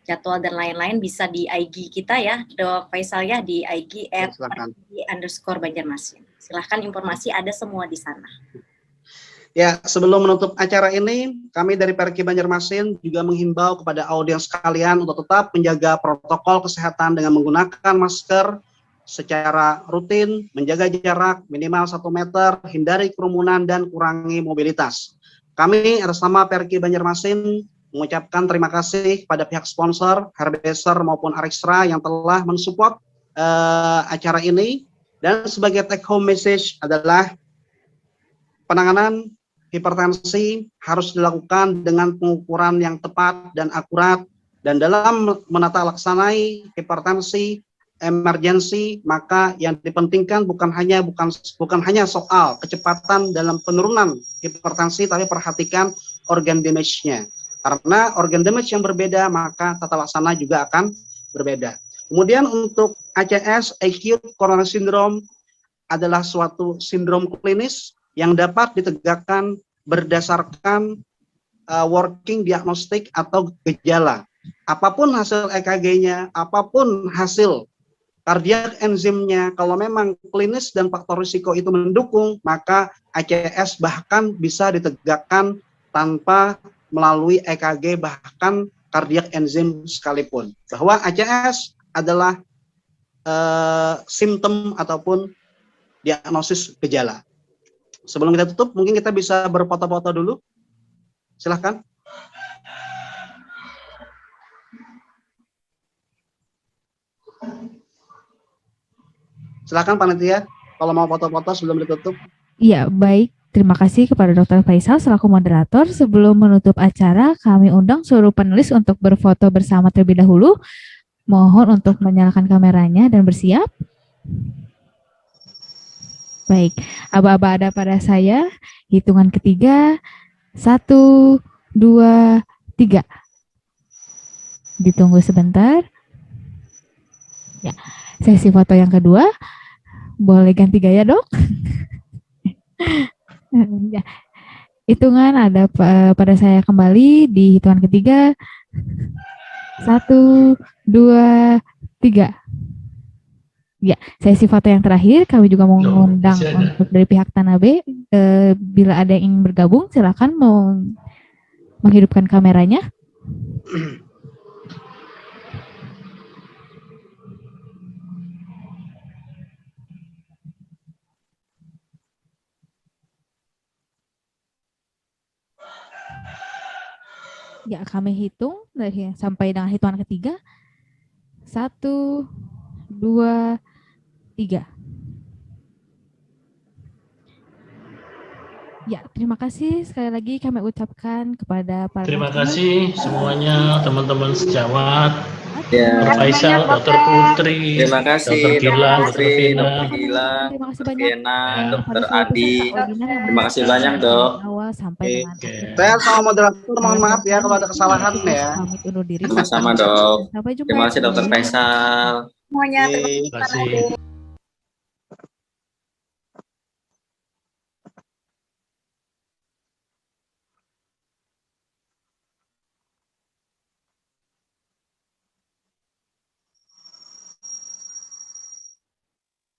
Jadwal dan lain-lain bisa di IG kita ya, Dok Faisal ya, di IG @perki_Banjarmasin. Silahkan informasi ada semua di sana. Ya, sebelum menutup acara ini, kami dari Perki Banjarmasin juga menghimbau kepada audiens sekalian untuk tetap menjaga protokol kesehatan dengan menggunakan masker secara rutin, menjaga jarak minimal 1 meter, hindari kerumunan, dan kurangi mobilitas. Kami atas nama Perki Banjarmasin mengucapkan terima kasih kepada pihak sponsor, Hairbeser maupun Arixra yang telah mensupport acara ini. Dan sebagai take home message adalah penanganan hipertensi harus dilakukan dengan pengukuran yang tepat dan akurat, dan dalam menata laksanai hipertensi emergensi, maka yang dipentingkan bukan hanya soal kecepatan dalam penurunan hipertensi, tapi perhatikan organ damage-nya. Karena organ damage yang berbeda, maka tata laksana juga akan berbeda. Kemudian untuk ACS, acute coronary syndrome, adalah suatu sindrom klinis yang dapat ditegakkan berdasarkan working diagnostik atau gejala. Apapun hasil EKG-nya, apapun hasil kardiak enzimnya, kalau memang klinis dan faktor risiko itu mendukung, maka ACS bahkan bisa ditegakkan tanpa melalui EKG, bahkan kardiak enzim sekalipun. Bahwa ACS adalah simptom ataupun diagnosis gejala. Sebelum kita tutup, mungkin kita bisa berfoto-foto dulu. Silahkan. Silahkan panitia, kalau mau foto-foto sebelum ditutup. Iya, baik. Terima kasih kepada Dr. Faisal selaku moderator. Sebelum menutup acara, kami undang seluruh panelis untuk berfoto bersama terlebih dahulu. Mohon untuk menyalakan kameranya dan bersiap. Baik, aba-aba ada pada saya. Hitungan ketiga, 1, 2, 3. Ditunggu sebentar. Ya, sesi foto yang kedua. Boleh ganti gaya, Dok? Ya. Hitungan ada pada saya kembali di hitungan ketiga. 1, 2, 3. Ya, sesi foto yang terakhir kami juga mau mengundang untuk dari pihak Tanabe, bila ada yang ingin bergabung silakan menghidupkan kameranya. Ya, kami hitung dari sampai dengan hitungan ketiga. 1, 2, 3. Ya, terima kasih sekali lagi kami ucapkan kepada para Terima kasih semuanya teman-teman sejawat, Ya. Dr. Faisal, Dr. Putri, Terima kasih Dr. Gilang, Dr. Putri, Vina. Dr. Gilang, Terima kasih Dr. banyak. Gena, Ya. Dr. Adi. Terima kasih banyak, Dok. Awal sampai dengan Oke. Saya sama moderator mohon maaf ya kalau ada kesalahan ya. Pamit undur diri. Sama-sama, Dok. Sampai jumpa. Terima kasih, Dr. Faisal. Semuanya Oke. Terima kasih.